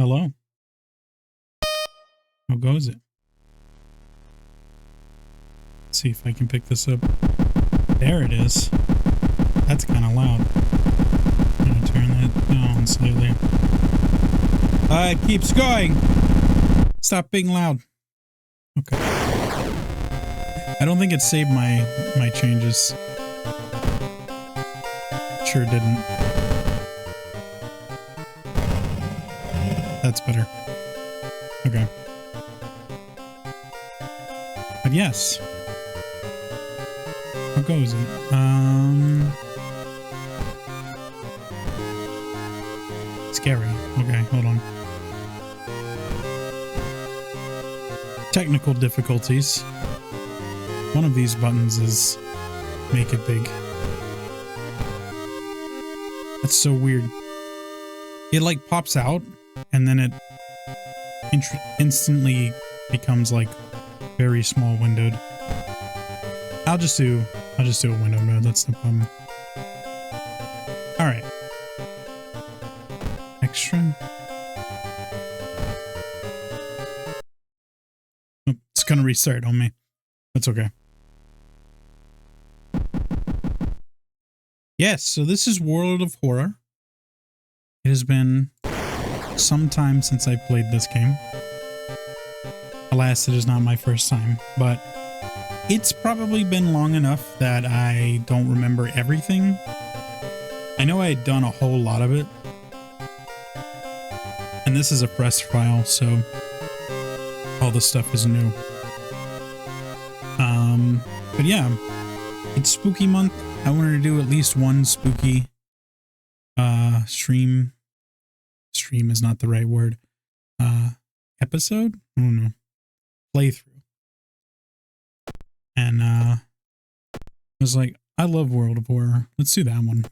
Hello. How goes it? Let's see if I can pick this up. There it is. That's kind of loud. I'm gonna turn that down slightly. It keeps going. Stop being loud. Okay. I don't think it saved my changes. Sure didn't. That's better. Okay. But yes. How goes it? Scary. Okay, hold on. Technical difficulties. One of these buttons is make it big. That's so weird. It like pops out and then it instantly becomes like very small windowed. I'll just do a window mode. That's no problem. All right. Extra. Oh, it's gonna restart on me. That's okay. Yes, so this is World of Horror. It has been some time since I played this game. Alas, it is not my first time, but it's probably been long enough that I don't remember everything. I know I had done a whole lot of it. And this is a fresh file, so all the stuff is new. But yeah, it's spooky month. I wanted to do at least one spooky stream. Stream is not the right word. Episode? I don't know. Playthrough. And I was like, I love World of Horror. Let's do that one.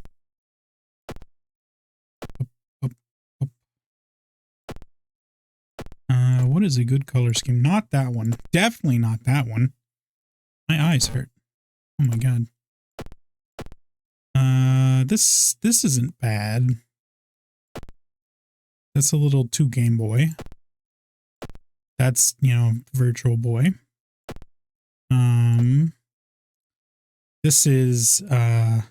What is a good color scheme? Not that one. Definitely not that one. My eyes hurt. Oh my god. This isn't bad. That's a little too Game Boy. That's, you know, Virtual Boy. This is oh,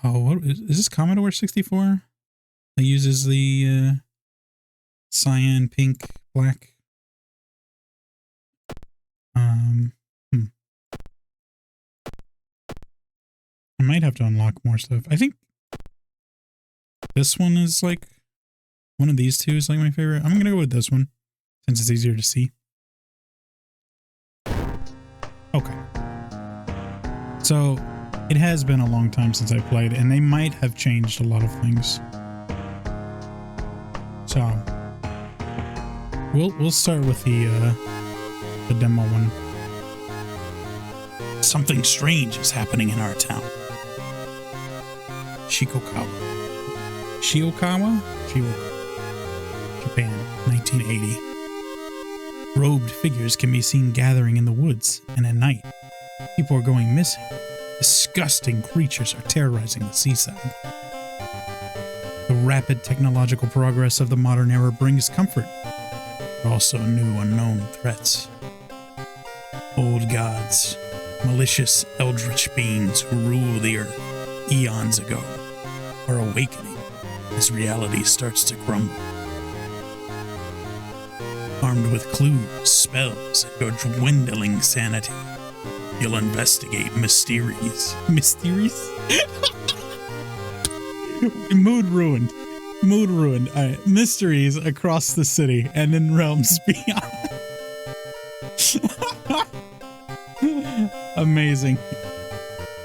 what is this? Commodore 64? That uses the cyan, pink, black. I might have to unlock more stuff. I think this one is like one of these two is like my favorite. I'm gonna go with this one since it's easier to see. Okay. So it has been a long time since I played, and they might have changed a lot of things. So we'll start with the demo one. Something strange is happening in our town. Shikokawa, Japan, 1980. Robed figures can be seen gathering in the woods, and at night, people are going missing. Disgusting creatures are terrorizing the seaside. The rapid technological progress of the modern era brings comfort, but also new unknown threats. Old gods, malicious eldritch beings who rule the earth eons ago, are awakening as reality starts to crumble. Armed with clues, spells, and your dwindling sanity, you'll investigate mysteries. Mysteries? Mood ruined. Mood ruined. All right. Mysteries across the city and in realms beyond. Amazing.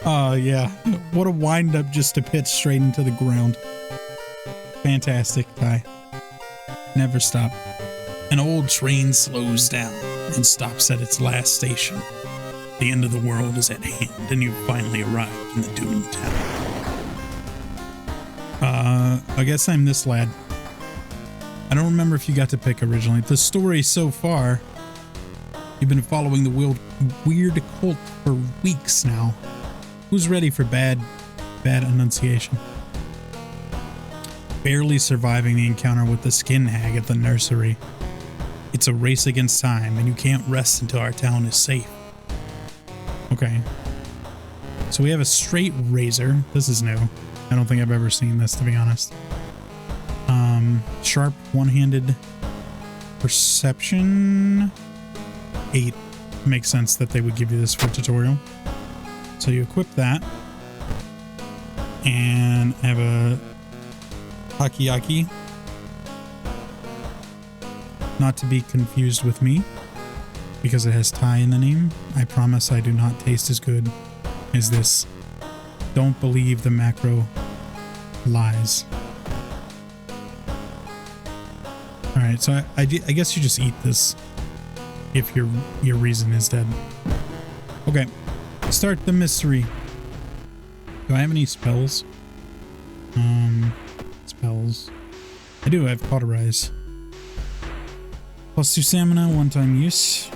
Oh, yeah. What a wind-up just to pitch straight into the ground. Fantastic, Ty. Never stop. An old train slows down and stops at its last station. The end of the world is at hand, and you've finally arrived in the doomed town. I guess I'm this lad. I don't remember if you got to pick originally. The story so far, you've been following the weird cult for weeks now. Who's ready for bad enunciation? barely surviving the encounter with the skin hag at the nursery. It's a race against time, and you can't rest until our town is safe. Okay. So we have a straight razor. This is new. I don't think I've ever seen this, to be honest. Sharp one-handed perception 8. Makes sense that they would give you this for a tutorial. So you equip that. And I have a Hakiyaki. Not to be confused with me, because it has Thai in the name. I promise I do not taste as good as this. Don't believe the macro lies. Alright, so I guess you just eat this if your reason is dead. Okay, start the mystery. Do I have any spells? Spells. I do, I have Cauterize. +2 stamina, one-time use.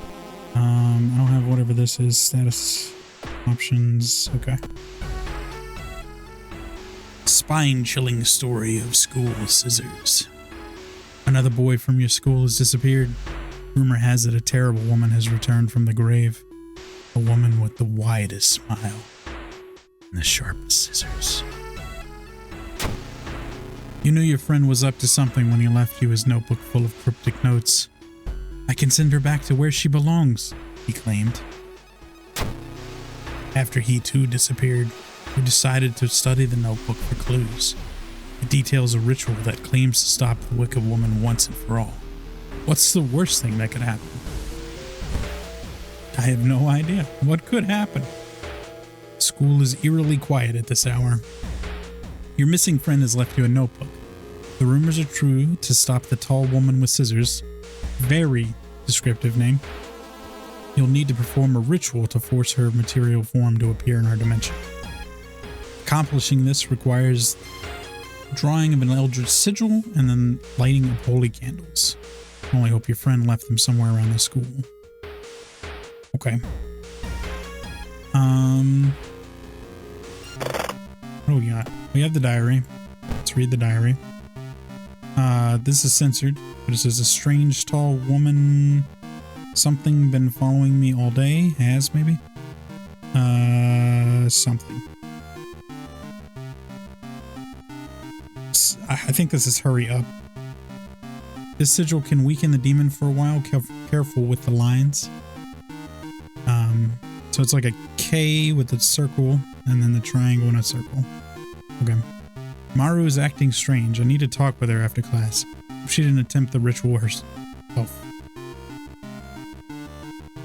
I don't have whatever this is. Status options. Okay. Spine-chilling story of school scissors. Another boy from your school has disappeared. Rumor has it a terrible woman has returned from the grave. A woman with the widest smile and the sharpest scissors. You knew your friend was up to something when he left you his notebook full of cryptic notes. I can send her back to where she belongs, he claimed. After he too disappeared, you decided to study the notebook for clues. It details a ritual that claims to stop the wicked woman once and for all. What's the worst thing that could happen? I have no idea. What could happen? School is eerily quiet at this hour. Your missing friend has left you a notebook. The rumors are true to stop the tall woman with scissors. Very descriptive name. You'll need to perform a ritual to force her material form to appear in our dimension. Accomplishing this requires drawing of an eldritch sigil and then lighting of holy candles. I only hope your friend left them somewhere around the school. Okay. What do we got? We have the diary. Let's read the diary. This is censored, but it says a strange tall woman. Something been following me all day. Has maybe? Something. I think this is hurry up. This sigil can weaken the demon for a while. Careful with the lines. So it's like a K with a circle and then the triangle and a circle. Okay. Maru is acting strange. I need to talk with her after class. She didn't attempt the ritual herself.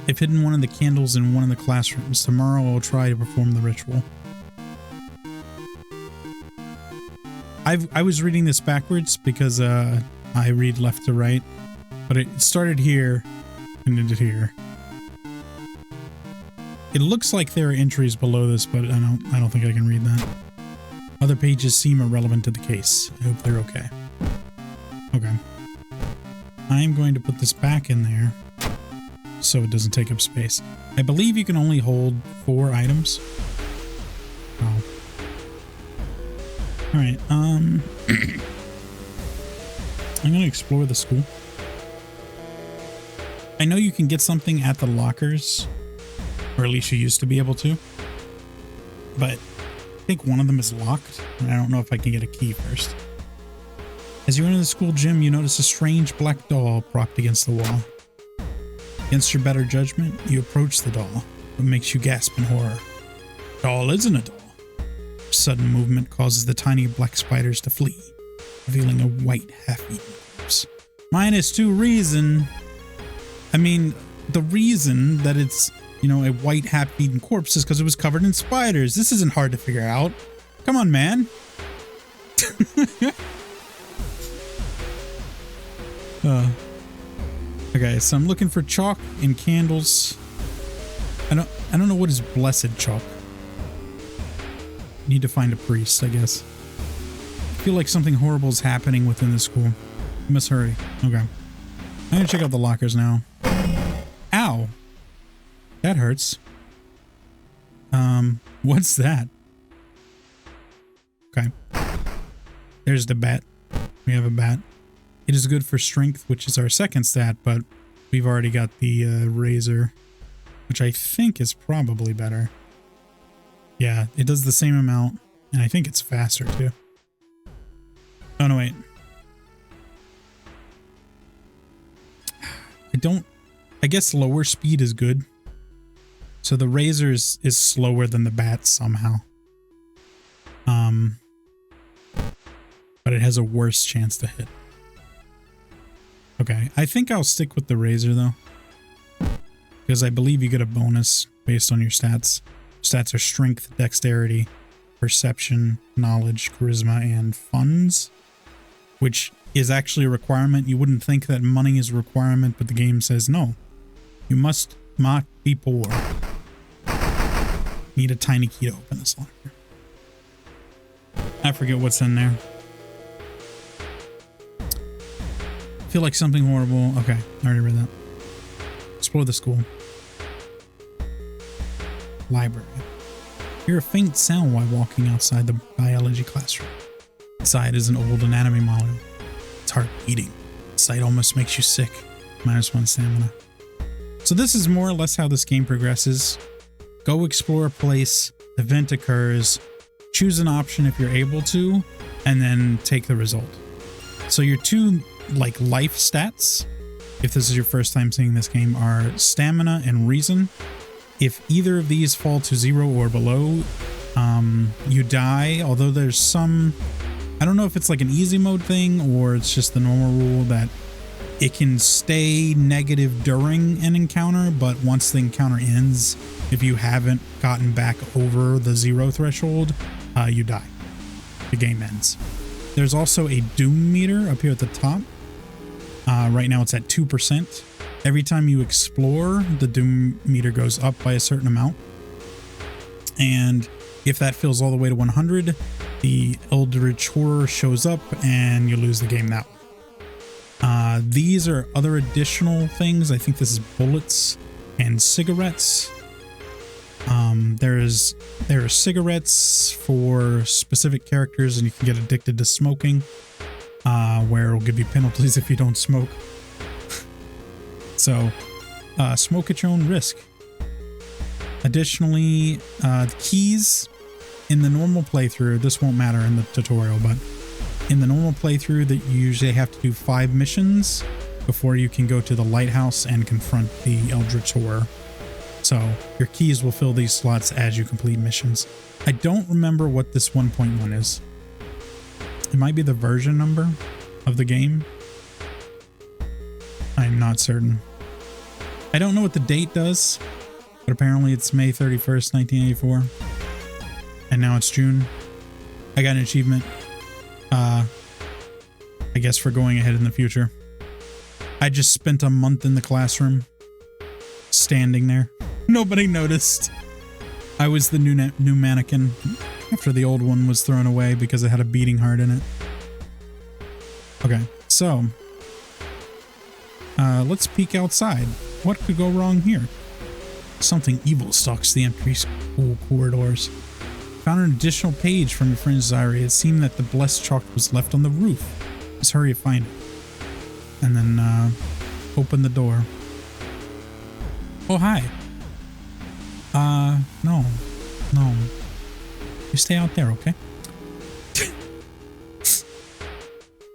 I've hidden one of the candles in one of the classrooms. Tomorrow I'll try to perform the ritual. I was reading this backwards because I read left to right, but it started here and ended here. It looks like there are entries below this, but I don't think I can read that. Other pages seem irrelevant to the case. I hope they're okay. Okay. I'm going to put this back in there so it doesn't take up space. I believe you can only hold 4 items. Oh. Alright, I'm gonna explore the school. I know you can get something at the lockers, or at least you used to be able to, but I think one of them is locked, and I don't know if I can get a key first. As you enter the school gym, you notice a strange black doll propped against the wall. Against your better judgment, you approach the doll, what makes you gasp in horror. Doll isn't a doll. Sudden movement causes the tiny black spiders to flee, revealing a white half-eaten corpse. -2 reason. I mean, the reason that it's, you know, a white half-eaten corpse is because it was covered in spiders. This isn't hard to figure out. Come on, man. Okay, so I'm looking for chalk and candles. I don't know what is blessed chalk. Need to find a priest, I guess. I feel like something horrible is happening within the school. I must hurry. Okay. I'm gonna check out the lockers now. Ow! That hurts. What's that? Okay. There's the bat. We have a bat. It is good for strength, which is our second stat, but we've already got the razor, which I think is probably better. Yeah, it does the same amount, and I think it's faster too. Oh no, wait. I guess lower speed is good. So the razor is slower than the bat somehow. But it has a worse chance to hit. Okay, I think I'll stick with the razor though, because I believe you get a bonus based on your stats. Stats are strength, dexterity, perception, knowledge, charisma, and funds, which is actually a requirement. You wouldn't think that money is a requirement, but the game says no. You must not be poor. Need a tiny key to open this locker. I forget what's in there. Feel like something horrible. Okay, I already read that. Explore the school. Library. Hear a faint sound while walking outside the biology classroom. Inside is an old anatomy model. Its heart beating. The sight almost makes you sick. -1 stamina. So this is more or less how this game progresses. Go explore a place, event occurs, choose an option if you're able to, and then take the result. So your two like life stats, if this is your first time seeing this game, are stamina and reason. If either of these fall to 0 or below, you die. Although there's some, I don't know if it's like an easy mode thing or it's just the normal rule that it can stay negative during an encounter, but once the encounter ends, if you haven't gotten back over the 0 threshold, you die. The game ends. There's also a doom meter up here at the top. Right now it's at 2%. Every time you explore, the doom meter goes up by a certain amount. And if that fills all the way to 100, the Eldritch Horror shows up and you lose the game that way. These are other additional things. I think this is bullets and cigarettes. There are cigarettes for specific characters, and you can get addicted to smoking, where it'll give you penalties if you don't smoke. So, smoke at your own risk. Additionally, the keys in the normal playthrough, this won't matter in the tutorial, but in the normal playthrough that you usually have to do 5 missions before you can go to the lighthouse and confront the Eldritch Horror. So your keys will fill these slots as you complete missions. I don't remember what this 1.1 is. It might be the version number of the game. I'm not certain. I don't know what the date does, but apparently it's May 31st, 1984. And now it's June. I got an achievement. I guess for going ahead in the future. I just spent a month in the classroom, standing there. Nobody noticed. I was the new mannequin after the old one was thrown away because it had a beating heart in it. Okay, so let's peek outside. What could go wrong here? Something evil stalks the empty school corridors. Found an additional page from your friend's diary. It seemed that the blessed chalk was left on the roof. Let's hurry and find it. And then open the door. Oh, hi. No. You stay out there, okay?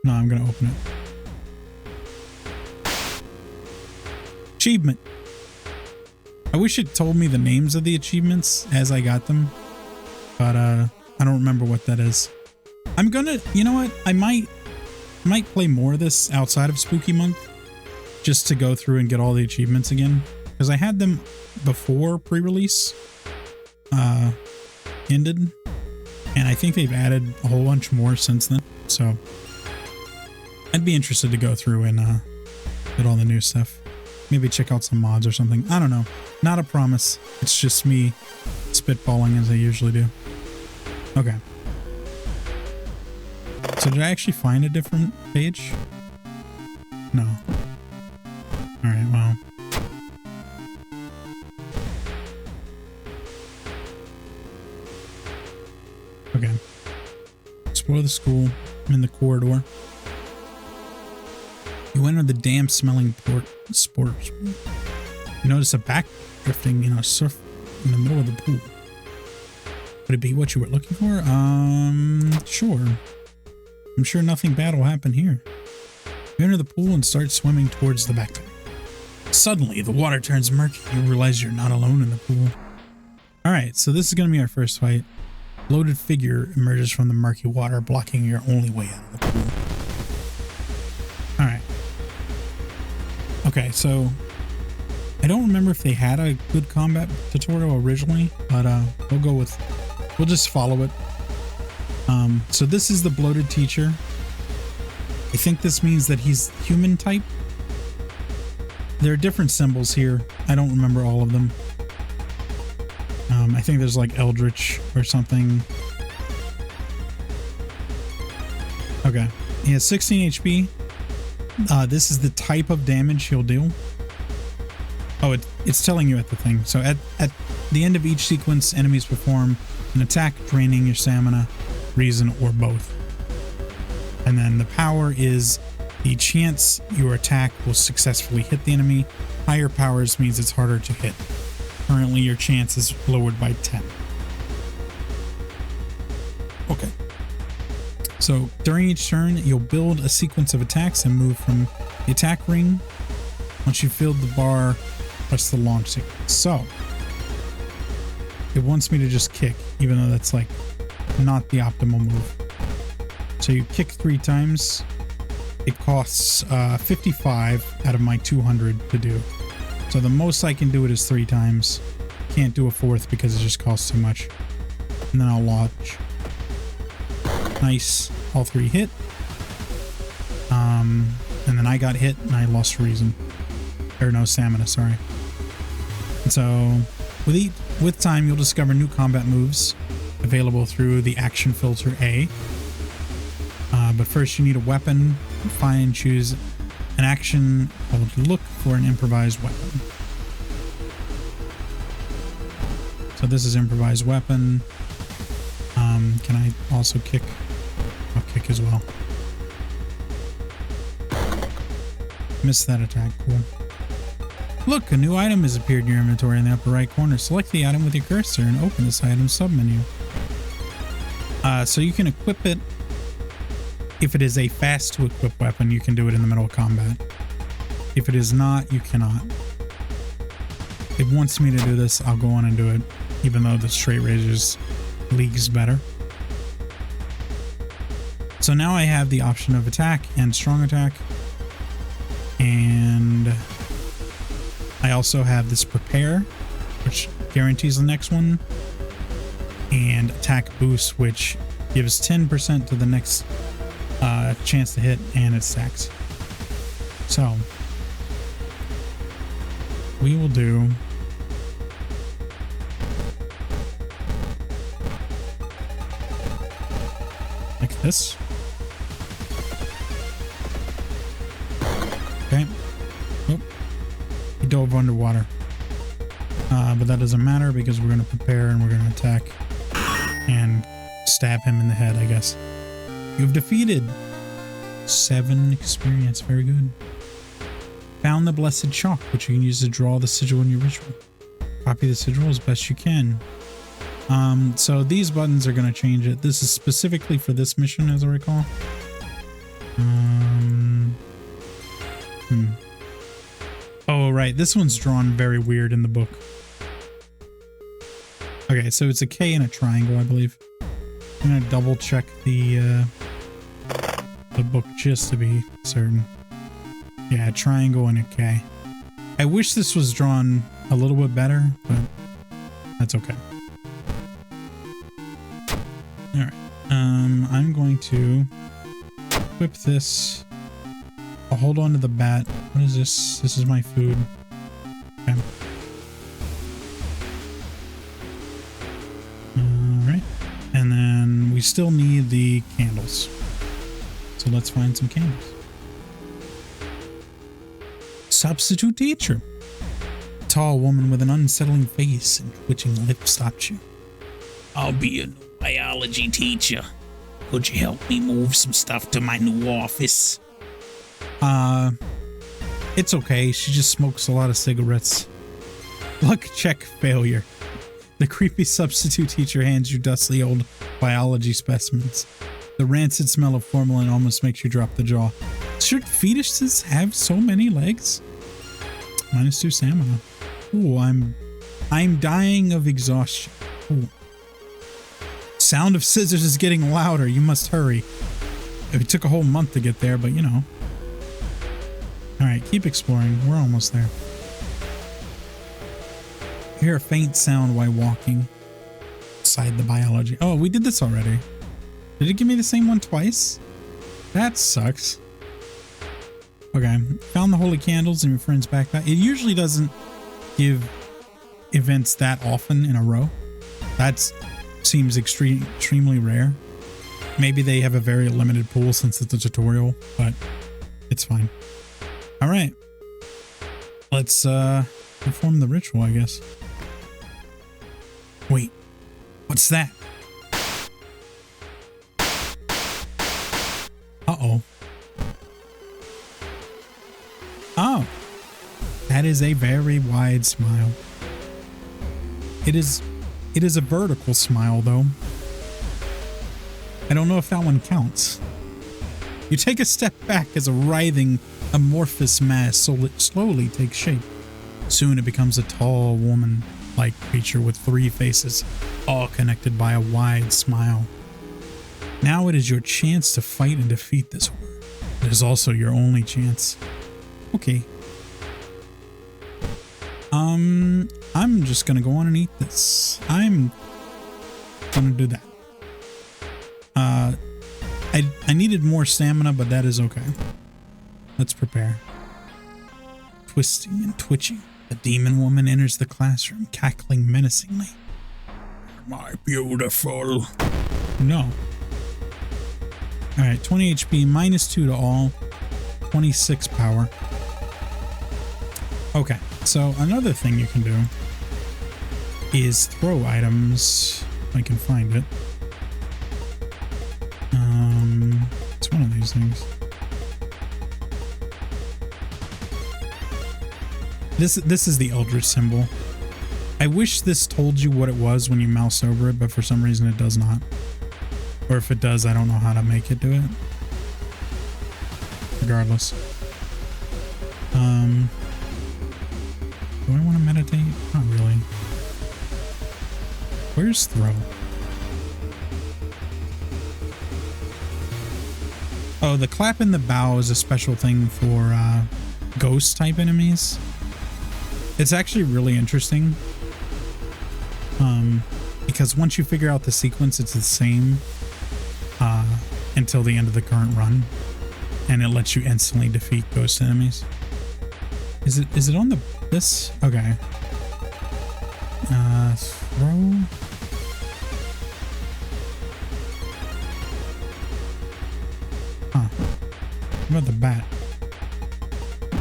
No, I'm gonna open it. Achievement. I wish it told me the names of the achievements as I got them. But I don't remember what that is. I'm gonna, you know what? I might play more of this outside of Spooky Month just to go through and get all the achievements again, because I had them before pre-release ended, and I think they've added a whole bunch more since then. So I'd be interested to go through and get all the new stuff. Maybe check out some mods or something. I don't know. Not a promise. It's just me spitballing as I usually do. Okay. So did I actually find a different page? No. Alright, well. Okay. Explore the school. I'm in the corridor. You enter the damp smelling sports. You notice a back drifting in a surf in the middle of the pool. Could it be what you were looking for? Sure. I'm sure nothing bad will happen here. You enter the pool and start swimming towards the backpack. Suddenly, the water turns murky. You realize you're not alone in the pool. Alright, so this is going to be our first fight. A bloated figure emerges from the murky water, blocking your only way out of the pool. Alright. Okay, so I don't remember if they had a good combat tutorial originally, but we'll just follow it. So this is the bloated teacher. I think this means that he's human type. There are different symbols here. I don't remember all of them. I think there's like Eldritch or something. Okay. He has 16 HP. This is the type of damage he'll deal. Oh, it's telling you at the thing. So at the end of each sequence, enemies perform an attack draining your stamina, reason, or both. And then the power is the chance your attack will successfully hit the enemy. Higher powers means it's harder to hit. Currently, your chance is lowered by 10. Okay. So during each turn, you'll build a sequence of attacks and move from the attack ring. Once you've filled the bar, press the launch sequence. So it wants me to just kick, even though that's like not the optimal move. So you kick 3 times. It costs 55 out of my 200 to do. So the most I can do it is 3 times. Can't do a 4th because it just costs too much. And then I'll launch. Nice. All 3 hit. And then I got hit and I lost reason. Or no, stamina, sorry. And so with time, you'll discover new combat moves available through the action filter A. But first you need a weapon. Find, choose an action called look for an improvised weapon. So this is improvised weapon. Can I also kick? I'll kick as well. Missed that attack. Cool. Look, a new item has appeared in your inventory in the upper right corner. Select the item with your cursor and open this item submenu. So you can equip it. If it is a fast to equip weapon, you can do it in the middle of combat. If it is not, you cannot. It wants me to do this, I'll go on and do it, even though the straight razor's league's better. So now I have the option of attack and strong attack. And I also have this prepare, which guarantees the next one. And attack boost, which gives 10% to the next chance to hit, and it stacks. So we will do like this. Okay. Oh, he dove underwater. But that doesn't matter because we're going to prepare and we're going to attack and stab him in the head, I guess. You've defeated 7 experience. Very good. Found the blessed chalk, which you can use to draw the sigil in your ritual. Copy the sigil as best you can. So these buttons are going to change it. This is specifically for this mission, as I recall. Oh, right. This one's drawn very weird in the book. Okay, so it's a K and a triangle, I believe. I'm going to double check the book just to be certain. Yeah, a triangle and a K. I wish this was drawn a little bit better, but that's okay. Alright. I'm going to equip this. I'll hold on to the bat. What is this? This is my food. Okay. Alright. And then we still need the candles. So let's find some candles. Substitute teacher. A tall woman with an unsettling face and twitching lips stopped you. I'll be a new biology teacher. Could you help me move some stuff to my new office? It's okay. She just smokes a lot of cigarettes. Luck check failure. The creepy substitute teacher hands you dusty old biology specimens. The rancid smell of formalin almost makes you drop the jaw. Should fetuses have so many legs? -2 stamina. Ooh, I'm dying of exhaustion. Ooh. Sound of scissors is getting louder. You must hurry. It took a whole month to get there, but you know. Alright, keep exploring. We're almost there. You hear a faint sound while walking inside the biology. Oh, we did this already. Did it give me the same one twice? That sucks. Okay, found the holy candles in your friend's backpack. It usually doesn't give events that often in a row. That seems extremely rare. Maybe they have a very limited pool since it's a tutorial, but it's fine. All right, let's perform the ritual, I guess. Wait, what's that? Uh-oh. Oh, that is a very wide smile. It is a vertical smile, though. I don't know if that one counts. You take a step back as a writhing, amorphous mass slowly takes shape. Soon it becomes a tall, woman-like creature with 3 faces, all connected by a wide smile. Now it is your chance to fight and defeat this horror. It is also your only chance. Okay. I'm just gonna go on and eat this. I'm gonna do that. I needed more stamina, but that is okay. Let's prepare. Twisting and twitching, the demon woman enters the classroom, cackling menacingly. Am I beautiful? No. Alright, 20 HP, -2 to all, 26 power. Okay, so another thing you can do is throw items, if I can find it. It's one of these things. This is the Eldritch symbol. I wish this told you what it was when you mouse over it, but for some reason it does not. Or if it does, I don't know how to make it do it. Regardless. Do I want to meditate? Not really. Where's throw? Oh, the clap in the bow is a special thing for ghost type enemies. It's actually really interesting. Because once you figure out the sequence, it's the same until the end of the current run. And it lets you instantly defeat ghost enemies. Is it on this? Okay. Throw. Huh. What about the bat?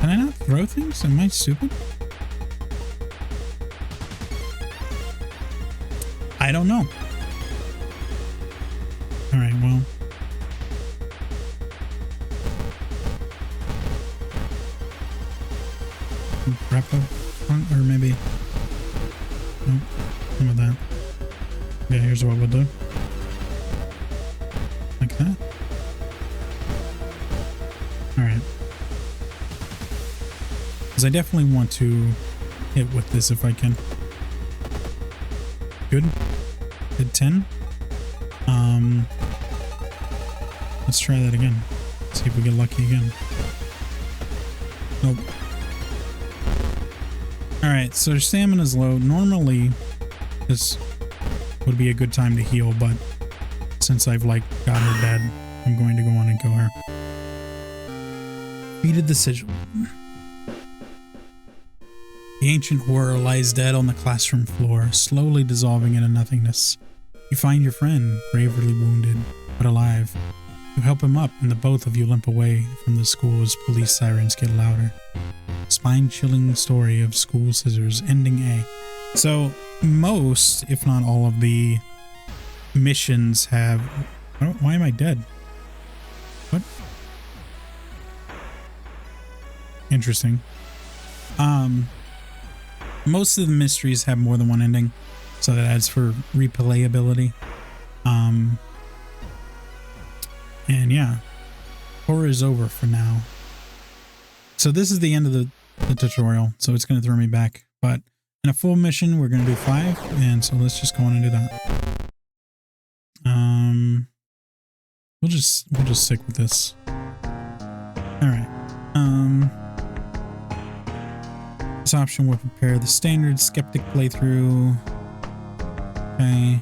Can I not throw things? Am I stupid? I don't know. Alright, well. Wrap up front, or maybe. Nope. Some of that. Yeah, here's what we'll do. Like that. Alright. Because I definitely want to hit with this if I can. Good. Hit 10. Let's try that again. See if we get lucky again. Nope. Alright, so her stamina's low. Normally, this would be a good time to heal, but since I've, like, got her dead, I'm going to go on and kill her. Defeated the sigil. The ancient horror lies dead on the classroom floor, slowly dissolving into nothingness. You find your friend, gravely wounded, but alive. You help him up, and the both of you limp away from the school as police sirens get louder. Spine-chilling story of school scissors, ending A. So, most, if not all of the missions have... Why am I dead? What? interesting. Most of the mysteries have more than one ending, so that adds for replayability. And yeah, horror is over for now. So this is the end of the tutorial, so it's going to throw me back. But in a full mission, we're going to do 5, and so let's just go on and do that. We'll just stick with this. All right. This option will prepare the standard skeptic playthrough. Okay.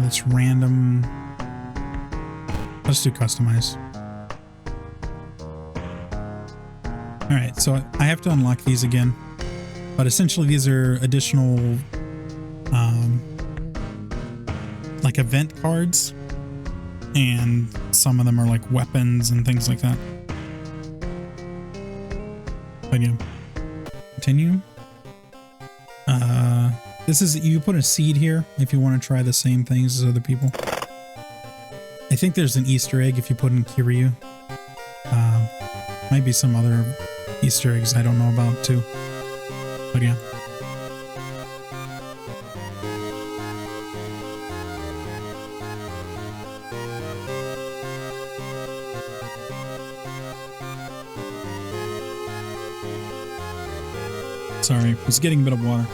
That's random. Let's do customize. All right, so I have to unlock these again, but essentially these are additional, like event cards, and some of them are like weapons and things like that. But yeah, continue. This is, you put a seed here if you want to try the same things as other people. I think there's an Easter egg if you put in Kiryu. Might be some other Easter eggs I don't know about too. But yeah. Sorry, I was getting a bit of water.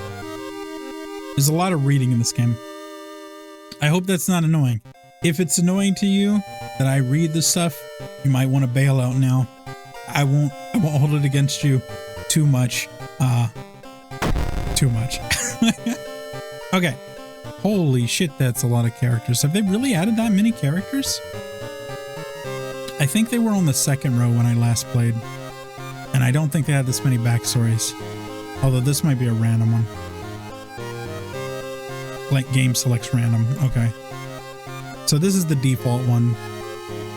There's a lot of reading in this game. I hope that's not annoying. If it's annoying to you that I read this stuff, you might want to bail out now. I won't hold it against you too much. Too much. Okay. Holy shit, that's a lot of characters. Have they really added that many characters? I think they were on the second row when I last played. And I don't think they had this many backstories. Although this might be a random one. Like game selects random. Okay. So this is the default one.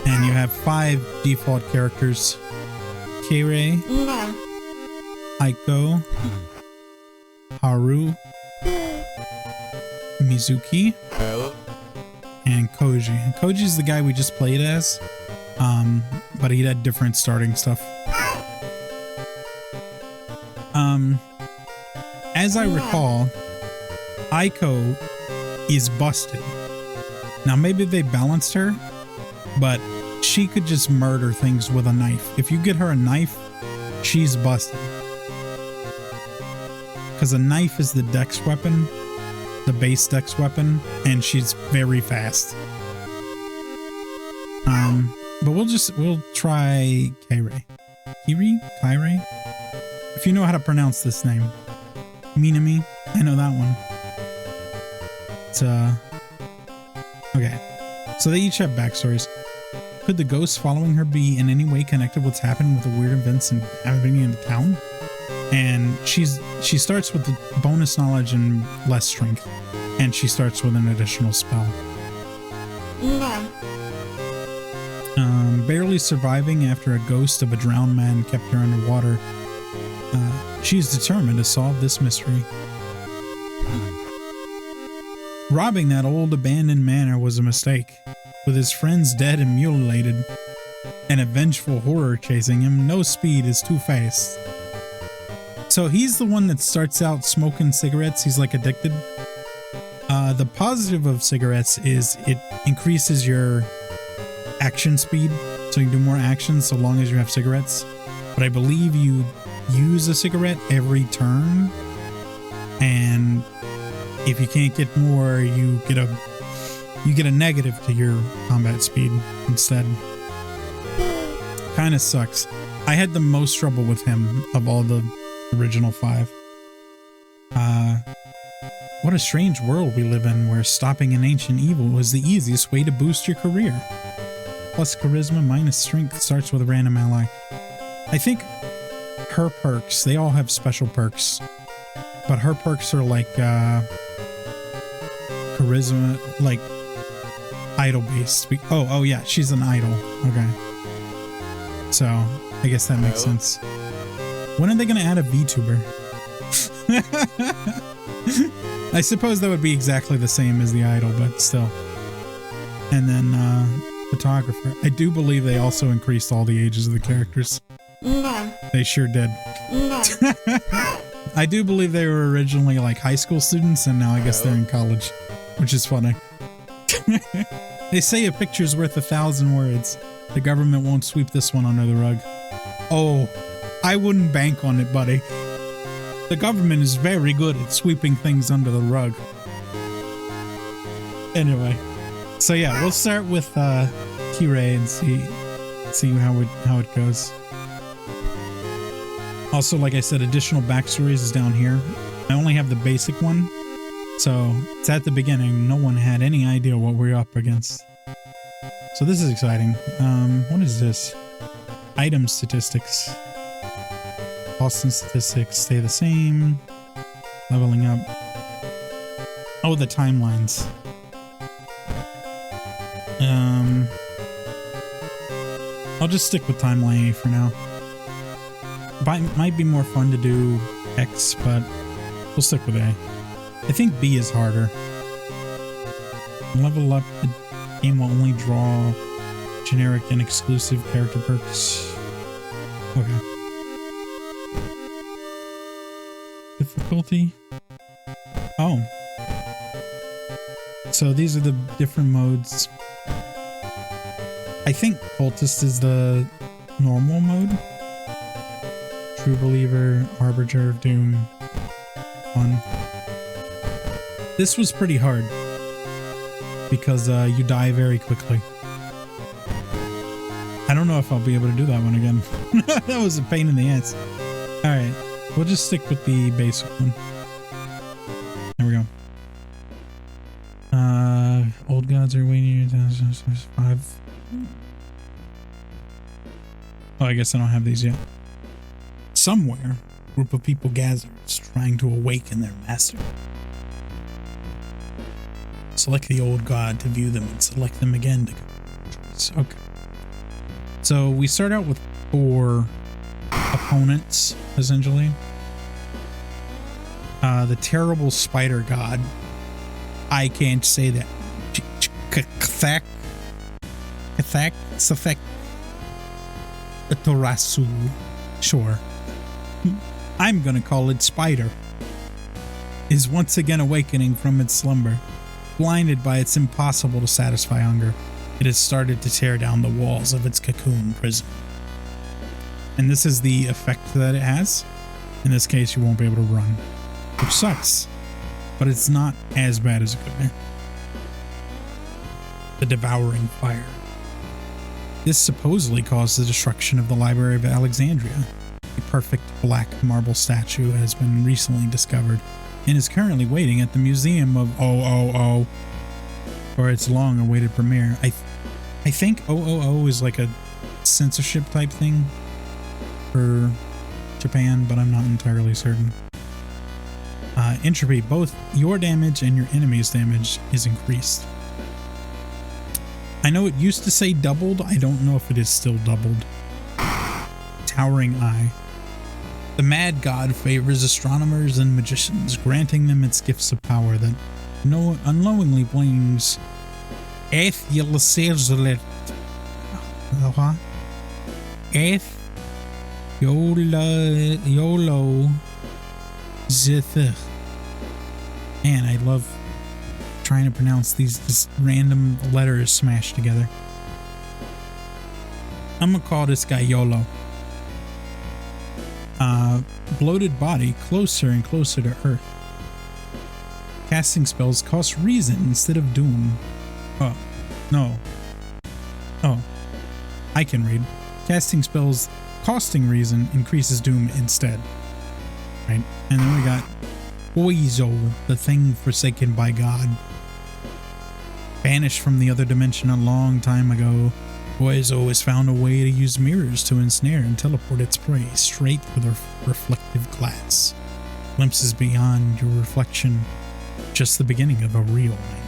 And you have 5 default characters. Keirei, Aiko, Haru, Mizuki, and Koji. And Koji's the guy we just played as, but he had different starting stuff. As I recall, Aiko is busted. Now maybe they balanced her, but she could just murder things with a knife. If you get her a knife, she's busted. Because a knife is the dex weapon, the base dex weapon, and she's very fast. But we'll try Keirei. Keirei? If you know how to pronounce this name. Minami, I know that one. It's okay. So they each have backstories. Could the ghosts following her be in any way connected with what's happening with the weird events and happening in the town? And she starts with the bonus knowledge and less strength, and she starts with an additional spell. Yeah. Barely surviving after a ghost of a drowned man kept her underwater. She's determined to solve this mystery. Robbing that old abandoned manor was a mistake. With his friends dead and mutilated, and a vengeful horror chasing him, no speed is too fast. So he's the one that starts out smoking cigarettes. He's like addicted. The positive of cigarettes is it increases your action speed, so you can do more actions so long as you have cigarettes. But I believe you use a cigarette every turn, and if you can't get more, you get a negative to your combat speed instead. Kind of sucks. I had the most trouble with him of all the original 5. What a strange world we live in, where stopping an ancient evil was the easiest way to boost your career. Plus charisma minus strength starts with a random ally. I think her perks, they all have special perks, but her perks are like charisma, like idol based. Oh yeah, she's an idol. Okay, so I guess that makes sense. When are they gonna add a VTuber? I suppose that would be exactly the same as the idol, but still. And then photographer. I do believe they also increased all the ages of the characters. No. They sure did. No. I do believe they were originally like high school students, and now I guess they're in college, which is funny. They say a picture's worth 1,000 words. The government won't sweep this one under the rug. Oh, I wouldn't bank on it, buddy. The government is very good at sweeping things under the rug. Anyway, so yeah, we'll start with T-Ray and see how it goes. Also, like I said, additional backstories is down here. I only have the basic one, so it's at the beginning. No one had any idea what we're up against. So this is exciting. What is this? Item statistics. Boston statistics stay the same. Leveling up. Oh, the timelines. I'll just stick with timeline A for now. Might be more fun to do X, but we'll stick with A. I think B is harder. Level up, the game will only draw generic and exclusive character perks. Okay. Difficulty. Oh. So these are the different modes. I think Cultist is the normal mode. True Believer, Harbinger of Doom. Fun. This was pretty hard because you die very quickly. I don't know if I'll be able to do that one again. That was a pain in the ass. Alright, we'll just stick with the basic one. There we go. Old gods are waiting. 5. Oh, I guess I don't have these yet. Somewhere, a group of people gathers trying to awaken their master. Select the old god to view them and select them again to choice. Okay. So we start out with 4 opponents, essentially. The terrible spider god. I can't say that. Safek Torasu. Sure. I'm gonna call it Spider. Is once again awakening from its slumber. Blinded by its impossible to satisfy hunger, it has started to tear down the walls of its cocoon prison. And this is the effect that it has. In this case, you won't be able to run, which sucks, but it's not as bad as it could be. The Devouring Fire. This supposedly caused the destruction of the Library of Alexandria. A perfect black marble statue has been recently discovered and is currently waiting at the Museum of OOO for its long-awaited premiere. I think OOO is like a censorship type thing for Japan, but I'm not entirely certain. Entropy. Both your damage and your enemy's damage is increased. I know it used to say doubled. I don't know if it is still doubled. Towering Eye. The Mad God favors astronomers and magicians, granting them its gifts of power that unknowingly brings YOLO Zith. Man, I love trying to pronounce these just random letters smashed together. I'm gonna call this guy YOLO. Bloated body closer and closer to Earth. Casting spells cost reason instead of doom. Oh, no. Oh, I can read. Casting spells costing reason increases doom instead. Right? And then we got Oizo, the thing forsaken by God. Banished from the other dimension a long time ago, Oizo has found a way to use mirrors to ensnare and teleport its prey straight for the reflective glass. Glimpses beyond your reflection, just the beginning of a real nightmare.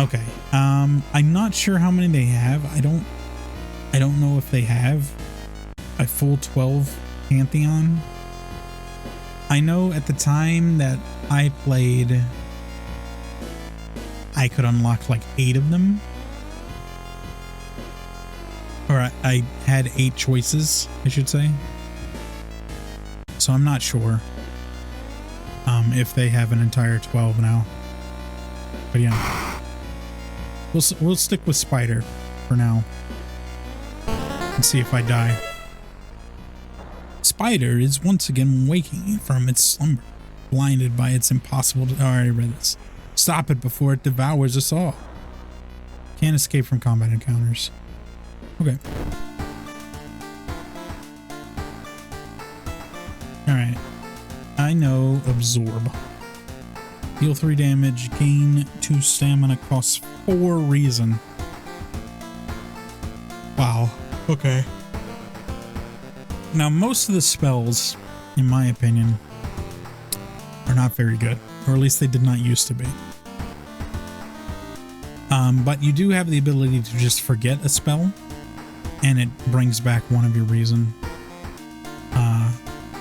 Okay, I'm not sure how many they have. I don't know if they have a full 12 Pantheon. I know at the time that I played, I could unlock like 8 of them. Or I had 8 choices, I should say. So I'm not sure if they have an entire 12 now. But yeah, we'll stick with Spider for now and see if I die. Spider is once again waking from its slumber, blinded by its impossible. Oh, I already read this. Stop it before it devours us all. Can't escape from combat encounters. Okay. Alright. I know Absorb. Deal 3 damage, gain 2 stamina, costs 4 reason. Wow. Okay. Now, most of the spells, in my opinion, are not very good. Or at least they did not used to be. But you do have the ability to just forget a spell, and it brings back 1 of your reason.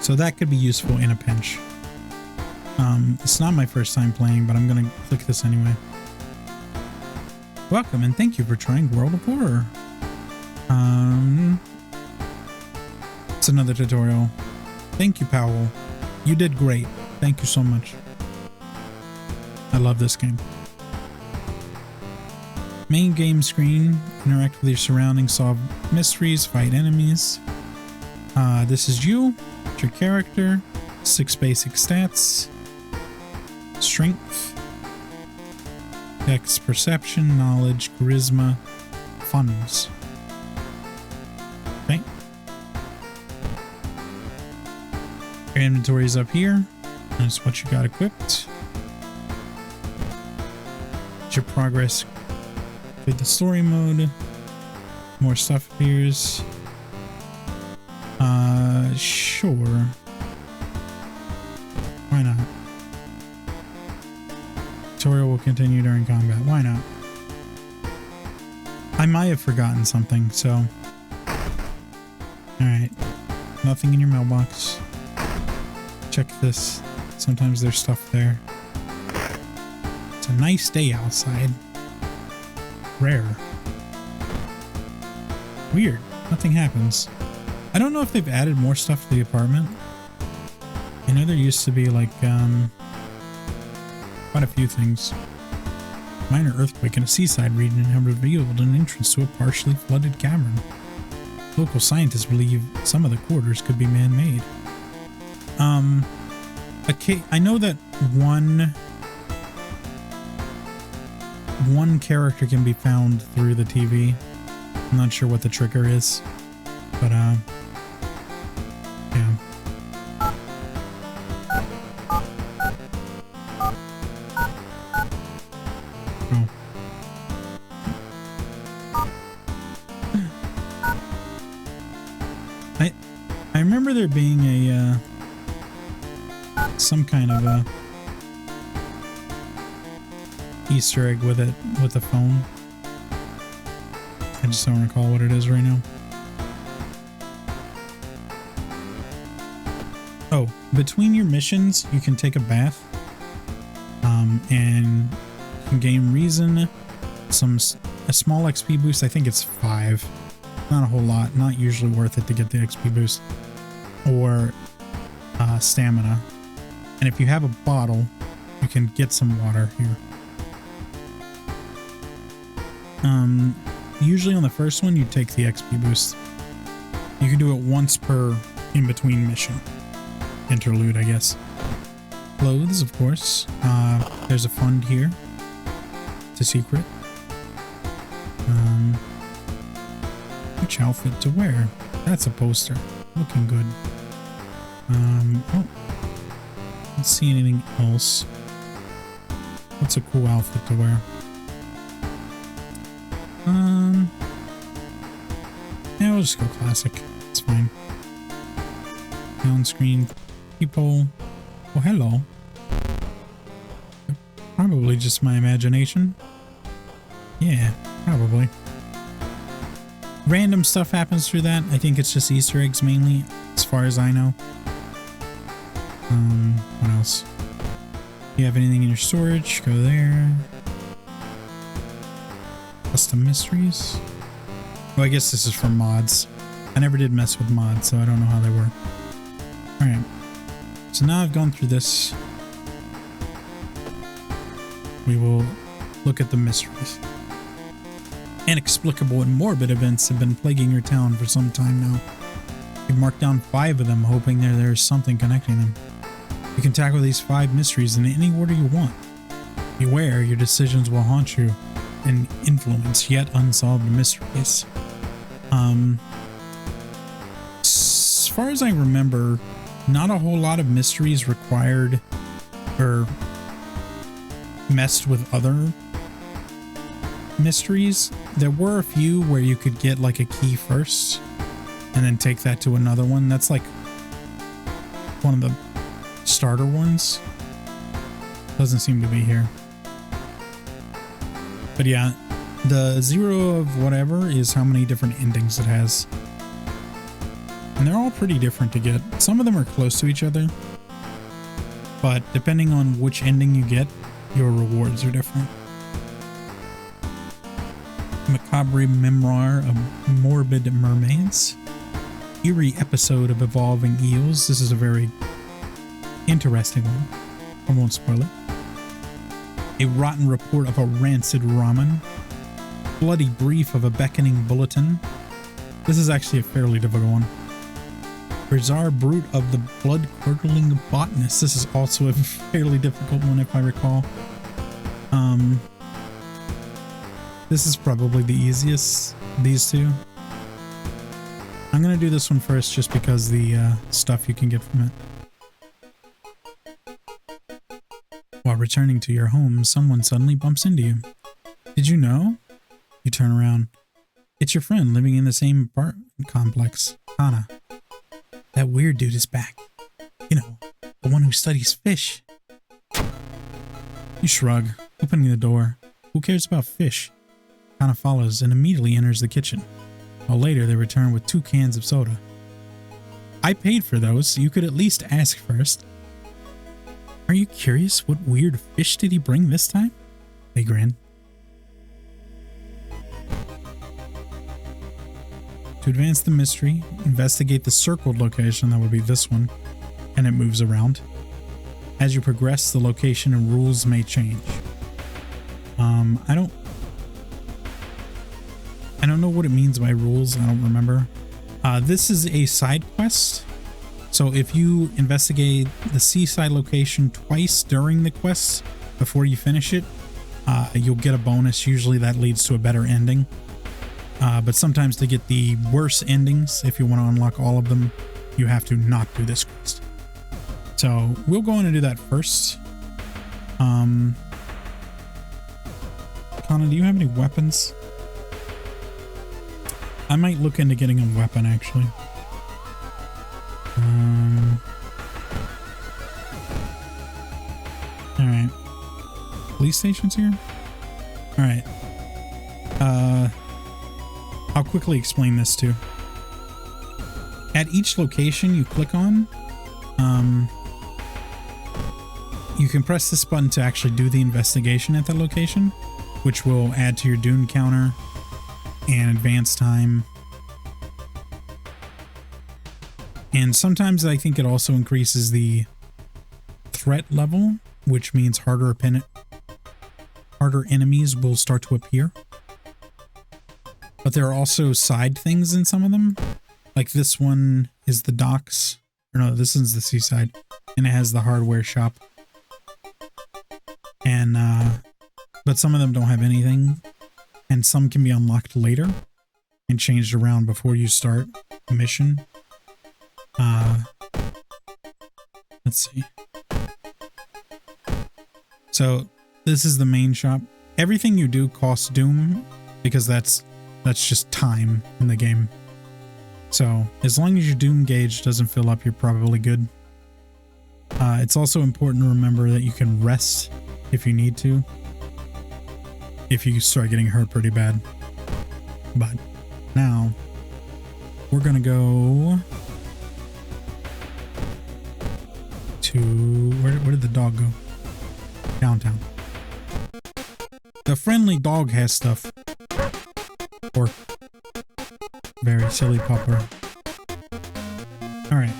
So that could be useful in a pinch. It's not my first time playing, but I'm gonna click this anyway. Welcome and thank you for trying World of Horror. It's another tutorial. Thank you, Powell. You did great. Thank you so much. I love this game. Main game screen. Interact with your surroundings, solve mysteries, fight enemies. This is you. It's your character. 6 basic stats. Strength. Dex, perception, knowledge, charisma, funds. Okay. Your inventory is up here. That's what you got equipped. Your progress with the story mode. More stuff appears. Sure. Why not? Tutorial will continue during combat. Why not? I might have forgotten something, so. Alright. Nothing in your mailbox. Check this. Sometimes there's stuff there. It's a nice day outside. Rare. Weird. Nothing happens. I don't know if they've added more stuff to the apartment. I know there used to be like quite a few things. Minor earthquake in a seaside region have revealed an entrance to a partially flooded cavern. Local scientists believe some of the quarters could be man-made. I know that one character can be found through the TV. I'm not sure what the trigger is, but yeah. Oh. I remember there being a some kind of a Easter egg with it, with the phone. I just don't recall what it is right now. Oh, between your missions, you can take a bath, and you can gain reason, a small XP boost. I think it's 5, not a whole lot, not usually worth it to get the XP boost, or stamina. And if you have a bottle, you can get some water here. Usually on the first one, you take the XP boost. You can do it once per in-between mission. Interlude, I guess. Clothes, of course. There's a fund here. It's a secret. Which outfit to wear? That's a poster. Looking good. Oh. Let's see anything else. What's a cool outfit to wear? Yeah, we'll just go classic. It's fine. Down screen people. Oh, hello. Probably just my imagination. Yeah, probably. Random stuff happens through that. I think it's just Easter eggs mainly, as far as I know. What else? You have anything in your storage? Go there. Custom mysteries. Oh, I guess this is for mods. I never did mess with mods, so I don't know how they work. Alright. So now I've gone through this. We will look at the mysteries. Inexplicable and morbid events have been plaguing your town for some time now. You've marked down 5 of them, hoping there's something connecting them. You can tackle these 5 mysteries in any order you want. Beware, your decisions will haunt you and influence yet unsolved mysteries. As far as I remember, not a whole lot of mysteries required or messed with other mysteries. There were a few where you could get like a key first and then take that to another one. That's like one of the starter ones. Doesn't seem to be here. But yeah, the 0 of whatever is how many different endings it has. And they're all pretty different to get. Some of them are close to each other, but depending on which ending you get, your rewards are different. Macabre memoir of morbid mermaids. Eerie episode of evolving eels. This is a very interesting one. I won't spoil it. A rotten report of a rancid ramen. Bloody brief of a beckoning bulletin. This is actually a fairly difficult one. Bizarre brute of the blood-curdling botanist. This is also a fairly difficult one if I recall. This is probably the easiest, these two. I'm gonna do this one first just because the stuff you can get from it. While returning to your home, someone suddenly bumps into you. Did you know? You turn around. It's your friend living in the same apartment complex, Hana. That weird dude is back. You know, the one who studies fish. You shrug, opening the door. Who cares about fish? Hana follows and immediately enters the kitchen. While later they return with 2 cans of soda. I paid for those, so you could at least ask first. Are you curious what weird fish did he bring this time? They grin. To advance the mystery, investigate the circled location, that would be this one, and it moves around. As you progress, the location and rules may change. I don't know what it means by rules, I don't remember. This is a side quest, so if you investigate the seaside location twice during the quest before you finish it, you'll get a bonus. Usually that leads to a better ending. But sometimes to get the worse endings, if you want to unlock all of them, you have to not do this quest. So we'll go in and do that first. Kana, do you have any weapons? I might look into getting a weapon, actually. Alright. Police station's here? Alright. I'll quickly explain this too. At each location you click on, you can press this button to actually do the investigation at that location, which will add to your Dune counter and advance time. And sometimes I think it also increases the threat level, which means harder enemies will start to appear. But there are also side things in some of them. Like this one is the docks. Or no, this is the seaside. And it has the hardware shop. And, but some of them don't have anything. And some can be unlocked later and changed around before you start a mission. Let's see. So this is the main shop. Everything you do costs Doom because that's just time in the game. So as long as your Doom gauge doesn't fill up, you're probably good. It's also important to remember that you can rest if you need to, if you start getting hurt pretty bad. But now we're gonna go to where did the dog go? Downtown. The friendly dog has stuff. Or silly pupper. Alright.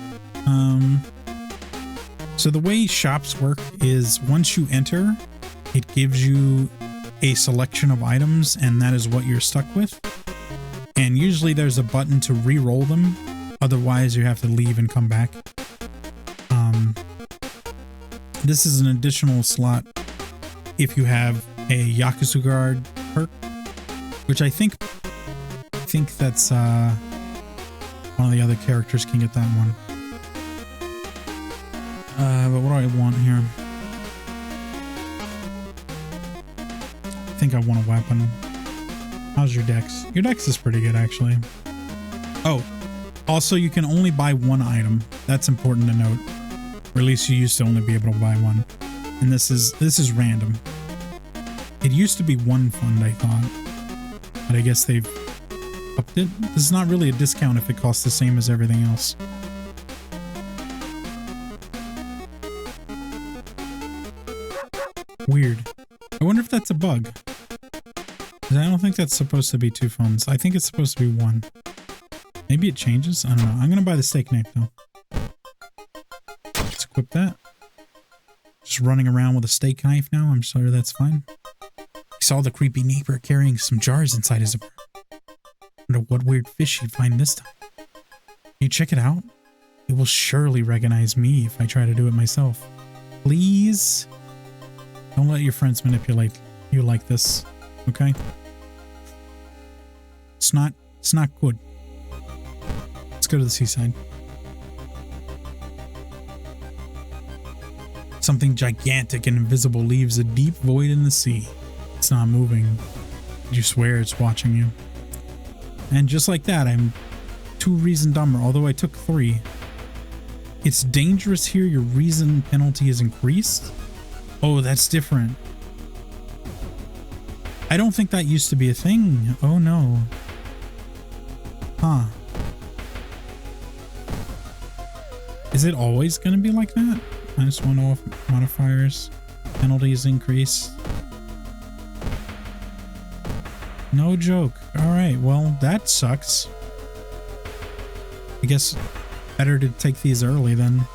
So the way shops work is once you enter, it gives you a selection of items, and that is what you're stuck with. And usually there's a button to re-roll them. Otherwise, you have to leave and come back. This is an additional slot if you have a Yakuza Guard perk, which I think that's one of the other characters can get that one. But what do I want here? I think I want a weapon. How's your dex? Your dex is pretty good, actually. Oh, also you can only buy one item. That's important to note. Or at least you used to only be able to buy one. And this is random. It used to be one fund, I thought. But I guess they've upped it. This is not really a discount if it costs the same as everything else. Weird. I wonder if that's a bug. 'Cause I don't think that's supposed to be 2 funds. I think it's supposed to be 1. Maybe it changes? I don't know. I'm gonna buy the steak knife though. Let's equip that. Just running around with a steak knife now. I'm sure that's fine. I saw the creepy neighbor carrying some jars inside his apartment. Wonder what weird fish he'd find this time. Can you check it out? It will surely recognize me if I try to do it myself. Please? Don't let your friends manipulate you like this, okay? It's not good. Let's go to the seaside. Something gigantic and invisible leaves a deep void in the sea. It's not moving. You swear it's watching you. And just like that, I'm 2 reason dumber, although I took 3. It's dangerous here. Your reason penalty is increased. Oh, that's different. I don't think that used to be a thing. Oh no. Huh. Is it always going to be like that? -1 off modifiers. Penalties increase. No joke. Alright, well, that sucks. I guess better to take these early then.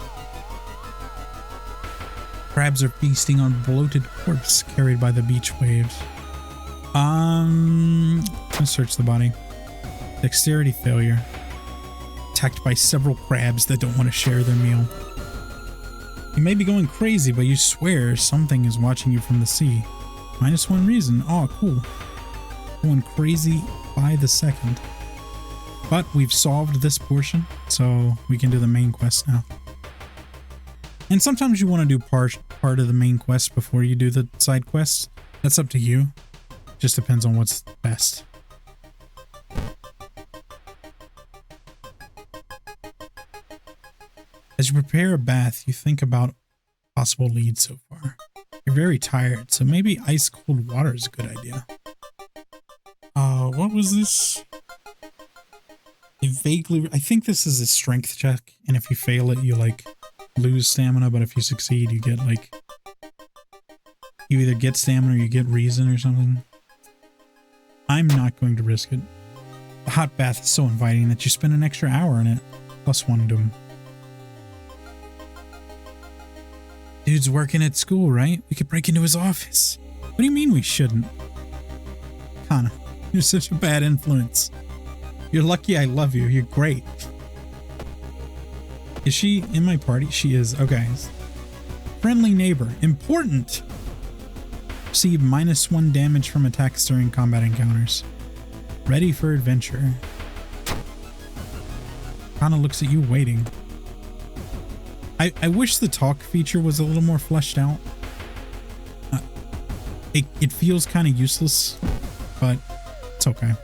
Crabs are feasting on bloated corpse carried by the beach waves. Let's search the body. Dexterity failure. Attacked by several crabs that don't want to share their meal. You may be going crazy, but you swear something is watching you from the sea. -1 reason. Oh, cool. Going crazy by the second. But we've solved this portion, so we can do the main quest now. And sometimes you want to do part of the main quest before you do the side quests. That's up to you. Just depends on what's best. As you prepare a bath, you think about possible leads so far. You're very tired, so maybe ice cold water is a good idea. What was this? I think this is a strength check, and if you fail it, you like lose stamina, but if you succeed, you get like, you either get stamina or you get reason or something. I'm not going to risk it. The hot bath is so inviting that you spend an extra hour in it, +1 doom. Dude's working at school, right? We could break into his office. What do you mean we shouldn't? Kana, you're such a bad influence. You're lucky I love you. You're great. Is she in my party? She is. Okay. Friendly neighbor. Important. Receive -1 damage from attacks during combat encounters. Ready for adventure. Kana looks at you waiting. I wish the talk feature was a little more fleshed out. It feels kind of useless, but it's okay.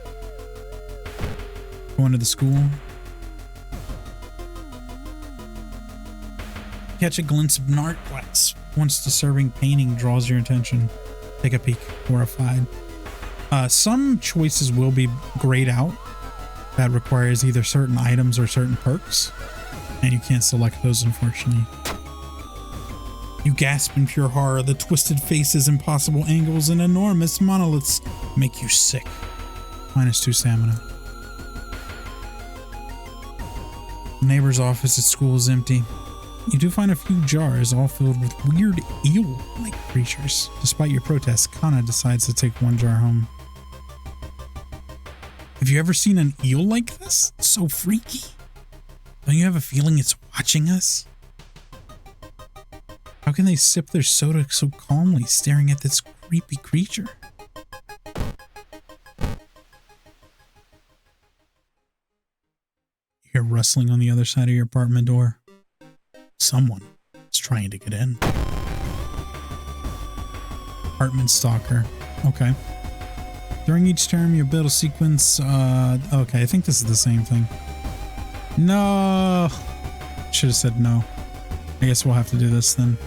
Going to the school. Catch a glimpse of an art class. Once disturbing painting draws your attention. Take a peek. Horrified. Some choices will be grayed out. That requires either certain items or certain perks. And you can't select those, unfortunately. You gasp in pure horror. The twisted faces, impossible angles, and enormous monoliths make you sick. -2 stamina. The neighbor's office at school is empty. You do find a few jars all filled with weird eel-like creatures. Despite your protests, Kana decides to take one jar home. Have you ever seen an eel like this? It's so freaky. Don't you have a feeling it's watching us? How can they sip their soda so calmly, staring at this creepy creature? You hear rustling on the other side of your apartment door. Someone is trying to get in. Apartment stalker. Okay. During each term, you build a sequence. Okay, I think this is the same thing. No! Should have said no. I guess we'll have to do this then.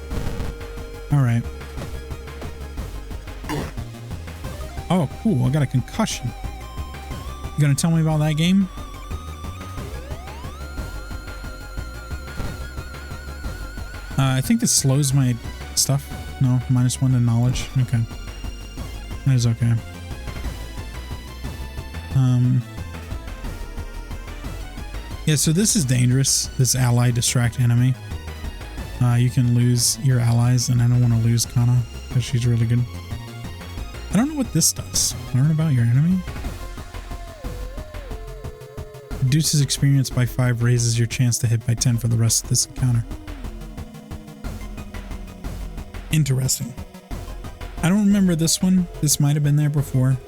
Alright. Oh, cool. I got a concussion. You gonna tell me about that game? I think this slows my stuff. No, -1 to knowledge. Okay. That is okay. Yeah, so this is dangerous. This ally distract enemy. You can lose your allies, and I don't want to lose Kana because she's really good. I don't know what this does. Learn about your enemy. Reduces experience by 5, raises your chance to hit by 10 for the rest of this encounter. Interesting. I don't remember this one. This might have been there before.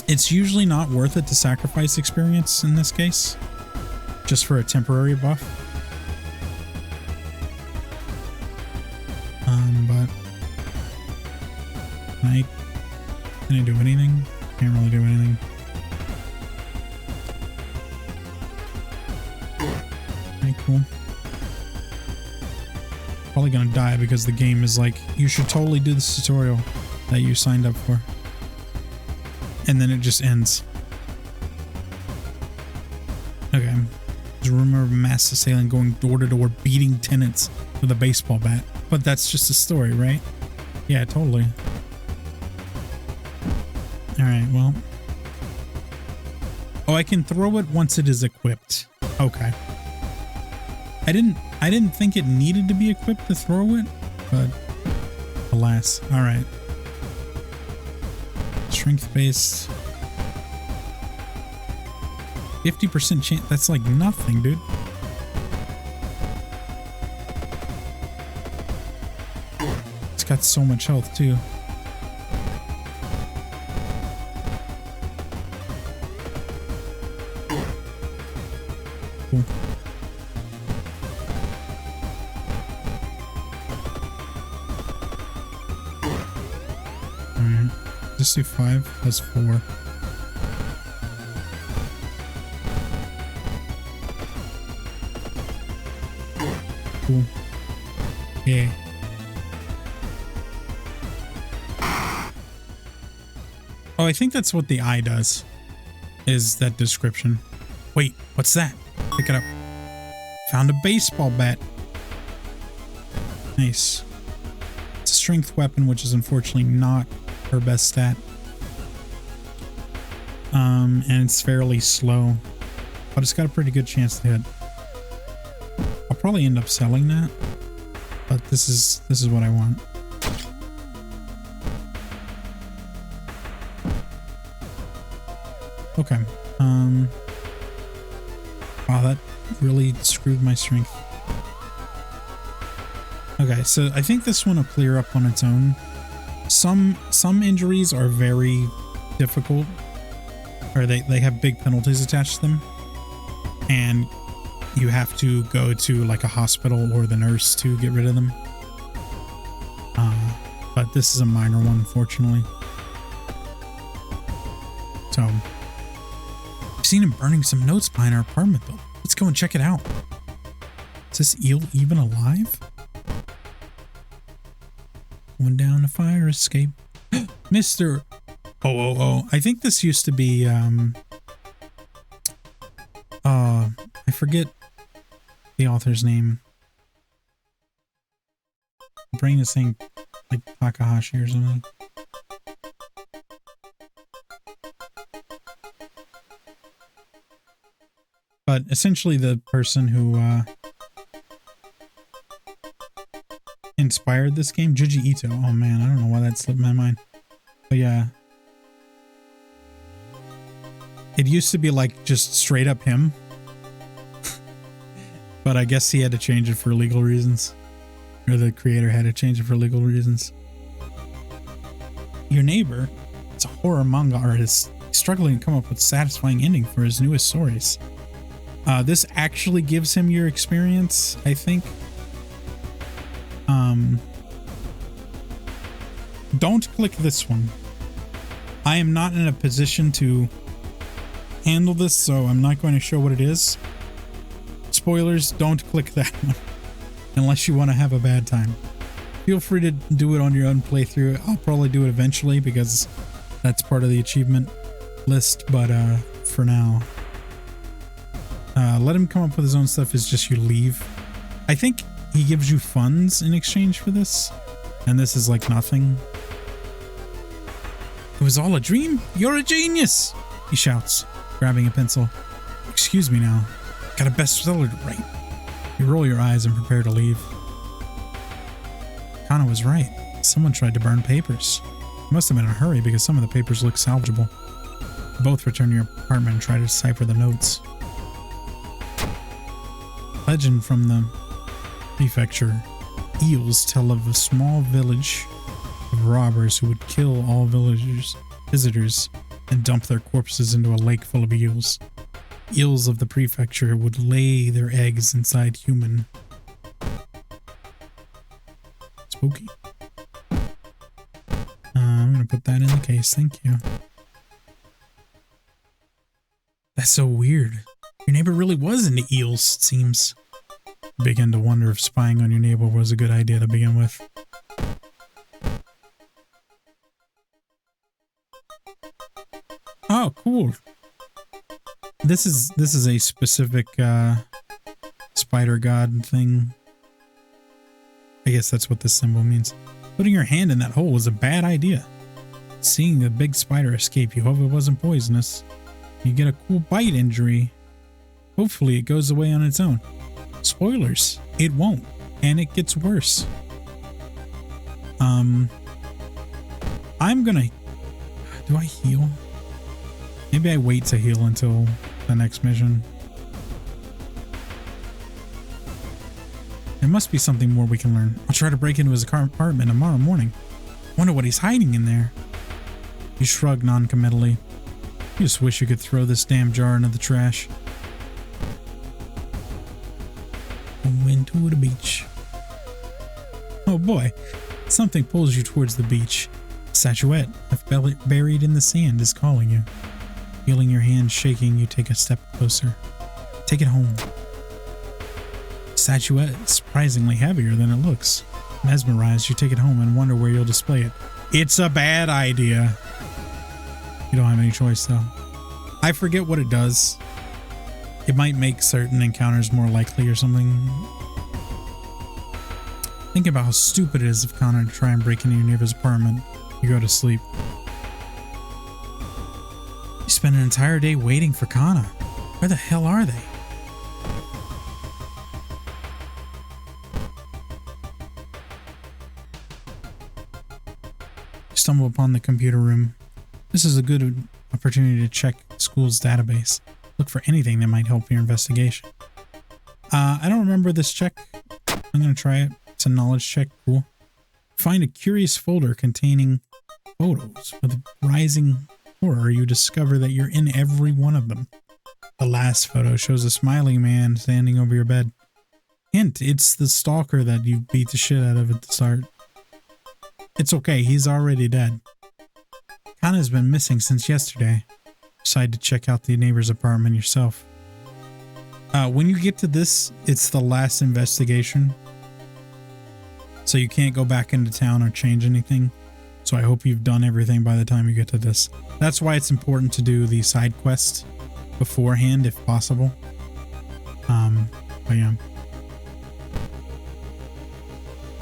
It's usually not worth it to sacrifice experience in this case, just for a temporary buff. But can I do anything? Can't really do anything. Okay, cool. Probably gonna die because the game is like, you should totally do this tutorial that you signed up for. And then it just ends. Okay. There's a rumor of a mass assailant going door to door beating tenants with a baseball bat. But that's just a story, right? Yeah, totally. Alright, well. Oh, I can throw it once it is equipped. Okay. I didn't think it needed to be equipped to throw it, but alas. Alright. Strength based. 50% chance. That's like nothing, dude. It's got so much health too. Cool. Alright. Just do 5 plus 4. Cool. Yeah. Oh, I think that's what the eye does. Is that description. Wait, what's that? Pick it up. Found a baseball bat. Nice. It's a strength weapon, which is unfortunately not her best stat. And it's fairly slow, but it's got a pretty good chance to hit. I'll probably end up selling that, but this is what I want. Okay. Wow, that really screwed my strength. Okay, so I think this one will clear up on its own. Some injuries are very difficult, or they have big penalties attached to them, and you have to go to like a hospital or the nurse to get rid of them. But this is a minor one, fortunately. So, I've seen him burning some notes behind our apartment though. Let's go and check it out. Is this eel even alive? Went down a fire escape. Mr. Oh. I think this used to be, I forget the author's name. My brain is saying like Takahashi or something. But essentially the person who inspired this game, Juji Ito. Oh man, I don't know why that slipped my mind. But yeah. It used to be like just straight up him. But I guess he had to change it for legal reasons. Or the creator had to change it for legal reasons. Your neighbor, it's a horror manga artist, struggling to come up with a satisfying ending for his newest stories. This actually gives him your experience, I think. Don't click this one. I am not in a position to handle this, so I'm not going to show what it is. Spoilers, don't click that one unless you want to have a bad time. Feel free to do it on your own playthrough. I'll probably do it eventually because that's part of the achievement list, but for now, let him come up with his own stuff. Is just you leave. I think he gives you funds in exchange for this, and this is like nothing. It was all a dream? You're a genius! He shouts, grabbing a pencil. Excuse me now. Got a bestseller to write. You roll your eyes and prepare to leave. Kana was right. Someone tried to burn papers. It must have been in a hurry because some of the papers look salvageable. You both return to your apartment and try to decipher the notes. Legend from the prefecture. Eels tell of a small village of robbers who would kill all visitors and dump their corpses into a lake full of eels. Eels of the prefecture would lay their eggs inside human. Spooky. I'm gonna put that in the case, thank you. That's so weird. Your neighbor really was into eels, it seems. I begin to wonder if spying on your neighbor was a good idea to begin with. Oh, cool. This is a specific spider god thing. I guess that's what this symbol means. Putting your hand in that hole was a bad idea. Seeing the big spider escape, you hope it wasn't poisonous. You get a cool bite injury. Hopefully it goes away on its own. Spoilers, it won't, and it gets worse. I'm gonna... Do I heal? Maybe I wait to heal until the next mission. There must be something more we can learn. I'll try to break into his apartment tomorrow morning. Wonder what he's hiding in there. You shrug non-committally. You just wish you could throw this damn jar into the trash. Went to the beach. Oh boy, something pulls you towards the beach. A statuette, buried in the sand, is calling you. Feeling your hand shaking, you take a step closer. Take it home. Statuette is surprisingly heavier than it looks. Mesmerized, you take it home and wonder where you'll display it. It's a bad idea. You don't have any choice though. I forget what it does. It might make certain encounters more likely or something. Think about how stupid it is of Kana to try and break into your neighbor's apartment. You go to sleep. You spend an entire day waiting for Kana. Where the hell are they? You stumble upon the computer room. This is a good opportunity to check the school's database. Look for anything that might help your investigation. I don't remember this check. I'm going to try it. It's a knowledge check. Cool. Find a curious folder containing photos. With rising horror, you discover that you're in every one of them. The last photo shows a smiling man standing over your bed. Hint, it's the stalker that you beat the shit out of at the start. It's okay, he's already dead. Kana's been missing since yesterday. Decide to check out the neighbor's apartment yourself. When you get to this, it's the last investigation. So you can't go back into town or change anything. So I hope you've done everything by the time you get to this. That's why it's important to do the side quest beforehand if possible. But yeah.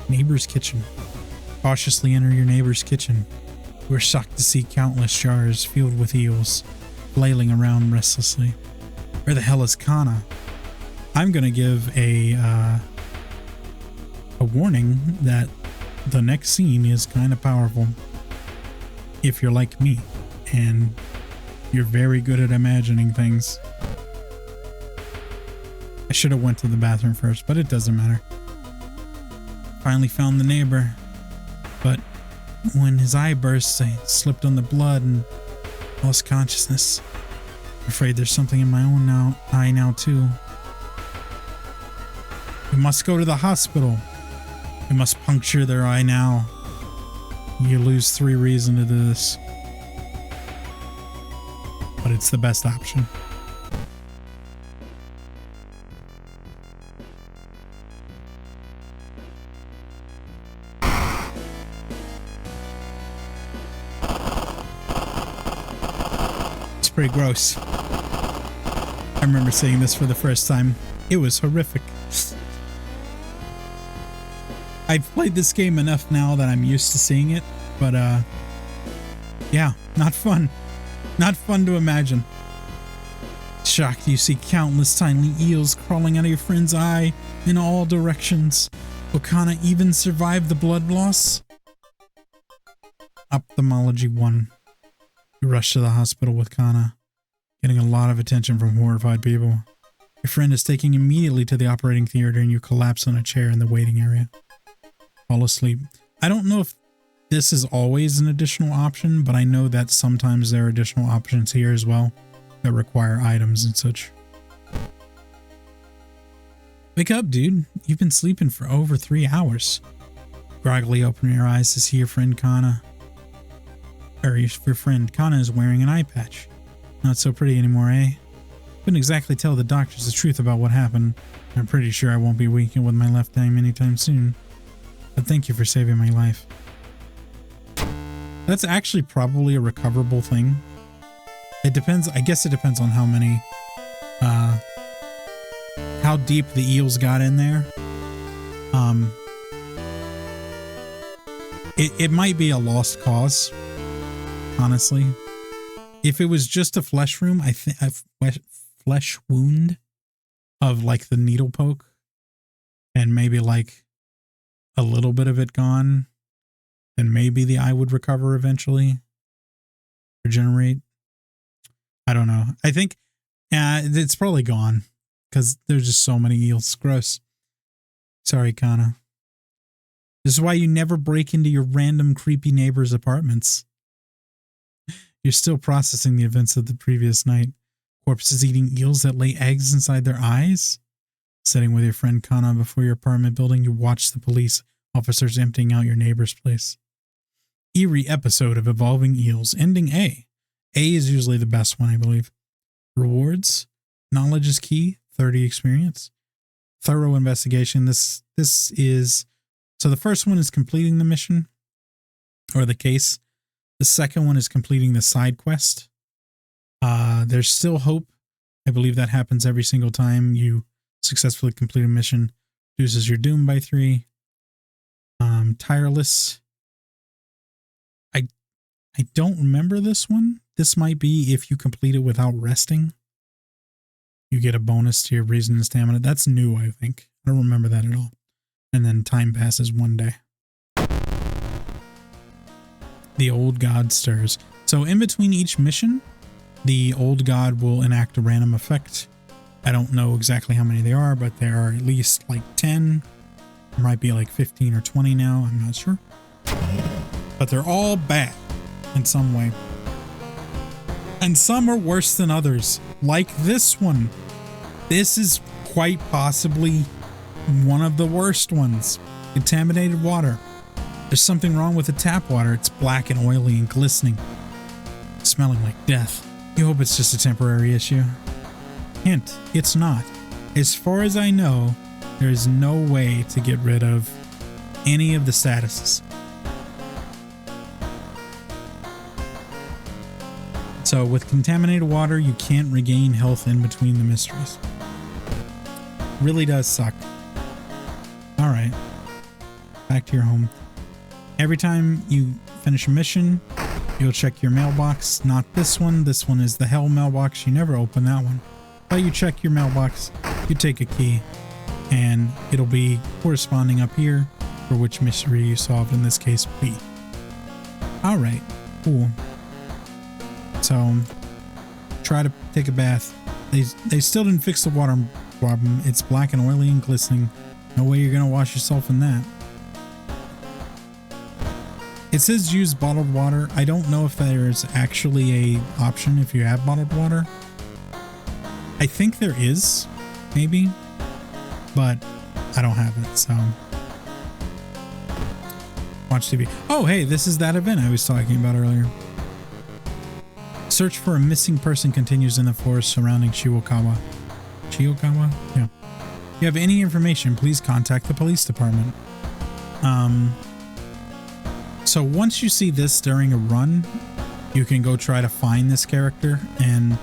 Neighbor's kitchen. Cautiously enter your neighbor's kitchen. You are shocked to see countless jars filled with eels, flailing around restlessly. Where the hell is Kana? I'm gonna give a warning that the next scene is kind of powerful. If you're like me and you're very good at imagining things. I should have went to the bathroom first, but it doesn't matter. Finally found the neighbor, but when his eye burst, I slipped on the blood and lost consciousness. I'm afraid there's something in my own eye now too. We must go to the hospital. We must puncture their eye now. You lose 3 reasons to do this. But it's the best option. It's pretty gross. I remember seeing this for the first time. It was horrific. I've played this game enough now that I'm used to seeing it, but yeah, not fun. Not fun to imagine. Shocked you see countless tiny eels crawling out of your friend's eye in all directions. Will Kana even survive the blood loss? Ophthalmology 1. You rush to the hospital with Kana, getting a lot of attention from horrified people. Your friend is taken immediately to the operating theater and you collapse on a chair in the waiting area. Fall asleep. I don't know if this is always an additional option, but I know that sometimes there are additional options here as well that require items and such. Wake up, dude. You've been sleeping for over 3 hours. Groggily open your eyes to see your friend Kana. Or your friend Kana is wearing an eye patch. Not so pretty anymore, eh? Couldn't exactly tell the doctors the truth about what happened. I'm pretty sure I won't be waking with my left eye anytime soon. But thank you for saving my life. That's actually probably a recoverable thing. It depends. I guess it depends on how many, how deep the eels got in there. It might be a lost cause, honestly. If it was just a flesh wound, I think a flesh wound of like the needle poke, and maybe like a little bit of it gone, then maybe the eye would recover eventually, regenerate. I don't know. I think it's probably gone because there's just so many eels. Gross. Sorry, Kana. This is why you never break into your random creepy neighbor's apartments. You're still processing the events of the previous night. Corpses eating eels that lay eggs inside their eyes? Sitting with your friend Kana before your apartment building, you watch the police officers emptying out your neighbor's place. Eerie episode of Evolving Eels, ending A. A is usually the best one, I believe. Rewards. Knowledge is key. 30 experience. Thorough investigation. This is... So the first one is completing the mission, or the case. The second one is completing the side quest. There's still hope. I believe that happens every single time you successfully complete a mission. Reduces your doom by 3. Tireless. I don't remember this one. This might be if you complete it without resting. You get a bonus to your reason and stamina. That's new, I think. I don't remember that at all. And then time passes 1 day. The old god stirs. So in between each mission, the old god will enact a random effect. I don't know exactly how many there are, but there are at least like 10. There might be like 15 or 20 now. I'm not sure. But they're all bad in some way. And some are worse than others. Like this one. This is quite possibly one of the worst ones. Contaminated water. There's something wrong with the tap water. It's black and oily and glistening. Smelling like death. You hope it's just a temporary issue. Hint, it's not. As far as I know, there is no way to get rid of any of the statuses. So with contaminated water, you can't regain health in between the mysteries. Really does suck. Alright. Back to your home. Every time you finish a mission, you'll check your mailbox. Not this one. This one is the hell mailbox. You never open that one. while you check your mailbox, you take a key, and it'll be corresponding up here for which mystery you solved, in this case, B. Alright, cool. So, try to take a bath. They still didn't fix the water problem. It's black and oily and glistening. No way you're gonna wash yourself in that. It says use bottled water. I don't know if there's actually a option if you have bottled water. I think there is, maybe, but I don't have it, so. Watch TV. Oh, hey, this is that event I was talking about earlier. Search for a missing person continues in the forest surrounding Shiwakawa. Shiwakawa? Yeah. If you have any information, please contact the police department. So once you see this during a run, you can go try to find this character, and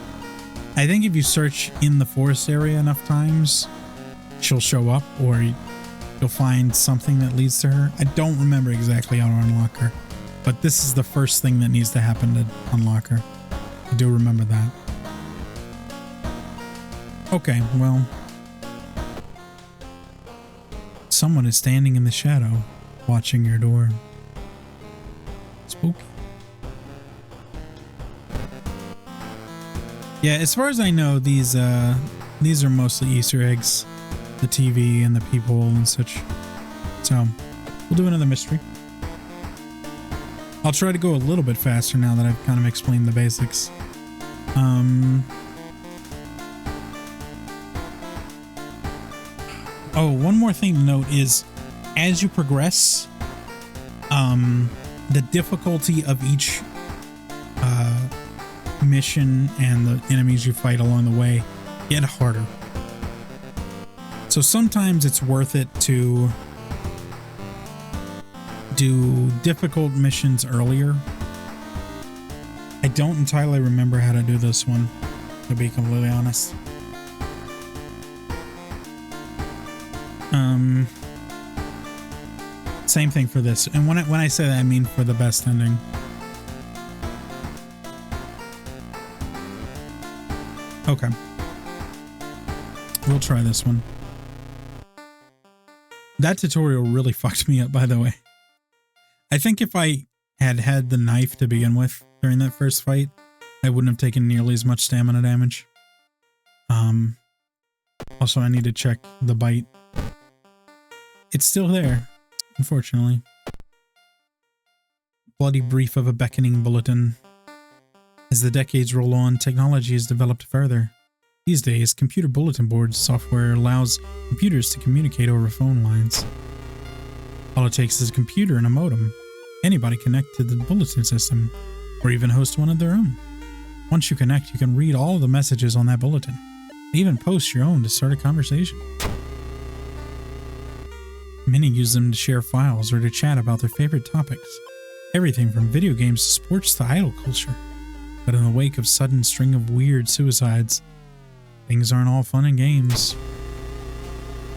I think if you search in the forest area enough times, she'll show up, or you'll find something that leads to her. I don't remember exactly how to unlock her, but this is the first thing that needs to happen to unlock her. I do remember that. Okay, well, someone is standing in the shadow, watching your door. Spooky. Yeah, as far as I know, these are mostly Easter eggs. The TV and the people and such. So, we'll do another mystery. I'll try to go a little bit faster now that I've kind of explained the basics. Oh, one more thing to note is, as you progress, the difficulty of each mission and the enemies you fight along the way get harder. So sometimes it's worth it to do difficult missions earlier. I don't entirely remember how to do this one, to be completely honest. Same thing for this. And when I say that, I mean for the best ending. Okay. We'll try this one. That tutorial really fucked me up, by the way. I think if I had had the knife to begin with during that first fight, I wouldn't have taken nearly as much stamina damage. Also, I need to check the bite. It's still there, unfortunately. Bloody brief of a beckoning bulletin. As the decades roll on, technology has developed further. These days, computer bulletin board software allows computers to communicate over phone lines. All it takes is a computer and a modem. Anybody connect to the bulletin system, or even host one of their own. Once you connect, you can read all the messages on that bulletin, and even post your own to start a conversation. Many use them to share files or to chat about their favorite topics. Everything from video games to sports to idol culture. But in the wake of sudden string of weird suicides, things aren't all fun and games.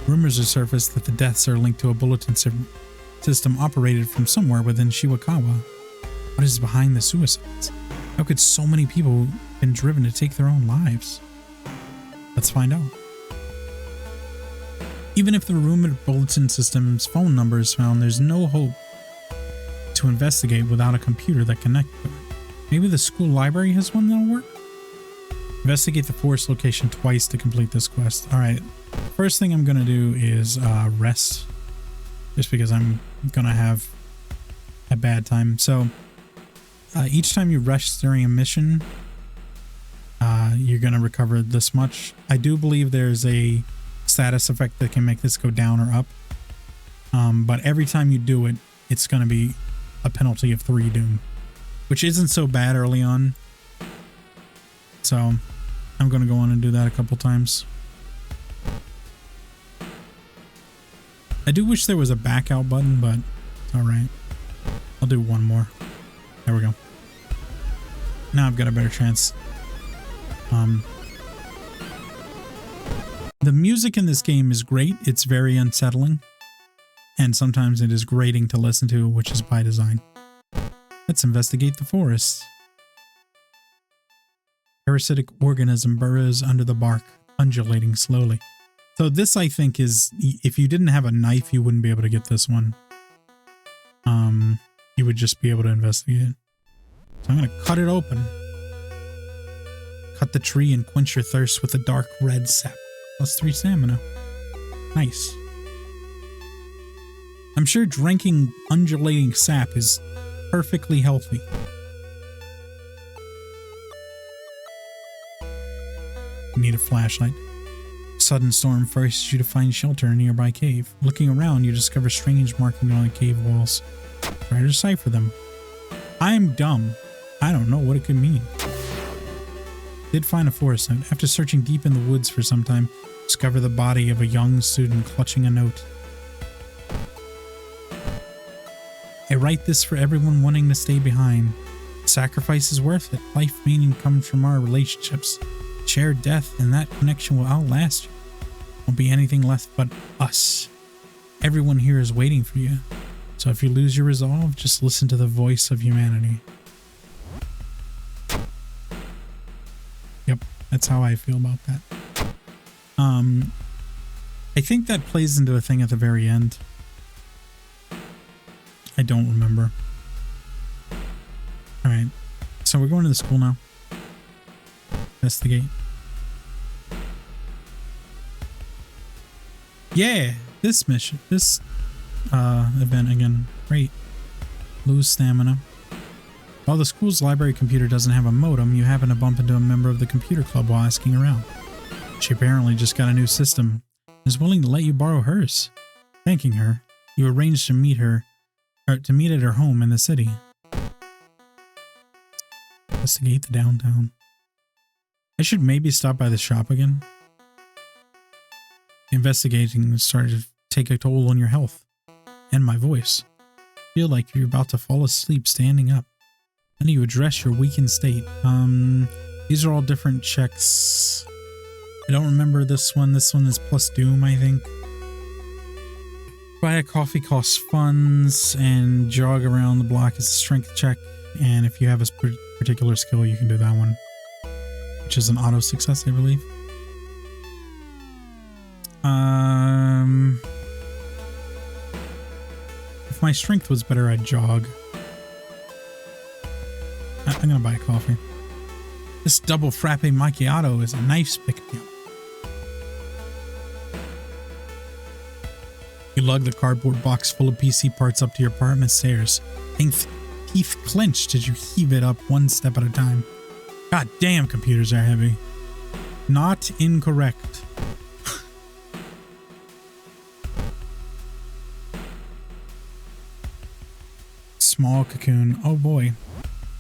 Rumors have surfaced that the deaths are linked to a bulletin system operated from somewhere within Shiwakawa. What is behind the suicides? How could so many people have been driven to take their own lives? Let's find out. Even if the rumored bulletin system's phone number is found, there's no hope to investigate without a computer that connects to it. Maybe the school library has one that'll work? Investigate the forest location twice to complete this quest. Alright, first thing I'm gonna do is rest. Just because I'm gonna have a bad time. So, each time you rest during a mission, you're gonna recover this much. I do believe there's a status effect that can make this go down or up. But every time you do it, it's gonna be a penalty of 3 doom. Which isn't so bad early on. So, I'm gonna go on and do that a couple times. I do wish there was a back out button, but it's alright. I'll do one more. There we go. Now I've got a better chance. The music in this game is great. It's very unsettling. And sometimes it is grating to listen to, which is by design. Let's investigate the forest. parasitic organism burrows under the bark, undulating slowly. So this, I think, is, if you didn't have a knife, you wouldn't be able to get this one. You would just be able to investigate. So I'm going to cut it open. Cut the tree and quench your thirst with a dark red sap. +3 stamina. Nice. I'm sure drinking undulating sap is perfectly healthy. You need a flashlight. A sudden storm forces you to find shelter in a nearby cave. Looking around, you discover strange markings on the cave walls. Try to decipher them. I'm dumb. I don't know what it could mean. Did find a forest note. After searching deep in the woods for some time, discover the body of a young student clutching a note. I write this for everyone wanting to stay behind. Sacrifice is worth it. Life meaning comes from our relationships. Share death, and that connection will outlast you. Won't be anything left but us. Everyone here is waiting for you. So if you lose your resolve, just listen to the voice of humanity. Yep, that's how I feel about that. I think that plays into a thing at the very end. I don't remember. Alright, so we're going to the school now. Investigate. Yeah, this mission, this event again. Great. Lose stamina. While the school's library computer doesn't have a modem, you happen to bump into a member of the computer club while asking around. She apparently just got a new system and is willing to let you borrow hers. Thanking her, you arrange to meet her, or to meet at her home in the city. Investigate the downtown. I should maybe stop by the shop again. Investigating started to take a toll on your health and my voice. Feel like you're about to fall asleep standing up. How do you address your weakened state? These are all different checks. I don't remember this one. This one is plus doom, I think. Buy a coffee costs funds, and jog around the block is a strength check. And if you have a particular skill, you can do that one, which is an auto success, I believe. If my strength was better, I'd jog. I'm gonna buy a coffee. This double frappe macchiato is a nice pick-me-up. You lug the cardboard box full of PC parts up to your apartment stairs. Teeth clenched as you heave it up one step at a time. God damn, computers are heavy. Not incorrect. Small cocoon. Oh boy.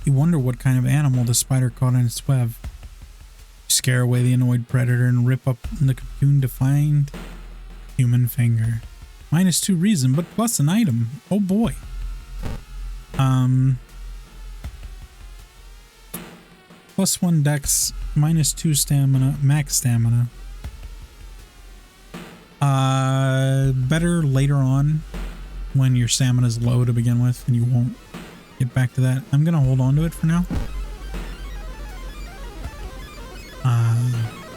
You wonder what kind of animal the spider caught in its web. You scare away the annoyed predator and rip up the cocoon to find human finger. -2 reason, but plus an item. Oh boy. +1 dex, -2 stamina, max stamina. Better later on when your stamina is low to begin with and you won't get back to that. I'm gonna hold on to it for now.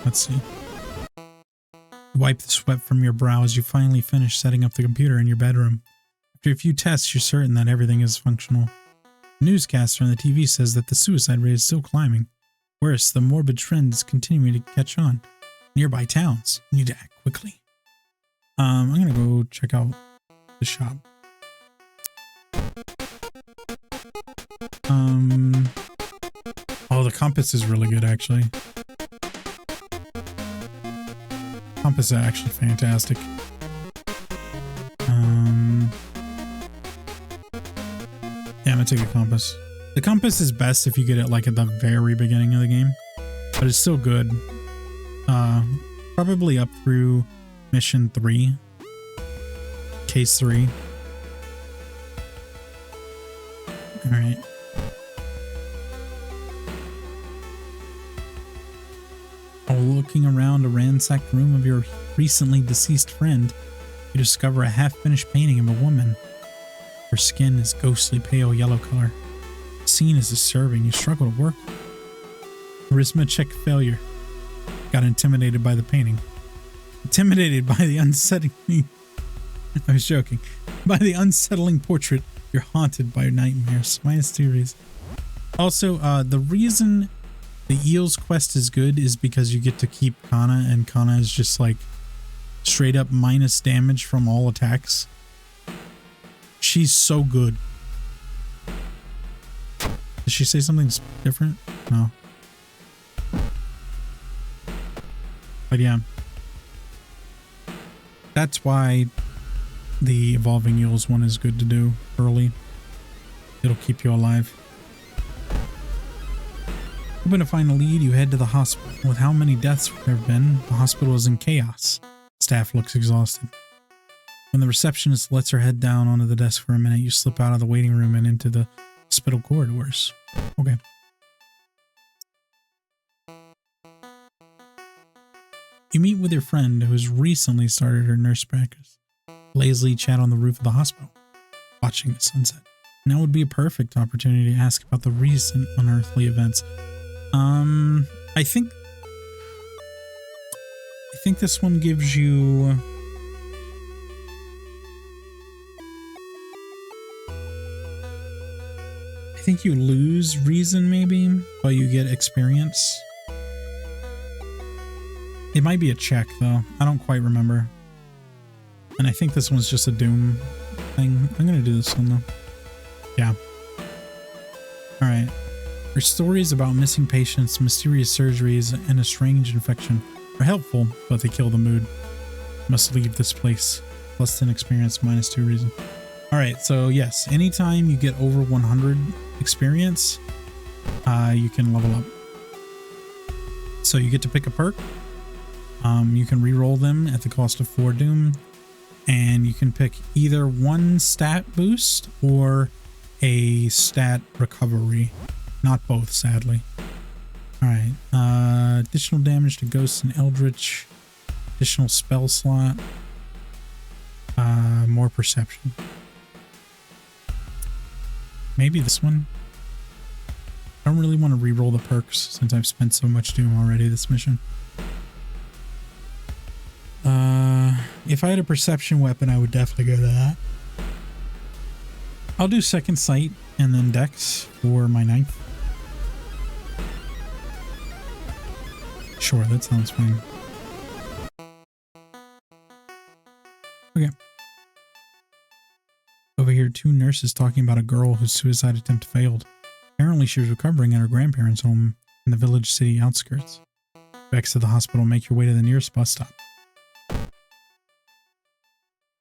Let's see. Wipe the sweat from your brow as you finally finish setting up the computer in your bedroom. After a few tests, you're certain that everything is functional. The newscaster on the TV says that the suicide rate is still climbing. Worse, the morbid trend is continuing to catch on. Nearby towns need to act quickly. I'm gonna go check out the shop. Oh, the compass is really good, actually. Compass is actually fantastic. Yeah, I'm gonna take a compass. The compass is best if you get it like at the very beginning of the game, but it's still good. Probably up through mission 3, case 3. All right. While looking around a ransacked room of your recently deceased friend, you discover a half-finished painting of a woman. Her skin is ghostly pale yellow color. The scene is disturbing. You struggle to work. Charisma check failure. Got intimidated by the painting. Intimidated by the unsettling... I was joking. By the unsettling portrait, you're haunted by nightmares. -2 reason. Also, the reason the Eel's quest is good is because you get to keep Kana, and Kana is just like straight up minus damage from all attacks. She's so good. Did she say something different? No. But yeah. That's why the Evolving Eels one is good to do early. It'll keep you alive. Hoping to find a lead, you head to the hospital. With how many deaths there have been, the hospital is in chaos. Staff looks exhausted. When the receptionist lets her head down onto the desk for a minute, you slip out of the waiting room and into the hospital corridors. Okay. You meet with your friend who's recently started her nurse practice. Lazily chat on the roof of the hospital, watching the sunset. Now would be a perfect opportunity to ask about the recent unearthly events. I think this one gives you... I think you lose reason maybe, but you get experience. It might be a check though. I don't quite remember. And I think this one's just a Doom thing. I'm gonna do this one though. Yeah. Alright. Her stories about missing patients, mysterious surgeries, and a strange infection are helpful, but they kill the mood. Must leave this place. Less than experience, -2 reason. Alright, so yes, anytime you get over 100 experience, you can level up. So you get to pick a perk. You can reroll them at the cost of 4 Doom. And you can pick either one stat boost or a stat recovery. Not both, sadly. Alright. Additional damage to Ghosts and Eldritch. Additional spell slot. More perception. Maybe this one. I don't really want to re-roll the perks since I've spent so much Doom already this mission. If I had a perception weapon, I would definitely go to that. I'll do Second Sight and then Dex for my 9th. Sure, that sounds fine. Okay. Over here, 2 nurses talking about a girl whose suicide attempt failed. Apparently, she was recovering at her grandparents' home in the village city outskirts. To exit the hospital, make your way to the nearest bus stop.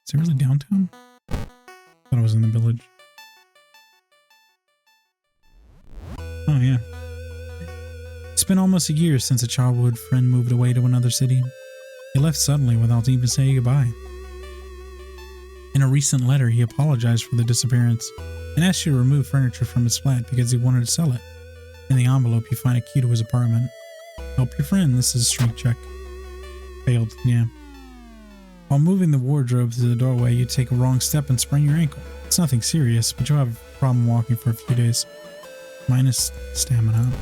Is it really downtown? I thought it was in the village. Oh, yeah. It's been almost a year since a childhood friend moved away to another city. He left suddenly without even saying goodbye. In a recent letter, he apologized for the disappearance and asked you to remove furniture from his flat because he wanted to sell it. In the envelope, you find a key to his apartment. Help your friend. This is a strength check. Failed, yeah. While moving the wardrobe to the doorway, you take a wrong step and sprain your ankle. It's nothing serious, but you'll have a problem walking for a few days. Minus stamina.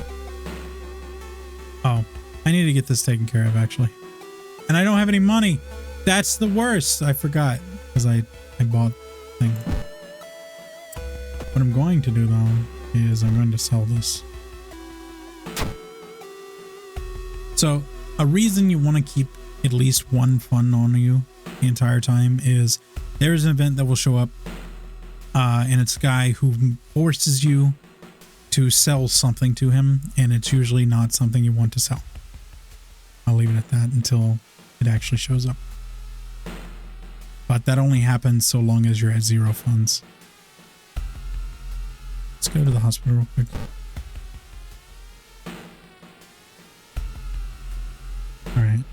Oh, I need to get this taken care of, actually. And I don't have any money! That's the worst! I forgot, because I bought the thing. What I'm going to do, though, is I'm going to sell this. So, a reason you want to keep at least one fun on you the entire time is there's an event that will show up and it's a guy who forces you to sell something to him, and it's usually not something you want to sell. I'll leave it at that until it actually shows up. But that only happens so long as you're at 0 funds. Let's go to the hospital real quick. Alright,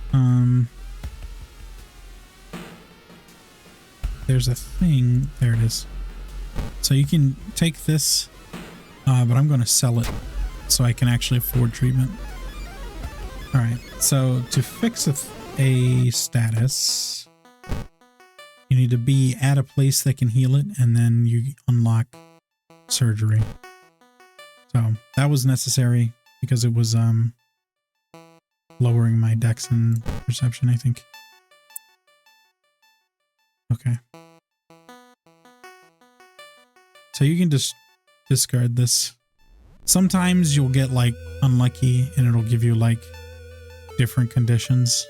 there's a thing. There it is. So you can take this, but I'm going to sell it so I can actually afford treatment. Alright, so to fix a status, you need to be at a place that can heal it, and then you unlock surgery. So that was necessary because it was lowering my dex and perception, I think. Okay. So you can just discard this. Sometimes you'll get like unlucky and it'll give you like different conditions.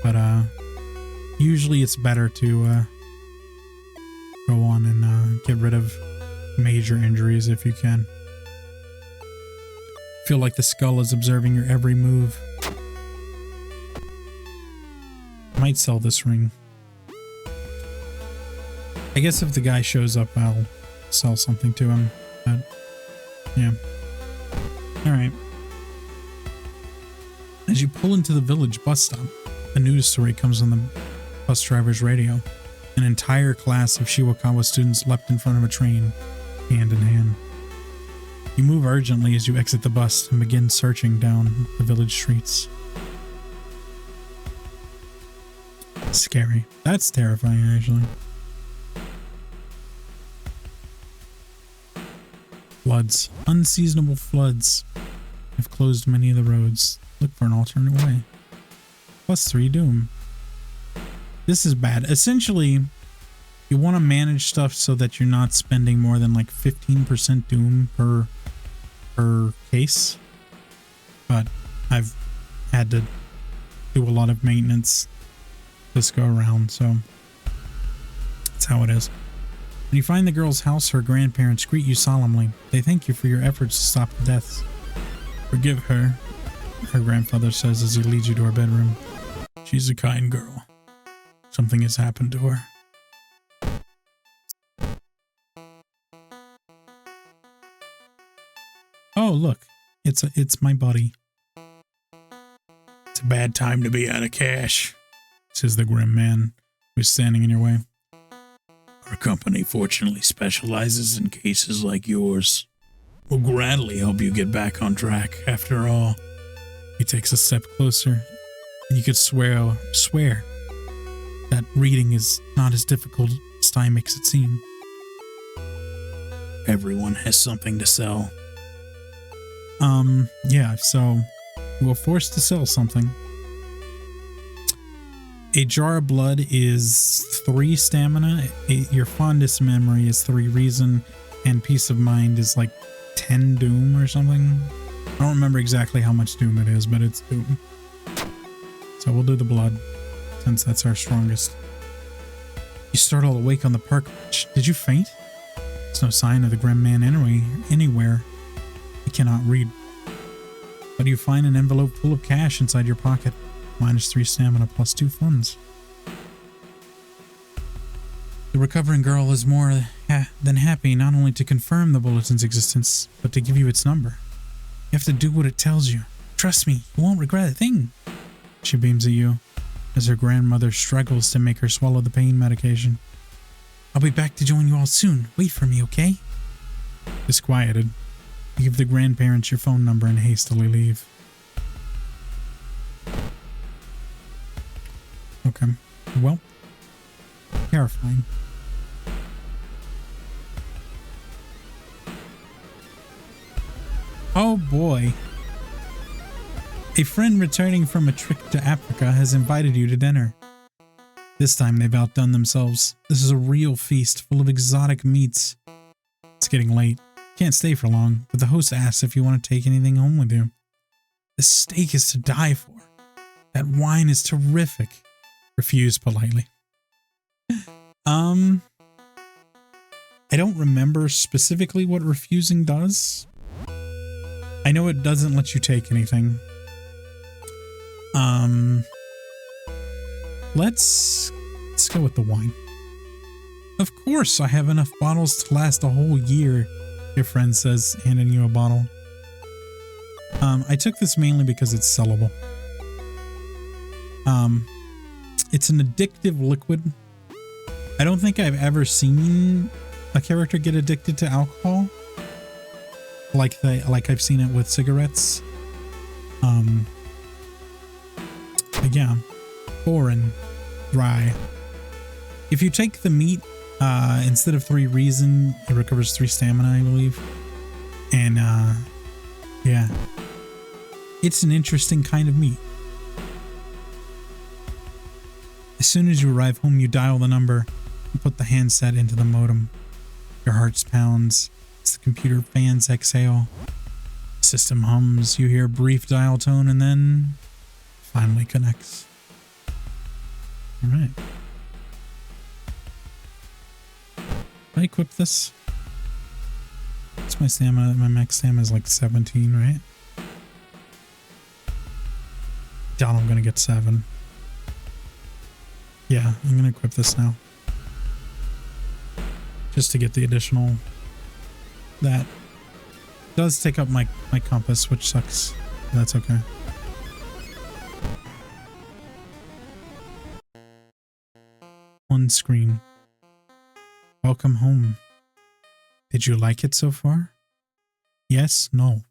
But usually it's better to go on and get rid of major injuries if you can. Feel like the skull is observing your every move. Might sell this ring. I guess if the guy shows up, I'll sell something to him. But yeah. Alright. As you pull into the village bus stop, a news story comes on the bus driver's radio. An entire class of Shiwakawa students leapt in front of a train, hand in hand. You move urgently as you exit the bus and begin searching down the village streets. Scary. That's terrifying, actually. Floods. Unseasonable floods have closed many of the roads. Look for an alternate way. +3 doom. This is bad. Essentially, you want to manage stuff so that you're not spending more than like 15% doom per case. But I've had to do a lot of maintenance this go around, so that's how it is. When you find the girl's house, her grandparents greet you solemnly. They thank you for your efforts to stop the deaths. Forgive her, her grandfather says as he leads you to her bedroom. She's a kind girl. Something has happened to her. Oh, look. It's my buddy. It's a bad time to be out of cash, says the grim man who's standing in your way. Our company fortunately specializes in cases like yours. We'll gladly help you get back on track. After all, he takes a step closer, and you could swear that reading is not as difficult as time makes it seem. Everyone has something to sell. Yeah, so you were forced to sell something. A jar of blood is 3 stamina, your fondest memory is 3 reason, and peace of mind is like 10 doom or something. I don't remember exactly how much doom it is, but it's doom. So we'll do the blood, since that's our strongest. You startle awake on the park bench. Did you faint? There's no sign of the grim man anywhere. You cannot read. But you find an envelope full of cash inside your pocket. -3 stamina, +2 funds. The recovering girl is more than happy not only to confirm the bulletin's existence, but to give you its number. You have to do what it tells you. Trust me, you won't regret a thing. She beams at you as her grandmother struggles to make her swallow the pain medication. I'll be back to join you all soon. Wait for me, okay? Disquieted, you give the grandparents your phone number and hastily leave. Okay, well, terrifying. Oh boy. A friend returning from a trip to Africa has invited you to dinner. This time they've outdone themselves. This is a real feast full of exotic meats. It's getting late. Can't stay for long, but the host asks if you want to take anything home with you. The steak is to die for. That wine is terrific. Refuse politely. I don't remember specifically what refusing does. I know it doesn't let you take anything. Let's go with the wine. Of course, I have enough bottles to last a whole year, your friend says, handing you a bottle. I took this mainly because it's sellable. It's an addictive liquid. I don't think I've ever seen a character get addicted to alcohol. Like I've seen it with cigarettes. But yeah, foreign, dry. If you take the meat, instead of 3 reason, it recovers 3 stamina, I believe. And yeah, It's an interesting kind of meat. As soon as you arrive home, you dial the number and put the handset into the modem. Your heart pounds as the computer fans exhale. The system hums, you hear a brief dial tone, and then finally connects. Alright. I equip this. What's my stamina? My max stamina is like 17, right? Doubt I'm gonna get 7. Yeah, I'm gonna equip this now. Just to get the additional... That does take up my compass, which sucks. That's okay. One screen. Welcome home. Did you like it so far? Yes? No?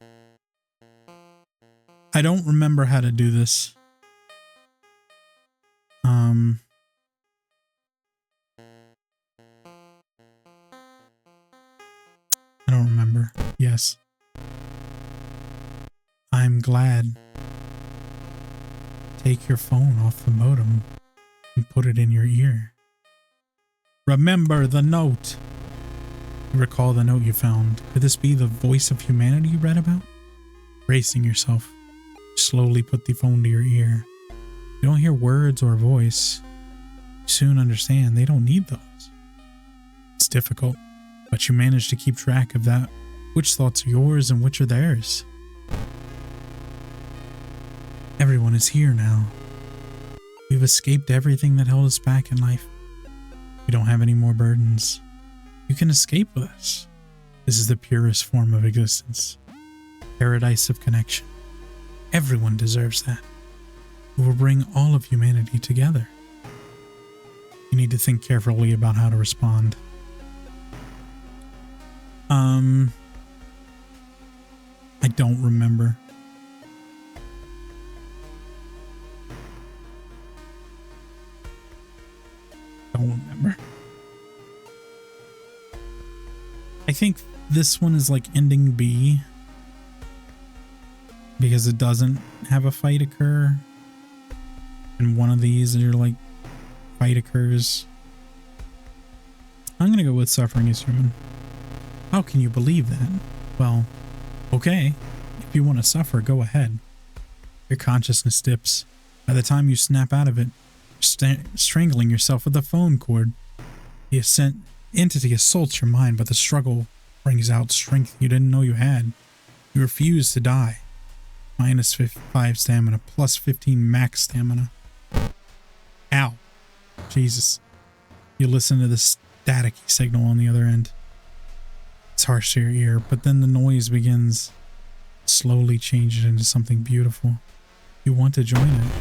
I don't remember how to do this. I don't remember. Yes. I'm glad. Take your phone off the modem and put it in your ear. Remember the note. Recall the note you found. Could this be the voice of humanity you read about? Bracing yourself, slowly put the phone to your ear. You don't hear words or a voice. You soon understand they don't need those. It's difficult, but you manage to keep track of that. Which thoughts are yours and which are theirs? Everyone is here now. We've escaped everything that held us back in life. We don't have any more burdens. You can escape with us. This is the purest form of existence. Paradise of connection. Everyone deserves that. We will bring all of humanity together. You need to think carefully about how to respond. I don't remember. Don't remember. I think this one is like ending B because it doesn't have a fight occur. And one of these are like fight occurs. I'm gonna go with suffering is human. How can you believe that? Well, okay. If you want to suffer, go ahead. Your consciousness dips. By the time you snap out of it, you're strangling yourself with a phone cord. The entity assaults your mind, but the struggle brings out strength you didn't know you had. You refuse to die. Minus 5 stamina, plus 15 max stamina. Ow. Jesus. You listen to the staticky signal on the other end. It's harsh to your ear, but then the noise begins. Slowly changes into something beautiful. You want to join it.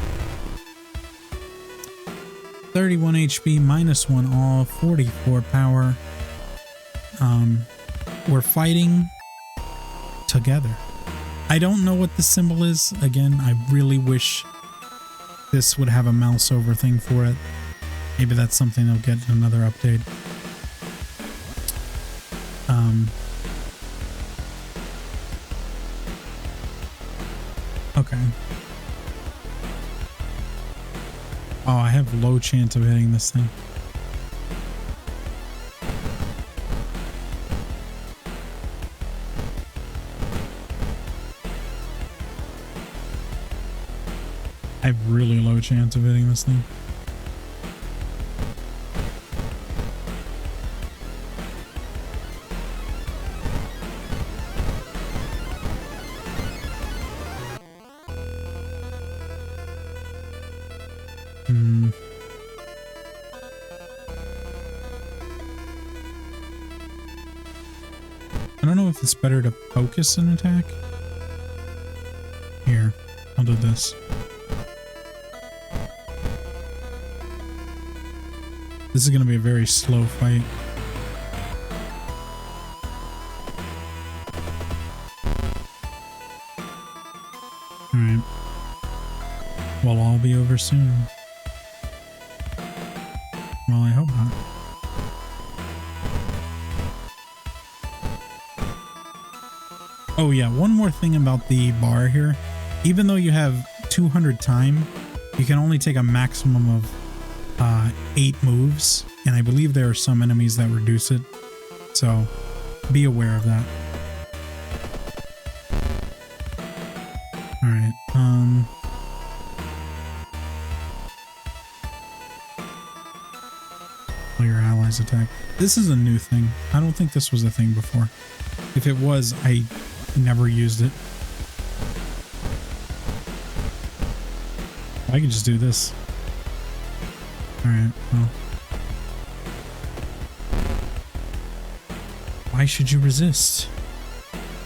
31 HP, minus 1 all, 44 power. We're fighting together. I don't know what the symbol is. Again, I really wish this would have a mouse over thing for it. Maybe that's something they'll get in another update. Okay. Oh, I have low chance of hitting this thing. I have really low chance of hitting this thing. I don't know if it's better to focus an attack. Here, I'll do this. This is going to be a very slow fight. Alright. Well, I'll be over soon. Well, I hope not. Oh yeah, one more thing about the bar here. Even though you have 200 time, you can only take a maximum of 8 moves, and I believe there are some enemies that reduce it, so be aware of that. Alright, all your allies attack. This is a new thing. I don't think this was a thing before. If it was, I never used it. I could just do this. Alright, well. Why should you resist?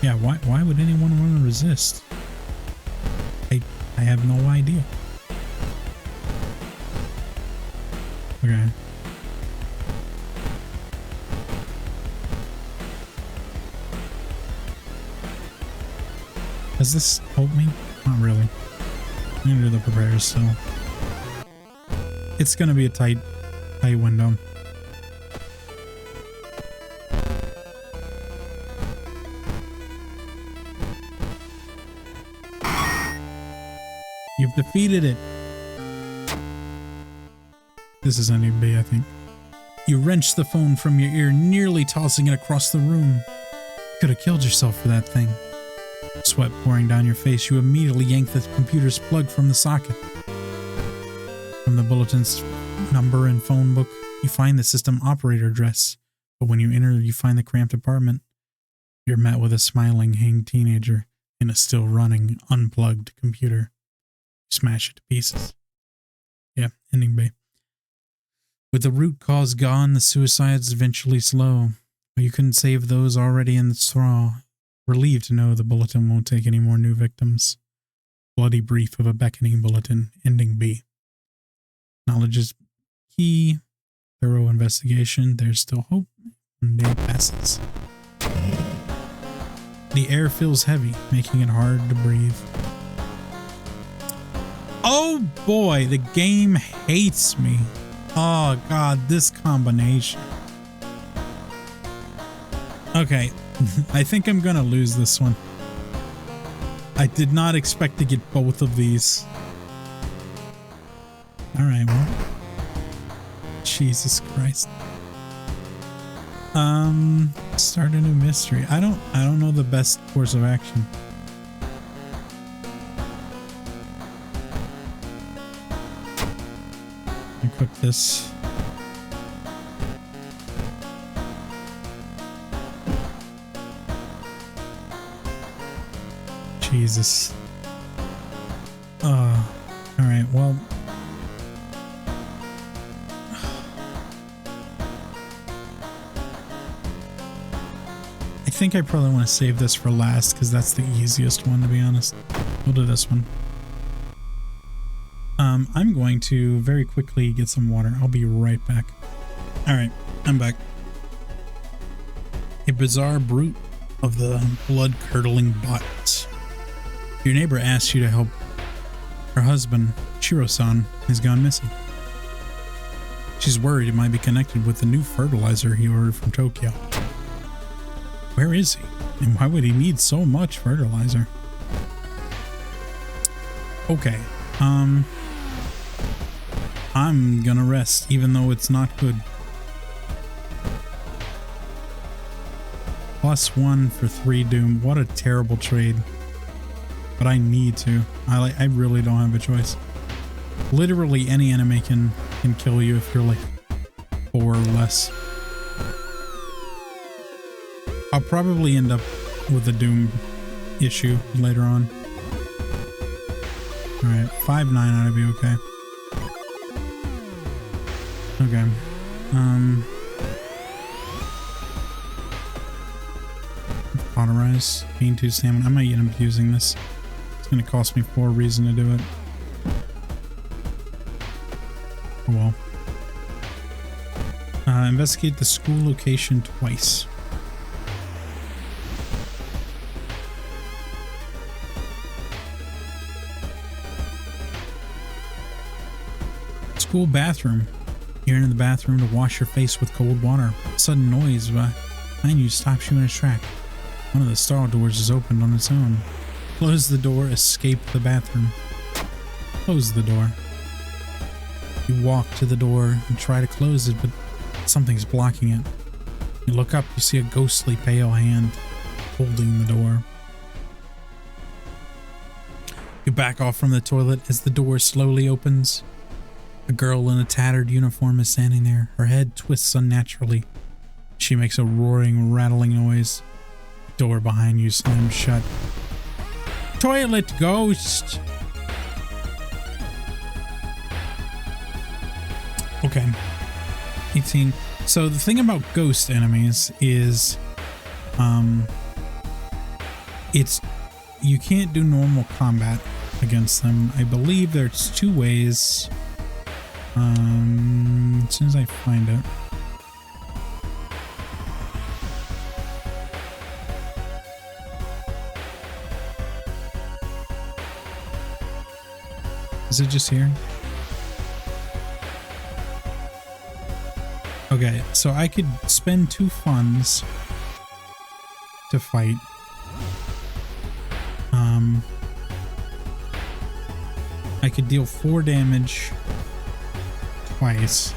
Yeah, why would anyone want to resist? I have no idea. Okay. Does this help me? Not really. I'm gonna do the prepares still. It's gonna be a tight window. You've defeated it. This is ending B, I think. You wrenched the phone from your ear, nearly tossing it across the room. You could have killed yourself for that thing. Sweat pouring down your face, you immediately yank the computer's plug from the socket. From the bulletin's number and phone book, you find the system operator address, but when you enter, you find the cramped apartment. You're met with a smiling, hanged teenager in a still running, unplugged computer. You smash it to pieces. Yeah, ending B. With the root cause gone, the suicides eventually slow, but you couldn't save those already in the thrall. Relieved to know the bulletin won't take any more new victims. Bloody brief of a beckoning bulletin, ending B. Knowledge is key. Thorough investigation. There's still hope. One day passes. The air feels heavy, making it hard to breathe. Oh boy, the game hates me. Oh god, this combination. Okay. I think I'm gonna lose this one. I did not expect to get both of these. Alright, well. Jesus Christ. Start a new mystery. I don't know the best course of action. Equip this. Jesus. Alright, well. I think I probably want to save this for last because that's the easiest one, to be honest. We'll do this one. I'm going to very quickly get some water. I'll be right back. Alright, I'm back. A bizarre brute of the blood-curdling bots. Your neighbor asks you to help. Her husband, Shiro-san, has gone missing. She's worried it might be connected with the new fertilizer he ordered from Tokyo. Where is he? And why would he need so much fertilizer? Okay, I'm gonna rest, even though it's not good. +1 for 3 Doom. What a terrible trade. But I need to. I really don't have a choice. Literally any enemy can kill you if you're like 4 or less. I'll probably end up with a Doom issue later on. Alright, 5-9 ought to be okay. Okay. Cauterize, Bean 2 Salmon. I might end up using this. It's going to cost me 4 reason to do it. Oh well. Investigate the school location twice. School bathroom. You're in the bathroom to wash your face with cold water. A sudden noise behind you stops you in its track. One of the stall doors is opened on its own. Close the door, escape the bathroom. Close the door. You walk to the door and try to close it, but something's blocking it. You look up, you see a ghostly pale hand holding the door. You back off from the toilet as the door slowly opens. A girl in a tattered uniform is standing there. Her head twists unnaturally. She makes a roaring, rattling noise. The door behind you slams shut. Toilet ghost! Okay. 18. So the thing about ghost enemies is, you can't do normal combat against them. I believe there's 2 ways. As soon as I find it. Is it just here? Okay, so I could spend 2 funds to fight. I could deal 4 damage twice.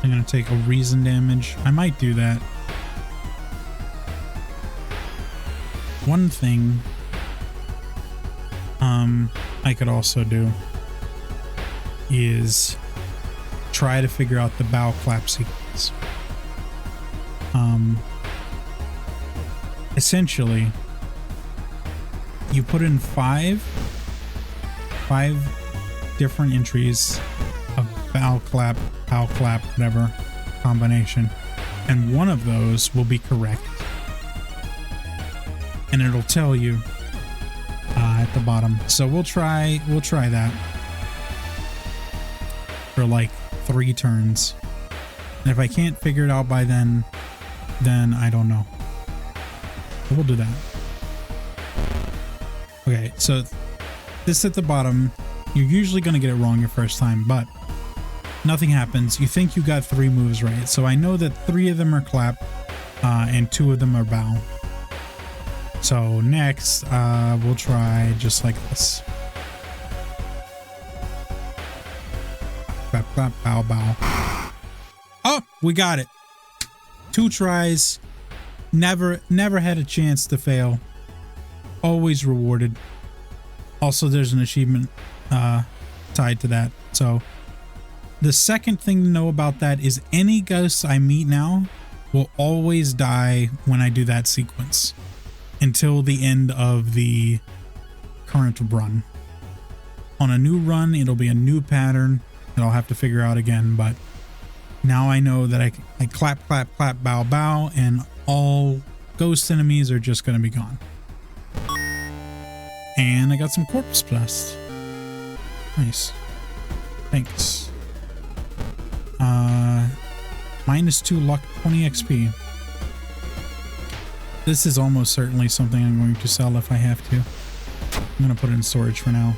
I'm gonna take a reason damage. I might do that. One thing I could also do is try to figure out the bow clap sequence. Essentially, you put in five different entries of bow clap, whatever combination, and one of those will be correct, and it'll tell you at the bottom. So we'll try that for like 3 turns, and if I can't figure it out by then I don't know. But we'll do that. Okay, so this at the bottom, you're usually going to get it wrong your first time, but nothing happens. You think you got 3 moves right, so I know that 3 of them are clap and 2 of them are bow. So next, we'll try just like this. Clap, clap, bow, bow. Oh, we got it. 2 tries. Never had a chance to fail. Always rewarded. Also, there's an achievement tied to that. So the second thing to know about that is any ghosts I meet now will always die when I do that sequence until the end of the current run. On a new run, it'll be a new pattern that I'll have to figure out again, but now I know that I clap, clap, clap, bow, bow, and all ghost enemies are just going to be gone. And I got some corpse dust. Nice. Thanks. -2 luck, 20 XP. This is almost certainly something I'm going to sell if I have to. I'm going to put it in storage for now.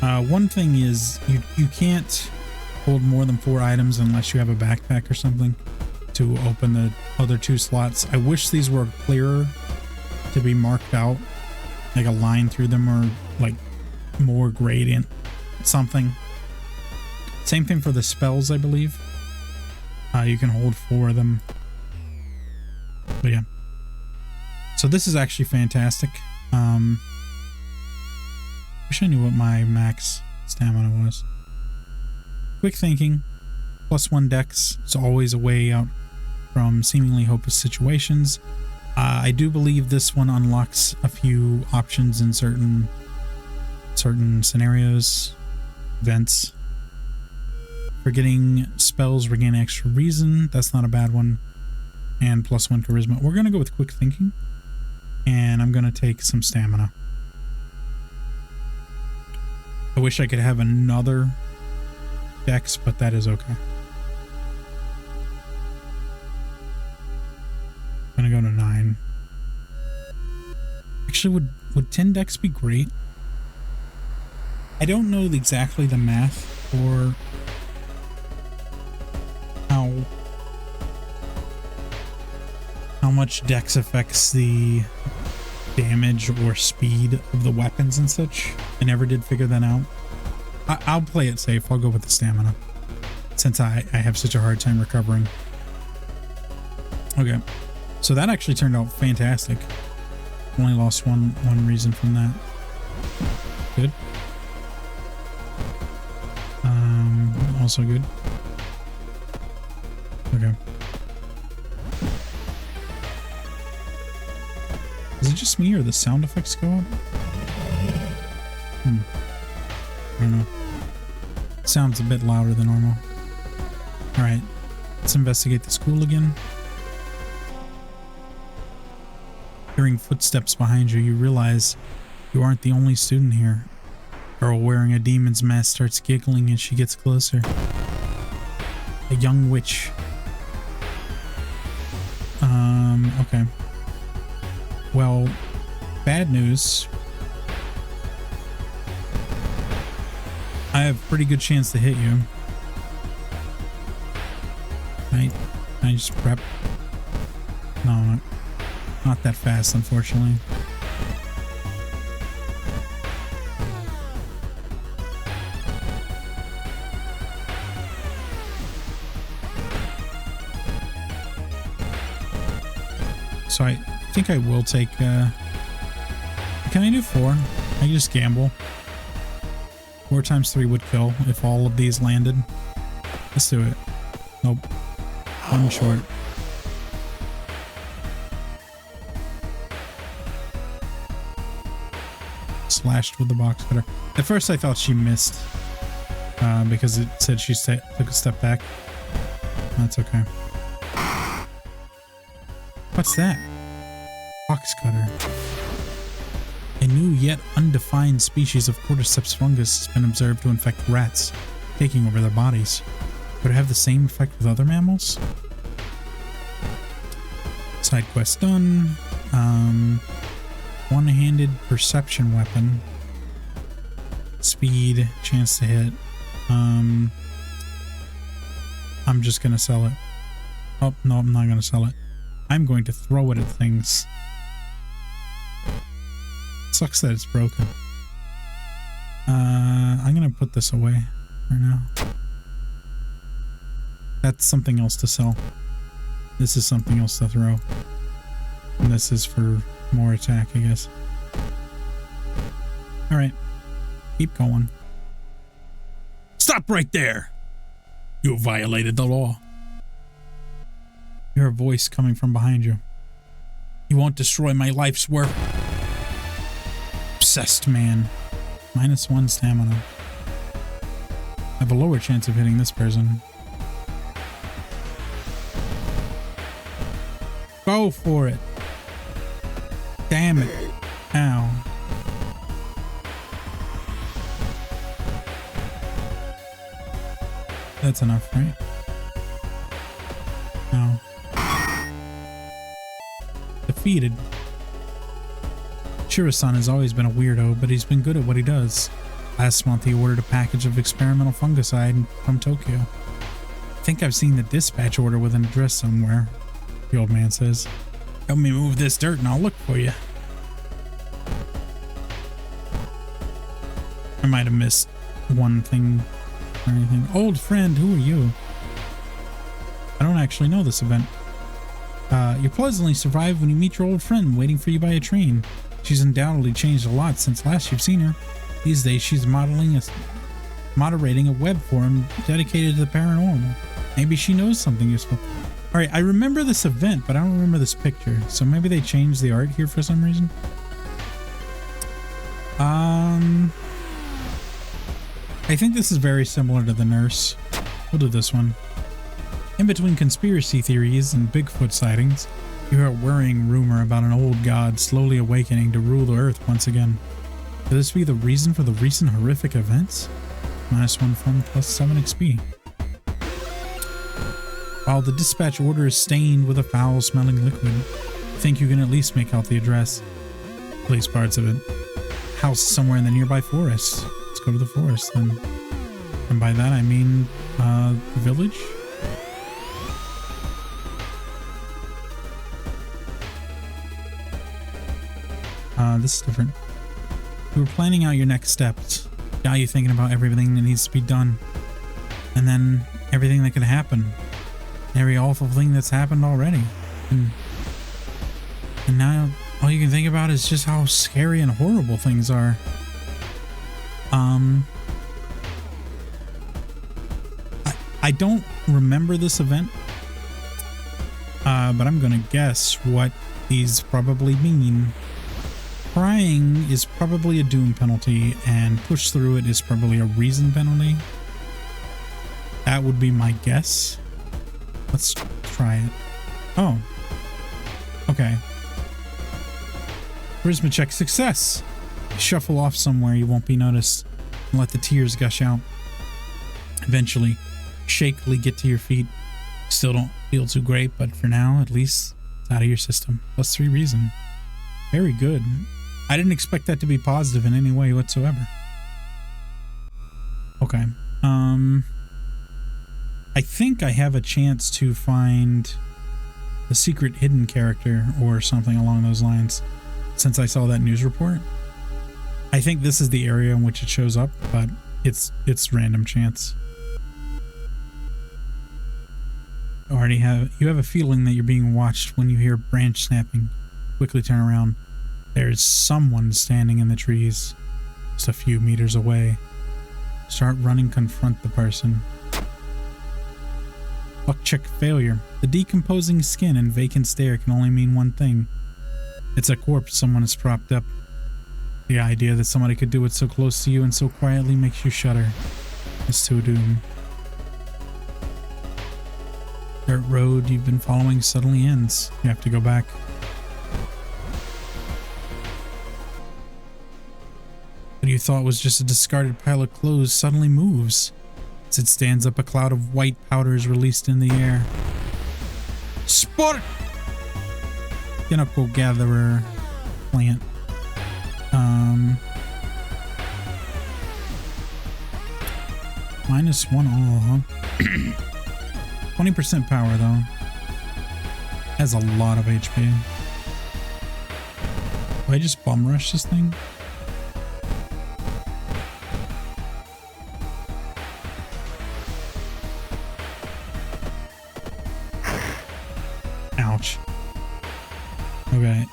One thing is you can't hold more than 4 items unless you have a backpack or something to open the other 2 slots. I wish these were clearer to be marked out, like a line through them or like more gradient something. Same thing for the spells, I believe. You can hold 4 of them. But yeah. So this is actually fantastic. Wish I knew what my max stamina was. Quick thinking. +1 dex. It's always a way out from seemingly hopeless situations. I do believe this one unlocks a few options in certain scenarios, events. Forgetting spells regain extra reason. That's not a bad one. And +1 charisma. We're gonna go with quick thinking, and I'm gonna take some stamina. I wish I could have another dex, but that is okay. I'm gonna go to 9. Actually, would 10 dex be great? I don't know exactly the math for how how much dex affects the damage or speed of the weapons and such. I never did figure that out. I'll play it safe. I'll go with the stamina since I have such a hard time recovering. Okay, so that actually turned out fantastic. Only lost one reason from that. Good. Also good. Okay. Is it just me or the sound effects go up? I don't know. Sounds a bit louder than normal. Alright. Let's investigate the school again. Hearing footsteps behind you, you realize you aren't the only student here. A girl wearing a demon's mask starts giggling as she gets closer. A young witch. Okay. Well, bad news. I have a pretty good chance to hit you. Can I just prep? No, not that fast, unfortunately. So I think I will take, can I do 4? I can just gamble. 4 times 3 would kill if all of these landed. Let's do it. Nope. I'm short. Slashed with the box cutter. At first I thought she missed because it said she took a step back. That's okay. What's that? Box cutter. A new yet undefined species of cordyceps fungus has been observed to infect rats, taking over their bodies. Would it have the same effect with other mammals? Side quest done. One-handed perception weapon. Speed, chance to hit. I'm just gonna sell it. Oh, no, I'm not gonna sell it. I'm going to throw it at things. Sucks that it's broken. I'm gonna put this away for now. That's something else to sell. This is something else to throw. And this is for more attack, I guess. Alright. Keep going. Stop right there! You violated the law. You hear a voice coming from behind you. You won't destroy my life's work. Obsessed man. -1 stamina. I have a lower chance of hitting this person. Go for it. Damn it. Ow. That's enough, right? No. Defeated. Shiro-san has always been a weirdo, but he's been good at what he does. Last month he ordered a package of experimental fungicide from Tokyo. I think I've seen the dispatch order with an address somewhere, the old man says. Help me move this dirt and I'll look for you. I might have missed one thing or anything. Old friend, who are you? I don't actually know this event. You pleasantly survive when you meet your old friend waiting for you by a train. She's undoubtedly changed a lot since last you've seen her. These days she's moderating a web forum dedicated to the paranormal. Maybe she knows something useful. Alright, I remember this event, but I don't remember this picture. So maybe they changed the art here for some reason. I think this is very similar to the nurse. We'll do this one. In between conspiracy theories and Bigfoot sightings, you hear a worrying rumor about an old god slowly awakening to rule the earth once again. Could this be the reason for the recent horrific events? -1 fun plus 7 XP. While the dispatch order is stained with a foul-smelling liquid, I think you can at least make out the address. At least parts of it. House somewhere in the nearby forest. Let's go to the forest then. And by that I mean, the village? This is different. You were planning out your next steps. Got you thinking about everything that needs to be done. And then everything that could happen. Every awful thing that's happened already. And now all you can think about is just how scary and horrible things are. I don't remember this event. But I'm gonna guess what these probably mean. Crying is probably a doom penalty, and push through it is probably a reason penalty. That would be my guess. Let's try it. Oh. Okay. Charisma check success. Shuffle off somewhere you won't be noticed and let the tears gush out. Eventually, shakily get to your feet. Still don't feel too great, but for now, at least it's out of your system. +3 reason. Very good. I didn't expect that to be positive in any way whatsoever. Okay. I think I have a chance to find the secret hidden character or something along those lines since I saw that news report. I think this is the area in which it shows up, but it's random chance. You have a feeling that you're being watched when you hear branch snapping. Quickly turn around. There's someone standing in the trees, just a few meters away. Start running, confront the person. Luck check failure. The decomposing skin and vacant stare can only mean one thing. It's a corpse someone has propped up. The idea that somebody could do it so close to you and so quietly makes you shudder. It's to a doom. Dirt road you've been following suddenly ends. You have to go back. What you thought was just a discarded pile of clothes suddenly moves. As it stands up, a cloud of white powder is released in the air. Sport! Pinnacle gatherer plant. -1 all, huh? 20% power though. Has a lot of HP. Do I just bum rush this thing? Ouch. Okay,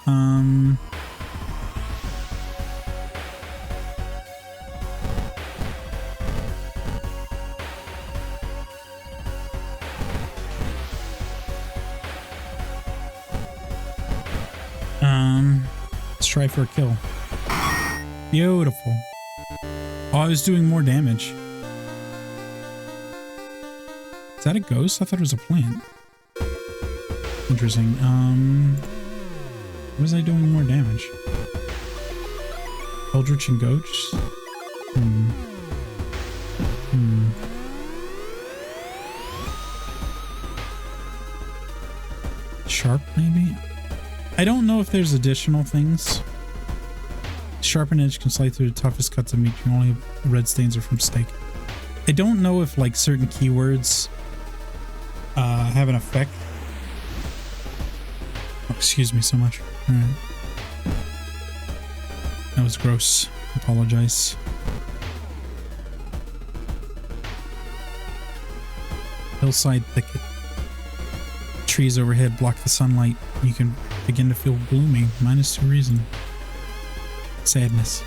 let's try for a kill. Beautiful. Oh, I was doing more damage. Is that a ghost? I thought it was a plant. Interesting. Was I doing more damage? Eldritch and Ghosts? Sharp, maybe? I don't know if there's additional things. Sharpened edge can slide through the toughest cuts of meat. You can only have red stains are from steak. I don't know if like certain keywords have an effect. Oh, excuse me so much. Alright. That was gross. Apologize. Hillside thicket. Trees overhead block the sunlight. You can begin to feel gloomy. -2 reason. Sadness.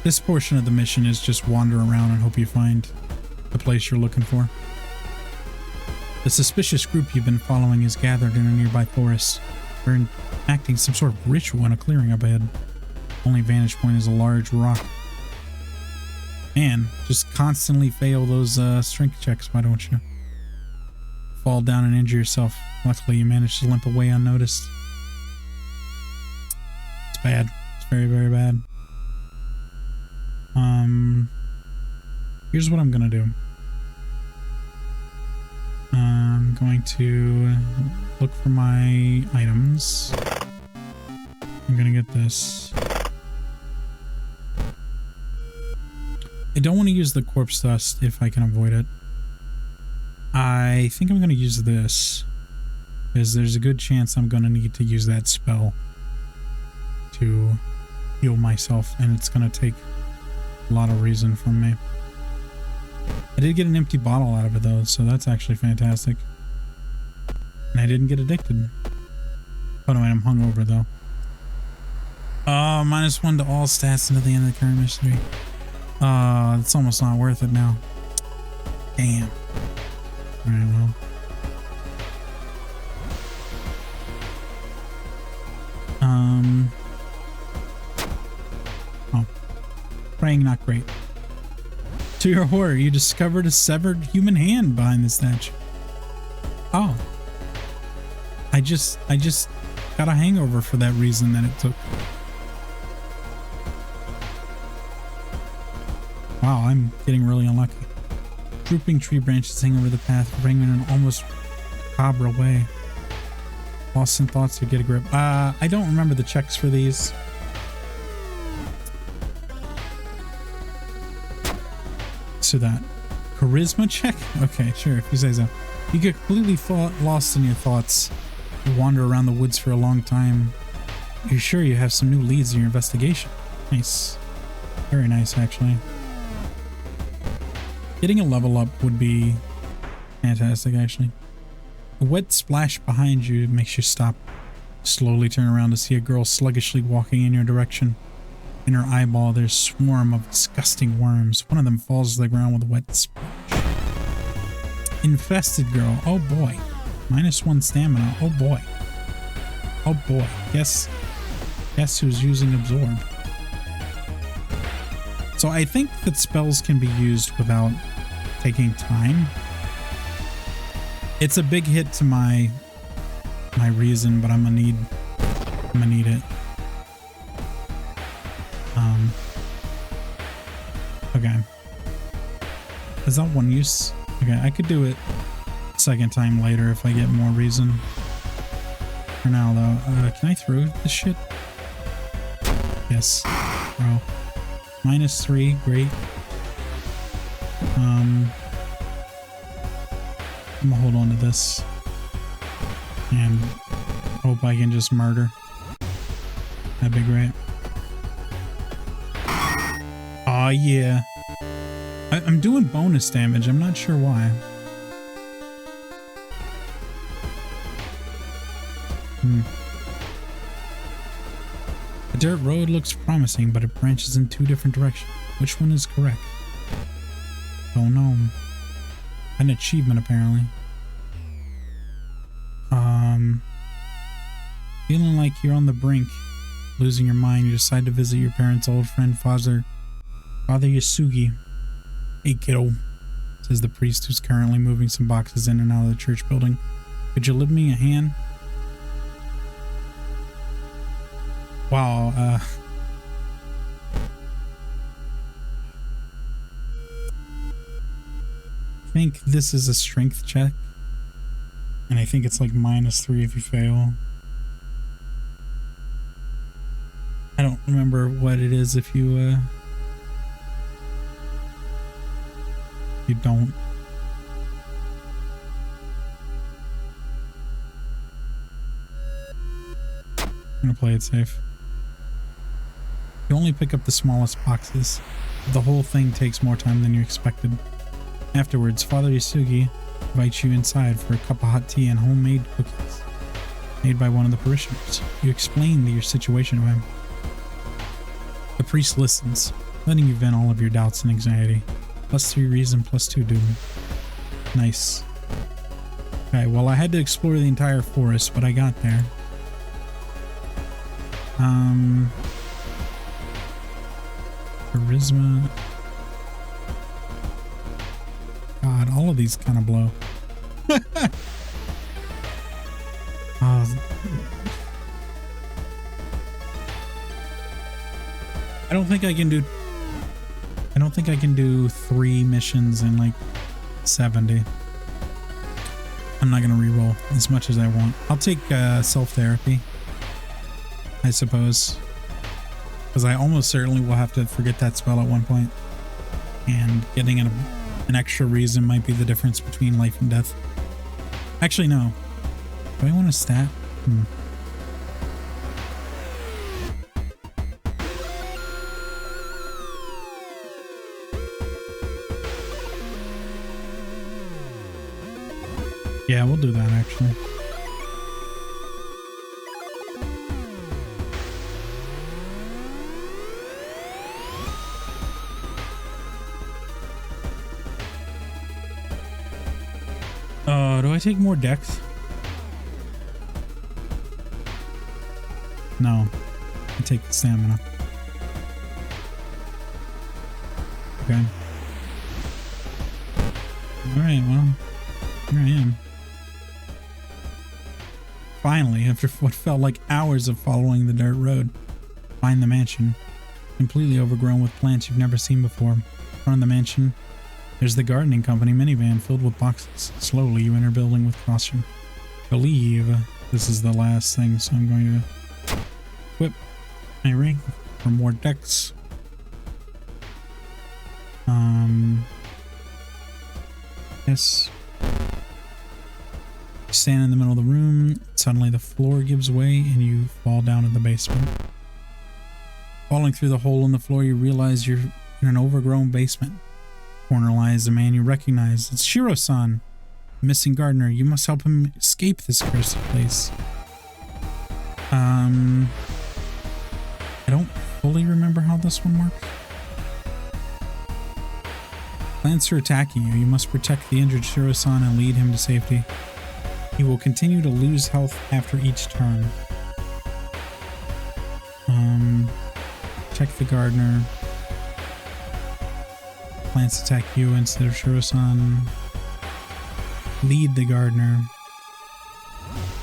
This portion of the mission is just wander around and hope you find the place you're looking for. The suspicious group you've been following is gathered in a nearby forest. They're enacting some sort of ritual in a clearing up ahead. Only vantage point is a large rock. Man, just constantly fail those strength checks, why don't you? Fall down and injure yourself. Luckily, you managed to limp away unnoticed. It's bad. It's very, very bad. Here's what I'm gonna do. I'm going to look for my items. I'm gonna get this. I don't want to use the corpse dust if I can avoid it. I think I'm going to use this, because there's a good chance I'm going to need to use that spell to heal myself, and it's going to take a lot of reason from me. I did get an empty bottle out of it though, so that's actually fantastic. And I didn't get addicted. Oh no, I'm hungover though. Oh, -1 to all stats until the end of the current mystery. It's almost not worth it now. Damn. Alright, well. Oh. Praying not great. To your horror, you discovered a severed human hand behind the statue. Oh. I just got a hangover for that reason that it took. Wow, I'm getting really unlucky. Drooping tree branches hang over the path, bringing in an almost macabre way. Lost in thoughts to get a grip. I don't remember the checks for these. So that charisma check? Okay, sure, if you say so. You get completely lost in your thoughts. You wander around the woods for a long time. You're sure you have some new leads in your investigation. Nice. Very nice, actually. Getting a level up would be fantastic, actually. A wet splash behind you makes you stop. Slowly turn around to see a girl sluggishly walking in your direction. In her eyeball, there's a swarm of disgusting worms. One of them falls to the ground with a wet splash. Infested girl. Oh boy. -1 stamina. Oh boy. Oh boy. Guess who's using absorb. So I think that spells can be used without taking time. It's a big hit to my reason, but I'm gonna need it. Okay. Is that one use? Okay, I could do it a second time later if I get more reason. For now though, can I throw this shit? Yes. Throw. -3, great. I'm gonna hold on to this and hope I can just murder. That'd be great. Oh yeah. I'm doing bonus damage. I'm not sure why. The dirt road looks promising, but it branches in 2 different directions. Which one is correct? Don't know. An achievement, apparently. Feeling like you're on the brink, losing your mind, you decide to visit your parents' old friend, Father Yasugi. Hey, kiddo, says the priest who's currently moving some boxes in and out of the church building. Could you lend me a hand? Wow, I think this is a strength check. And I think it's like -3 if you fail. I don't remember what it is if you don't. I'm gonna play it safe. You only pick up the smallest boxes. The whole thing takes more time than you expected. Afterwards, Father Yasugi invites you inside for a cup of hot tea and homemade cookies made by one of the parishioners. You explain your situation to him. The priest listens, letting you vent all of your doubts and anxiety. +3 reason, +2 doom. Nice. Okay, well, I had to explore the entire forest, but I got there. Charisma. God, all of these kind of blow. I don't think I can do 3 missions in like 70. I'm not gonna reroll as much as I want. I'll take self-therapy, I suppose, because I almost certainly will have to forget that spell at one point, and getting an extra reason might be the difference between life and death. Actually, no. Do I want a stat? Yeah, we'll do that actually. Do I take more decks? No. I take the stamina. Okay. Alright, well, here I am. Finally, after what felt like hours of following the dirt road, find the mansion. Completely overgrown with plants you've never seen before. In front of the mansion, there's the gardening company minivan filled with boxes. Slowly, you enter building with caution. I believe this is the last thing, so I'm going to equip my ring for more decks. Yes. You stand in the middle of the room. Suddenly the floor gives way and you fall down in the basement. Falling through the hole in the floor, you realize you're in an overgrown basement. Corner lies a man you recognize. It's Shiro-san, the missing gardener. You must help him escape this cursed place. I don't fully remember how this one works. Plants are attacking you. You must protect the injured Shiro-san and lead him to safety. He will continue to lose health after each turn. Protect the gardener. Plants attack you instead of Shiro-san. Lead the gardener.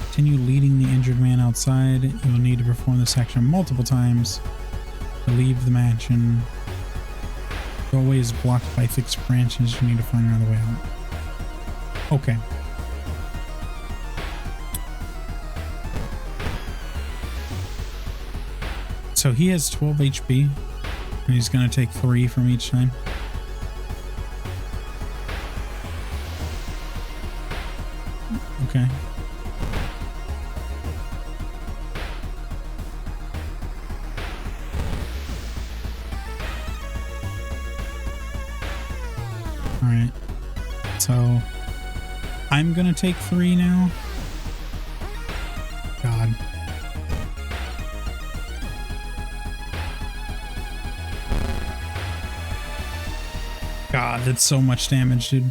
Continue leading the injured man outside. You will need to perform this action multiple times to leave the mansion. The doorway is blocked by thick branches. You need to find another way out. Okay. So he has 12 HP, and he's going to take 3 from each time. Okay. Alright. So, I'm going to take 3 now. God. God, that's so much damage, dude.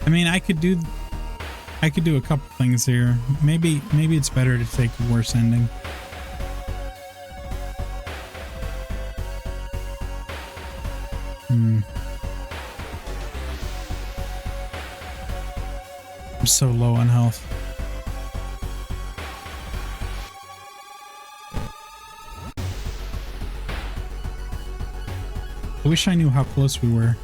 I mean, I could do a couple things here. Maybe it's better to take the worse ending. I'm so low on health. I wish I knew how close we were.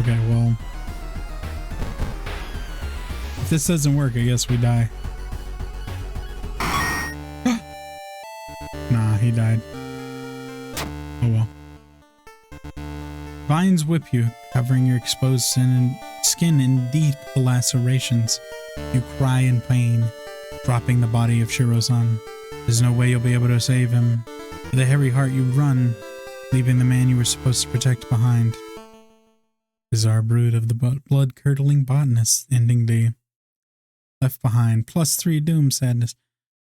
Okay, well, if this doesn't work, I guess we die. Nah, he died. Oh well. Vines whip you, covering your exposed skin in deep lacerations. You cry in pain, dropping the body of Shiro-san. There's no way you'll be able to save him. With a heavy heart, you run, leaving the man you were supposed to protect behind. Bizarre brood of the blood-curdling botanist, ending day. Left behind, +3 doom sadness.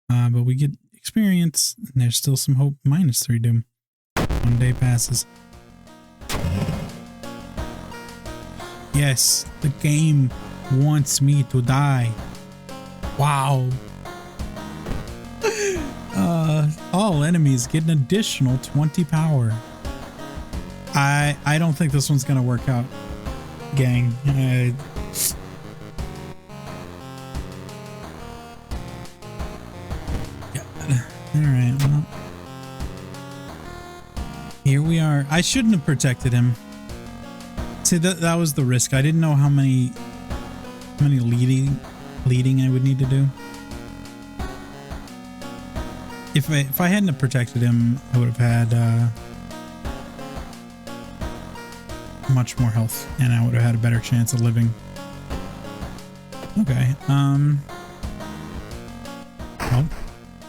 But we get experience, and there's still some hope, -3 doom. 1 day passes. Yes, the game wants me to die. Wow. All enemies get an additional 20 power. I don't think this one's gonna work out, gang. Alright, well. Here we are. I shouldn't have protected him. See, that was the risk. I didn't know how many leading I would need to do. If I hadn't have protected him, I would have had much more health, and I would have had a better chance of living. Okay, well,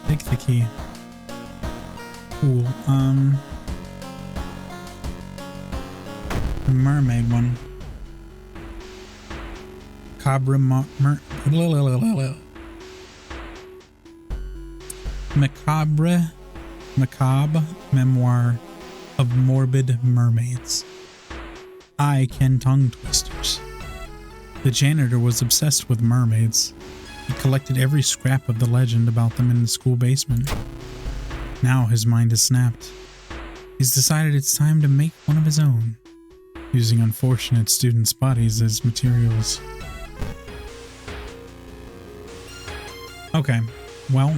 take the key. Cool, the mermaid one. Macabre memoir of morbid mermaids. I Ken Tongue Twisters. The janitor was obsessed with mermaids. He collected every scrap of the legend about them in the school basement. Now his mind has snapped. He's decided it's time to make one of his own, using unfortunate students' bodies as materials. Okay, well...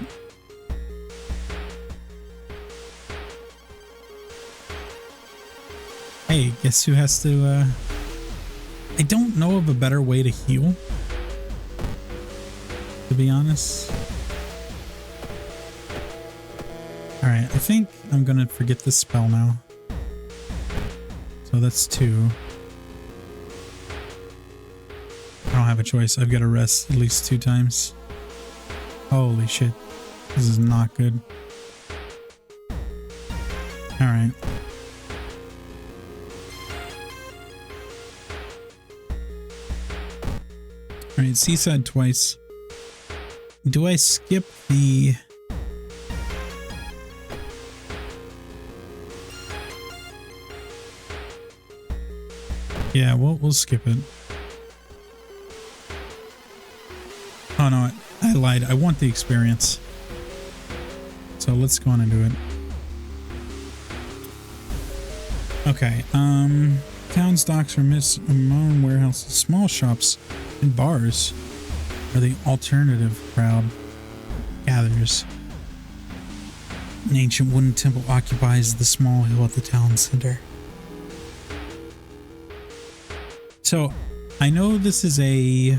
Hey, guess who has to, I don't know of a better way to heal, to be honest. Alright, I think I'm gonna forget this spell now. So that's 2. I don't have a choice. I've got to rest at least 2 times. Holy shit. This is not good. Alright. Alright, seaside twice. Do I skip the... Yeah, we'll skip it. Oh no, I lied. I want the experience. So let's go on and do it. Okay, towns, docks, or modern warehouses, small shops, and bars are the alternative crowd gathers. An ancient wooden temple occupies the small hill at the town center. So, I know this is a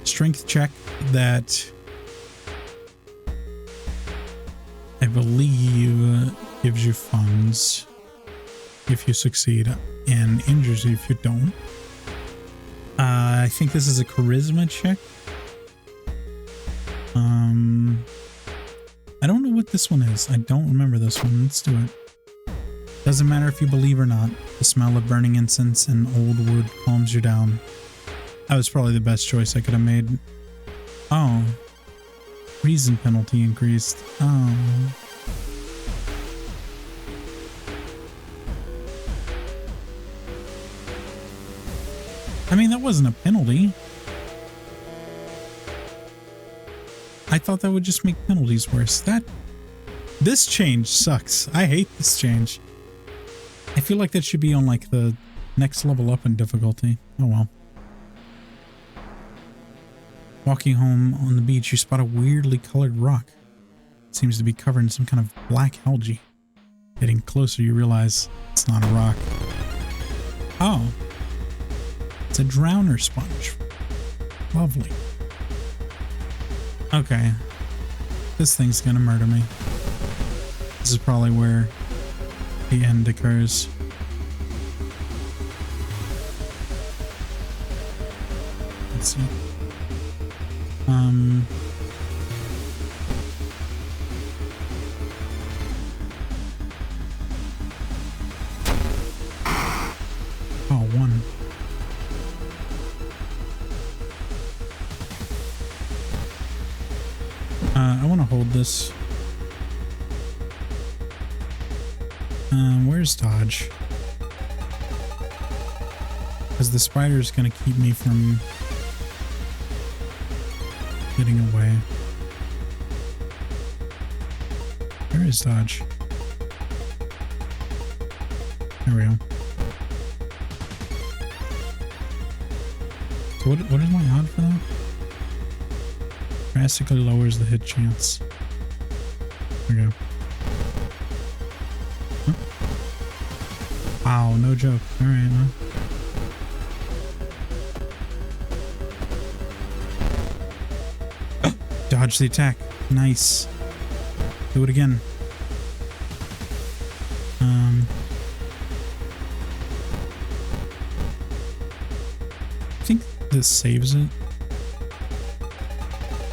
strength check that I believe gives you funds if you succeed and injures you if you don't. I think this is a charisma check. I don't know what this one is. I don't remember this one. Let's do it. Doesn't matter if you believe or not. The smell of burning incense and old wood calms you down. That was probably the best choice I could have made. Oh. Reason penalty increased. Oh. I mean, that wasn't a penalty. I thought that would just make penalties worse. This change sucks. I hate this change. I feel like that should be on like the next level up in difficulty. Oh well. Walking home on the beach, you spot a weirdly colored rock. It seems to be covered in some kind of black algae. Getting closer, you realize it's not a rock. Oh. It's a drowner sponge. Lovely. Okay. This thing's gonna murder me. This is probably where the end occurs. Let's see. Oh, 1. I want to hold this. Where's dodge? Because the spider's gonna keep me from getting away. Where is dodge? There we go. So what is my odd for that? Drastically lowers the hit chance. There we go. Huh? Wow, no joke. Alright, huh? Dodge the attack. Nice. Do it again. this saves it.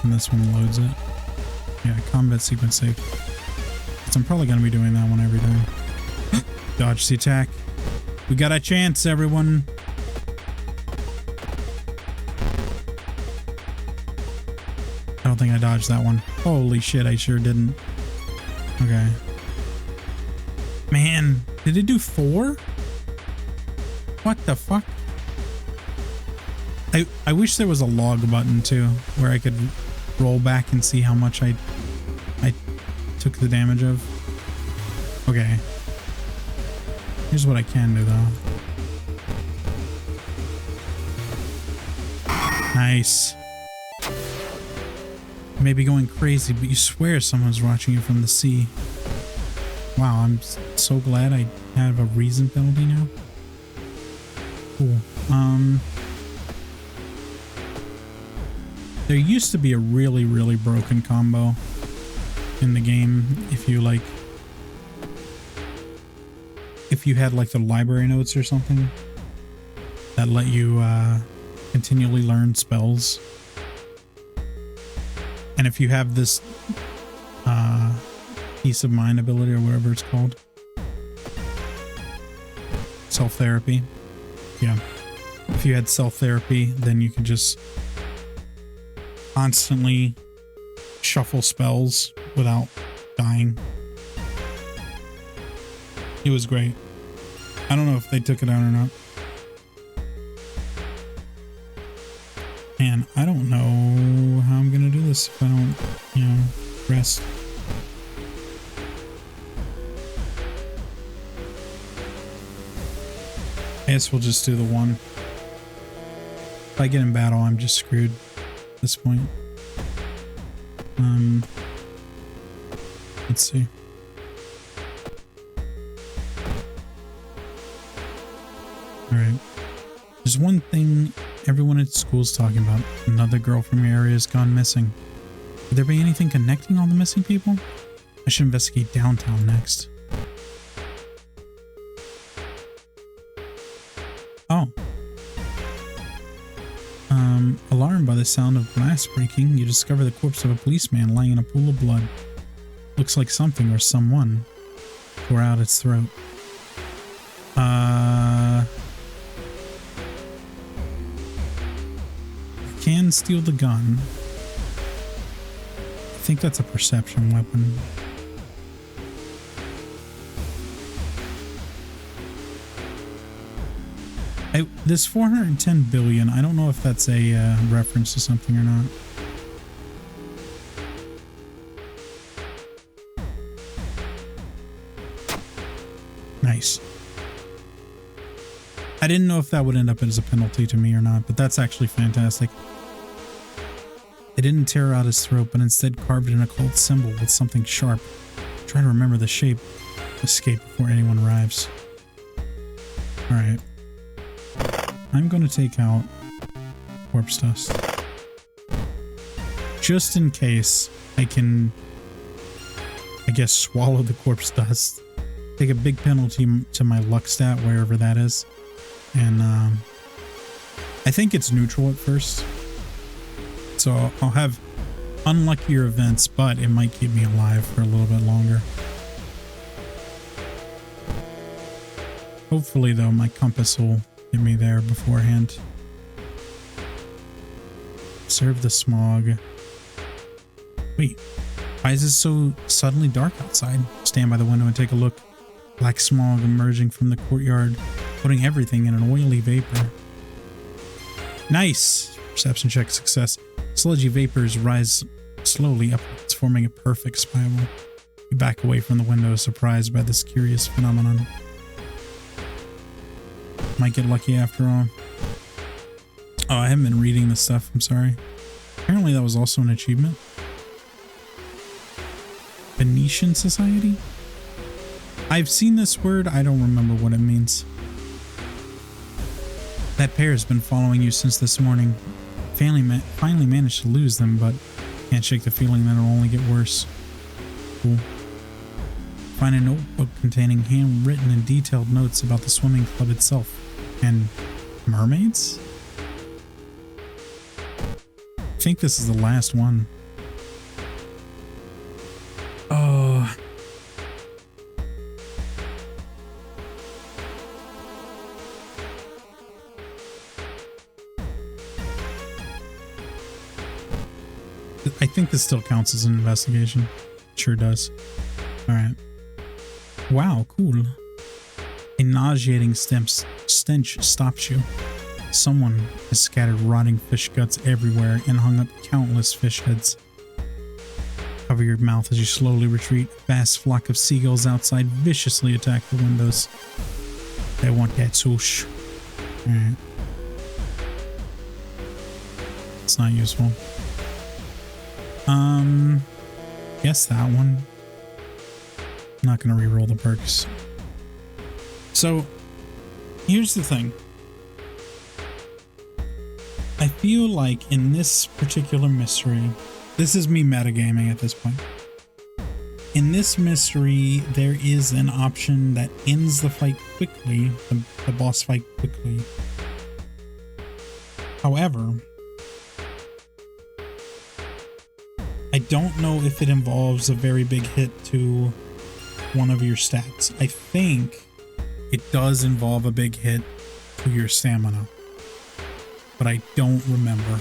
And this one loads it. Yeah, combat sequence save. So I'm probably going to be doing that one every time. Dodge the attack. We got a chance, everyone. I don't think I dodged that one. Holy shit, I sure didn't. Okay. Man, did it do 4? What the fuck? I wish there was a log button too, where I could roll back and see how much I took the damage of. Okay. Here's what I can do though. Nice. You may be going crazy, but you swear someone's watching you from the sea. Wow, I'm so glad I have a reason penalty now. Cool. There used to be a really, really broken combo in the game if you like... if you had like the library notes or something that let you continually learn spells. And if you have this peace of mind ability or whatever it's called, self-therapy. Yeah. If you had self-therapy, then you could just constantly shuffle spells without dying. It was great. I don't know if they took it out or not. And I don't know how I'm gonna do this if I don't, you know, rest. I guess we'll just do the one. If I get in battle, I'm just screwed at this point. Let's see. Alright. There's one thing everyone at school's talking about. Another girl from your area has gone missing. Could there be anything connecting all the missing people? I should investigate downtown next. Oh. Alarmed by the sound of glass breaking, you discover the corpse of a policeman lying in a pool of blood. Looks like something or someone tore out its throat. Can steal the gun. I think that's a perception weapon. This 410 billion, I don't know if that's a reference to something or not. Nice. I didn't know if that would end up as a penalty to me or not, but that's actually fantastic. They didn't tear out his throat, but instead carved an occult symbol with something sharp. Try to remember the shape. Escape before anyone arrives. Alright. I'm going to take out corpse dust. Just in case I can, I guess, swallow the corpse dust. Take a big penalty to my luck stat, wherever that is. And I think it's neutral at first. So I'll have unluckier events, but it might keep me alive for a little bit longer. Hopefully, though, my compass will get me there beforehand. Observe the smog. Wait, why is it so suddenly dark outside? Stand by the window and take a look. Black smog emerging from the courtyard, putting everything in an oily vapor. Nice! Perception check success. Sludgy vapors rise slowly upwards, forming a perfect spiral. You back away from the window, surprised by this curious phenomenon. Might get lucky after all. Oh, I haven't been reading this stuff, I'm sorry. Apparently that was also an achievement. Venetian Society? I've seen this word, I don't remember what it means. That pair has been following you since this morning. Finally managed to lose them, but can't shake the feeling that it'll only get worse. Cool. Find a notebook containing handwritten and detailed notes about the swimming club itself. And mermaids? think this is the last one. Oh. I think this still counts as an investigation. Sure does. All right. Wow, cool. A nauseating stench stops you. Someone has scattered rotting fish guts everywhere and hung up countless fish heads. Cover your mouth as you slowly retreat. A vast flock of seagulls outside viciously attack the windows. They want that swoosh. Alright. It's not useful. Guess that one. I'm not gonna re-roll the perks. So, here's the thing. I feel like in this particular mystery, this is me metagaming at this point. In this mystery, there is an option that ends the fight quickly, the boss fight quickly. However, I don't know if it involves a very big hit to one of your stats. I think it does involve a big hit to your stamina, but I don't remember.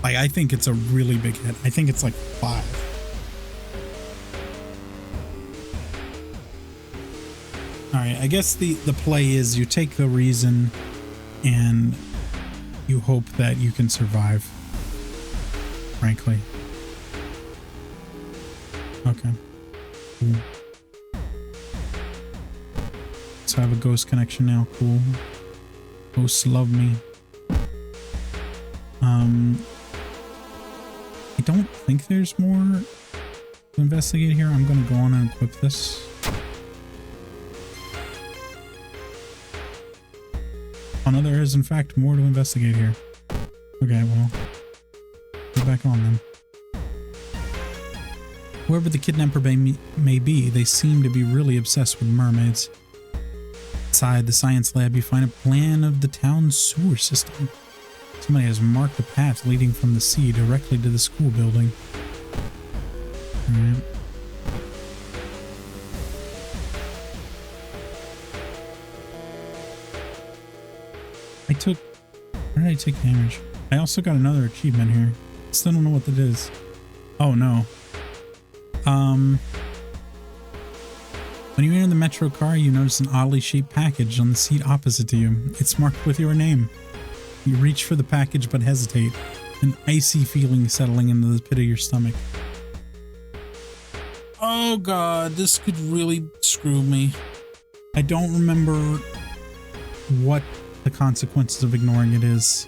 Like, I think it's a really big hit. I think it's like 5. Alright, I guess the play is you take the reason and you hope that you can survive. Frankly. Okay. Cool. So I have a ghost connection now. Cool. Ghosts love me. I don't think there's more to investigate here. I'm going to go on and equip this. Oh no, there is in fact more to investigate here. Okay, well, go back on then. Whoever the kidnapper may be, they seem to be really obsessed with mermaids. Inside the science lab, you find a plan of the town's sewer system. Somebody has marked a path leading from the sea directly to the school building. Alright. Where did I take damage? I also got another achievement here. Still don't know what that is. Oh no. When you enter the metro car, you notice an oddly shaped package on the seat opposite to you. It's marked with your name. You reach for the package but hesitate, an icy feeling settling into the pit of your stomach. Oh god, this could really screw me. I don't remember what the consequences of ignoring it is.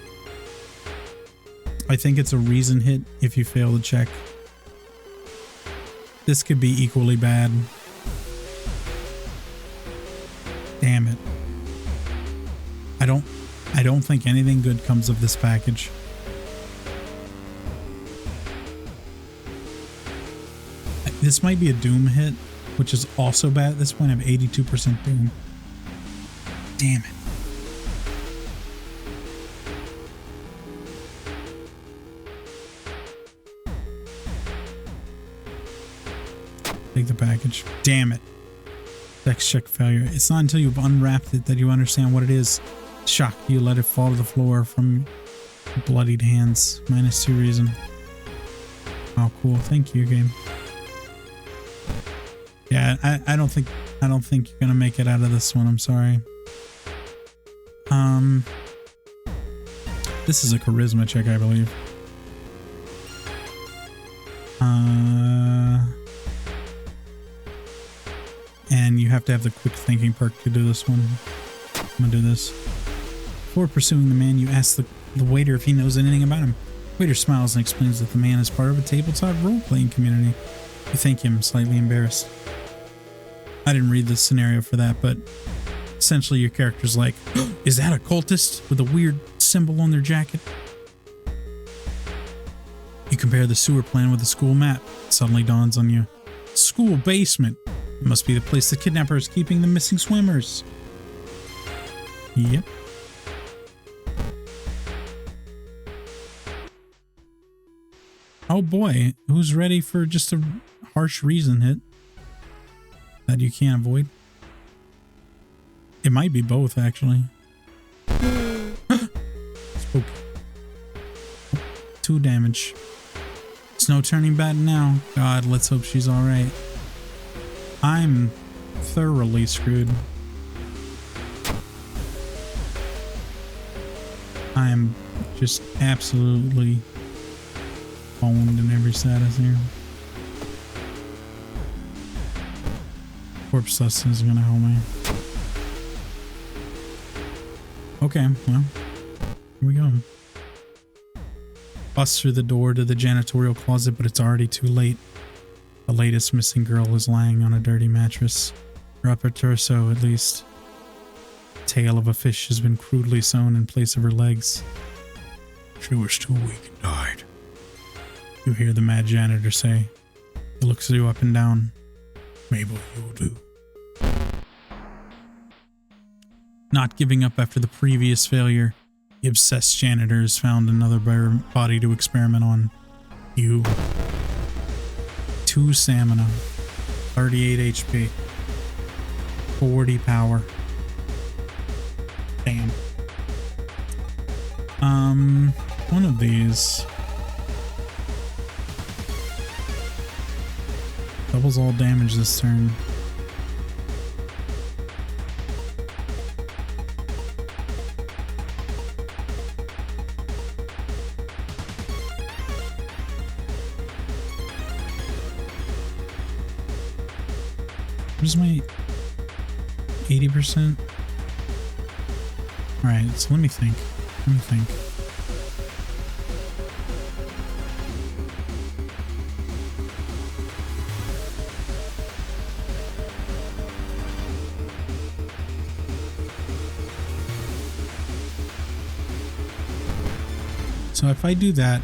I think it's a reason hit if you fail to check. This could be equally bad. Damn it. I don't think anything good comes of this package. This might be a Doom hit, which is also bad at this point. I have 82% Doom. Damn it. Take the package. Damn it. Dex check failure. It's not until you've unwrapped it that you understand what it is. Shocked, you let it fall to the floor from bloodied hands. -2 reason. Oh, cool. Thank you, game. Yeah, I don't think you're gonna make it out of this one. I'm sorry. This is a charisma check, I believe. And you have to have the quick thinking perk to do this one. I'm gonna do this. Before pursuing the man, you ask the waiter if he knows anything about him. The waiter smiles and explains that the man is part of a tabletop role-playing community. You thank him, slightly embarrassed. I didn't read this scenario for that, but essentially your character's like, is that a cultist with a weird symbol on their jacket? You compare the sewer plan with the school map. It suddenly dawns on you. School basement. It must be the place the kidnapper is keeping the missing swimmers. Yep. Oh boy, who's ready for just a harsh reason hit that you can't avoid? It might be both, actually. Spooky. 2 damage. It's no turning back now. God, let's hope she's alright. I'm thoroughly screwed. I'm just absolutely boned in every status here. Corpse sustenance is gonna help me. Okay, well, here we go. Bust through the door to the janitorial closet, but it's already too late. The latest missing girl is lying on a dirty mattress. Her upper torso, at least. The tail of a fish has been crudely sewn in place of her legs. She was too weak and died. You hear the mad janitor say. He looks you up and down. Mabel, you'll do. Not giving up after the previous failure, the obsessed janitor has found another body to experiment on. You. 2 stamina, 38 HP, 40 power. Damn. One of these doubles all damage this turn. Where's my 80%? Alright, so let me think. So if I do that,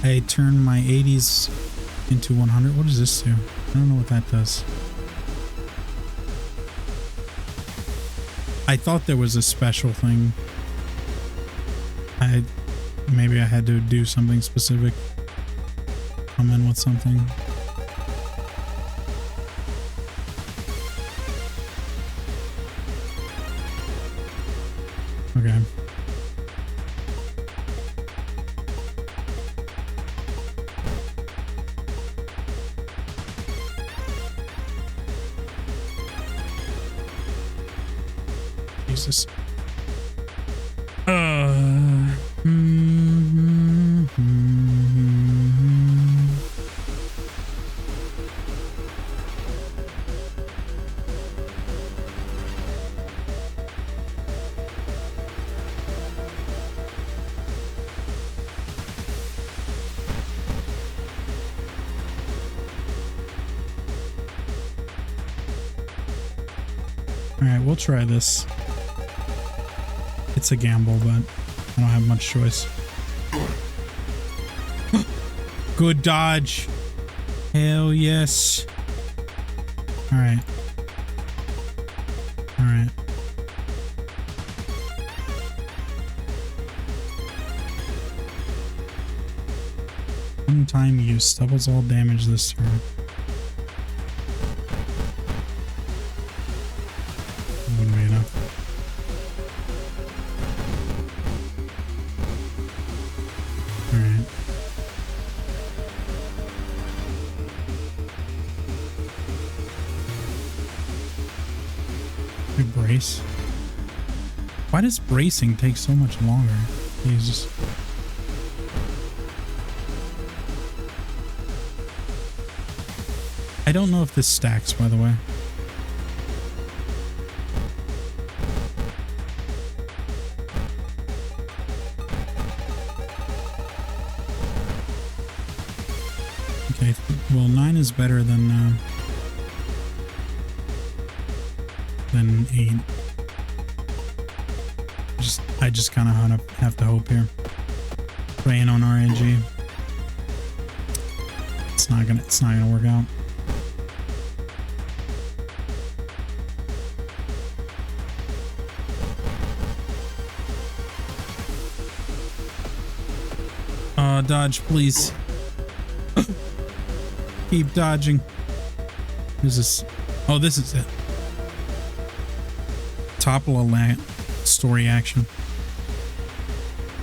I turn my 80s into 100. What does this do? I don't know what that does. I thought there was a special thing. Maybe I had to do something specific. Come in with something. Okay. Jesus. All right, we'll try this. It's a gamble, but I don't have much choice. Good dodge. Hell yes. All right. All right. One time use doubles all damage this turn. Wouldn't be enough. Brace. Why does bracing take so much longer? Jesus. I don't know if this stacks, by the way. Okay, well, 9 is better than 8. I just kind of have to hope here. Praying on RNG. It's not gonna work out. Dodge, please. Keep dodging. Who's this? Oh, this is it. Topple a lamp. Story action.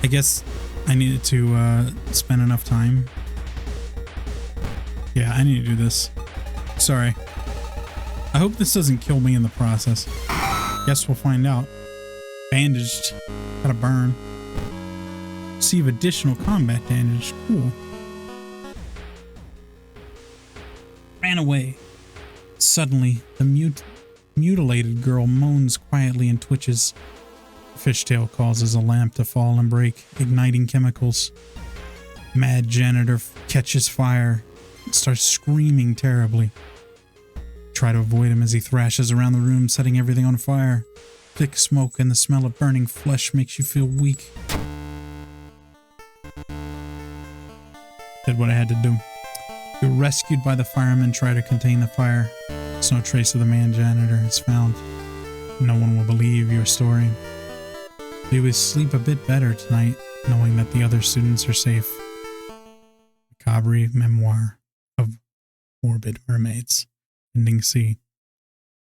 I guess I needed to spend enough time. Yeah, I need to do this. Sorry. I hope this doesn't kill me in the process. Guess we'll find out. Bandaged. Got a burn. Receive additional combat damage. Cool. Ran away. Suddenly, the mutilated girl moans quietly and twitches. Fishtail causes a lamp to fall and break, igniting chemicals. Mad janitor catches fire and starts screaming terribly. Try to avoid him as he thrashes around the room, setting everything on fire. Thick smoke and the smell of burning flesh makes you feel weak. Did what I had to do. You're rescued by the firemen, try to contain the fire. There's no trace of the man janitor is found. No one will believe your story. You will sleep a bit better tonight, knowing that the other students are safe. Macabre Memoir of Morbid Mermaids. Ending C.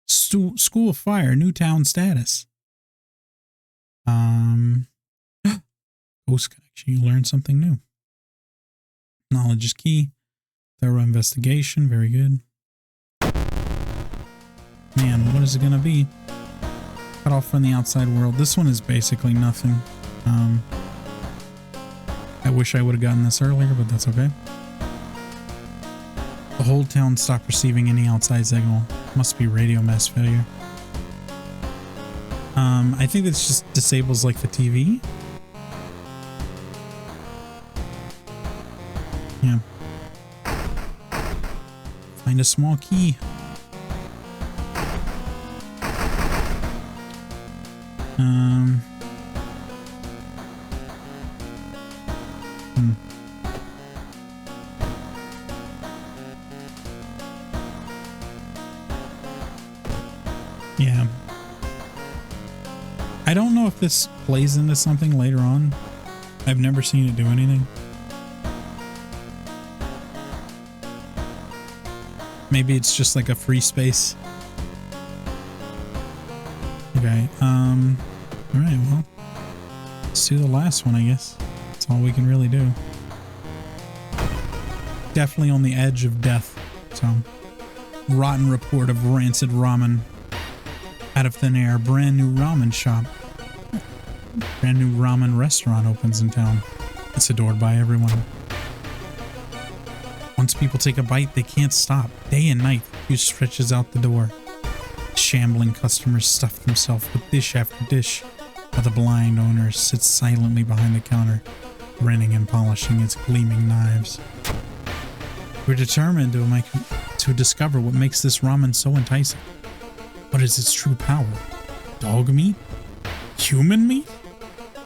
School of Fire, Newtown status. Ghost connection. You learn something new. Knowledge is key. Thorough investigation. Very good. Man, what is it gonna be? Cut off from the outside world. This one is basically nothing. I wish I would have gotten this earlier, but that's okay. The whole town stopped receiving any outside signal. Must be radio mass failure. I think this just disables like the TV. Yeah. Find a small key. Yeah. I don't know if this plays into something later on. I've never seen it do anything. Maybe it's just like a free space. Okay, alright, well, let's do the last one, I guess. That's all we can really do. Definitely on the edge of death, so. Rotten report of rancid ramen. Out of thin air, brand new ramen shop. Brand new ramen restaurant opens in town. It's adored by everyone. Once people take a bite, they can't stop. Day and night, the queue stretches out the door. Shambling customers stuff themselves with dish after dish, while the blind owner sits silently behind the counter, grinning and polishing its gleaming knives. We're determined to discover what makes this ramen so enticing. What is its true power? Dog meat? Human meat?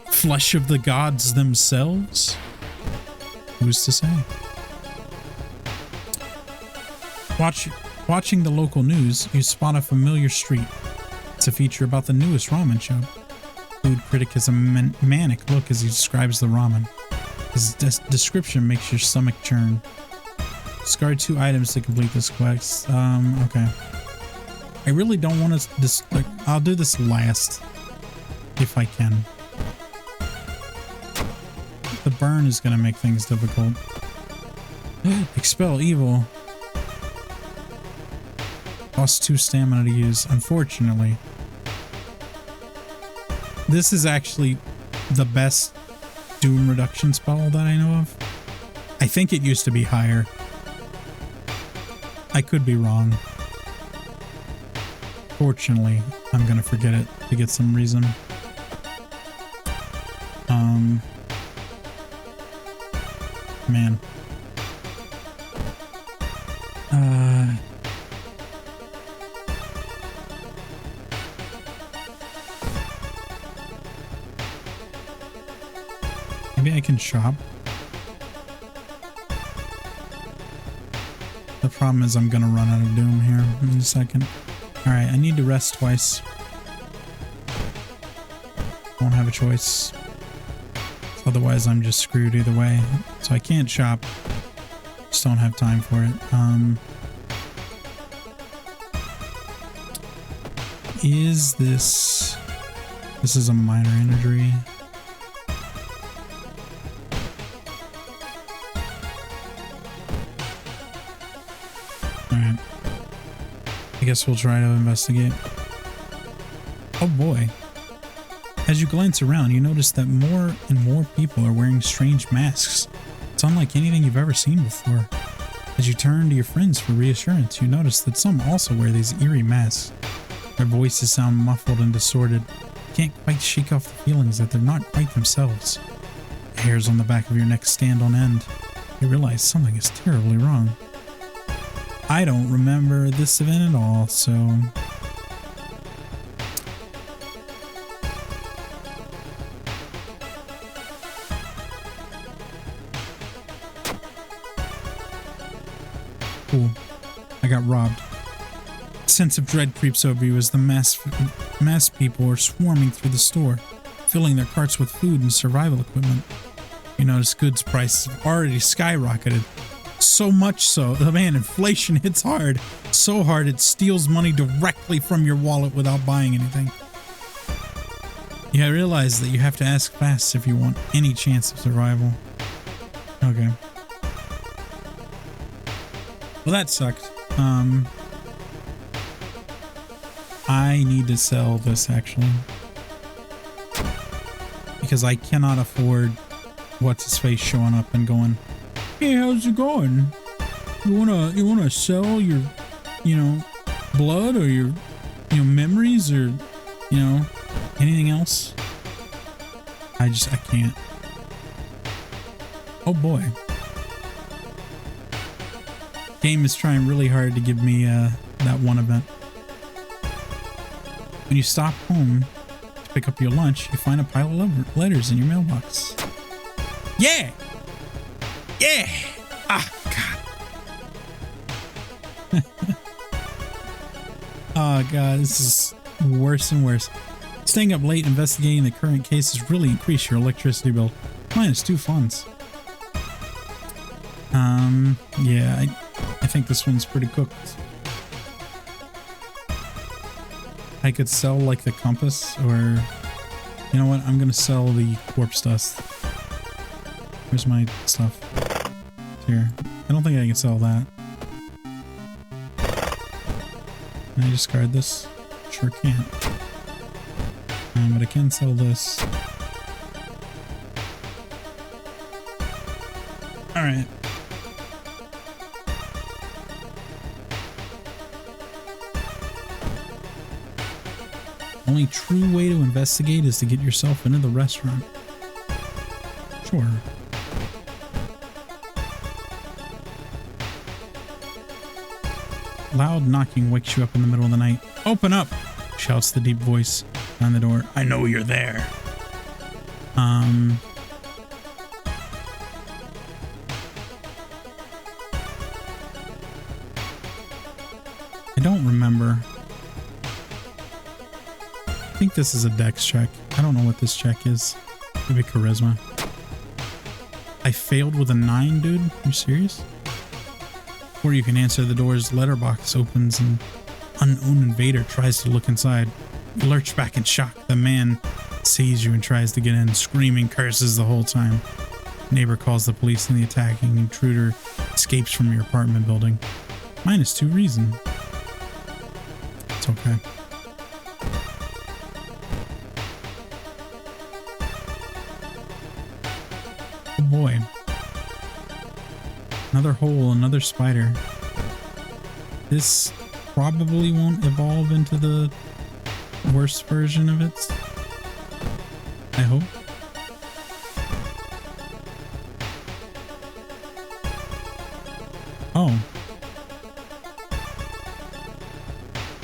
Flesh of the gods themselves? Who's to say? Watching the local news, you spot a familiar street. It's a feature about the newest ramen shop. Food critic has a manic look as he describes the ramen. His description makes your stomach churn. Discard 2 items to complete this quest. Okay. I really don't want to. I'll do this last, if I can. The burn is going to make things difficult. Expel evil. Costs 2 stamina to use, unfortunately. This is actually the best doom reduction spell that I know of. I think it used to be higher. I could be wrong. Fortunately, I'm gonna forget it to get some reason. Man. Maybe I can shop. The problem is I'm gonna run out of doom here in a second. Alright, I need to rest twice. Won't have a choice. Otherwise I'm just screwed either way. So I can't shop. Just don't have time for it. Is this... This is a minor injury. Alright. I guess we'll try to investigate. Oh boy. As you glance around, you notice that more and more people are wearing strange masks. It's unlike anything you've ever seen before. As you turn to your friends for reassurance, you notice that some also wear these eerie masks. Their voices sound muffled and distorted. You can't quite shake off the feelings that they're not quite themselves. The hairs on the back of your neck stand on end. You realize something is terribly wrong. I don't remember this event at all, so... Cool. I got robbed. A sense of dread creeps over you as the masked people are swarming through the store, filling their carts with food and survival equipment. You notice goods prices have already skyrocketed. So much so, man, inflation hits hard. So hard it steals money directly from your wallet without buying anything. You realize that you have to ask fast if you want any chance of survival. Okay. Well, that sucked. I need to sell this actually, because I cannot afford what's his face showing up and going, "Hey, how's it going? You wanna sell your, blood or your, memories or, anything else?" I can't. Oh boy. Game is trying really hard to give me that one event. When you stop home to pick up your lunch, you find a pile of letters in your mailbox. Yeah! Yeah! Ah, God. Oh, God, this is worse and worse. Staying up late investigating the current case has really increased your electricity bill. -2 funds. Yeah, I think this one's pretty cooked. I could sell like the compass, or you know what? I'm gonna sell the corpse dust. Where's my stuff? Here. I don't think I can sell that. Can I discard this? Sure can't. But I can sell this. Alright. Only true way to investigate is to get yourself into the restaurant. Sure. Loud knocking wakes you up in the middle of the night. "Open up!" shouts the deep voice on the door. "I know you're there." I don't remember. I think this is a dex check. I don't know what this check is. Maybe charisma. I failed with a 9, dude. Are you serious? Or you can answer the door's letterbox opens and unknown invader tries to look inside. You lurch back in shock. The man sees you and tries to get in, screaming curses the whole time. Neighbor calls the police and the attacking intruder escapes from your apartment building. -2 reason. It's okay. Oh boy. Another hole, another spider. This probably won't evolve into the worst version of it. I hope. Oh.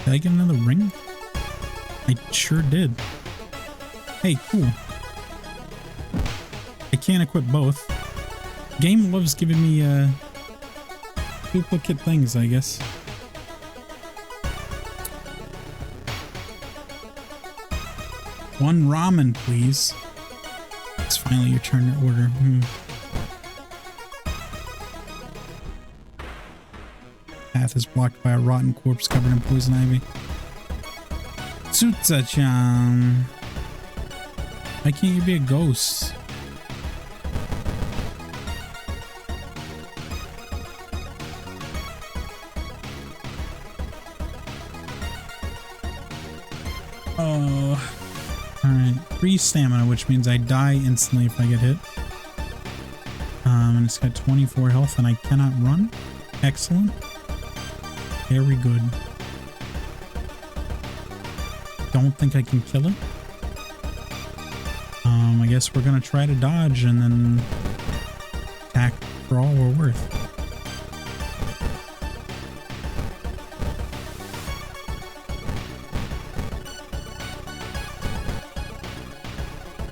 Did I get another ring? I sure did. Hey, cool. I can't equip both. Game loves giving me duplicate things, I guess. One ramen, please. It's finally your turn to order. Path is blocked by a rotten corpse covered in poison ivy. Tsutsa-chan. Why can't you be a ghost? Oh. Alright. 3 stamina, which means I die instantly if I get hit. And it's got 24 health and I cannot run. Excellent. Very good. Don't think I can kill it. I guess we're gonna try to dodge and then attack for all we're worth.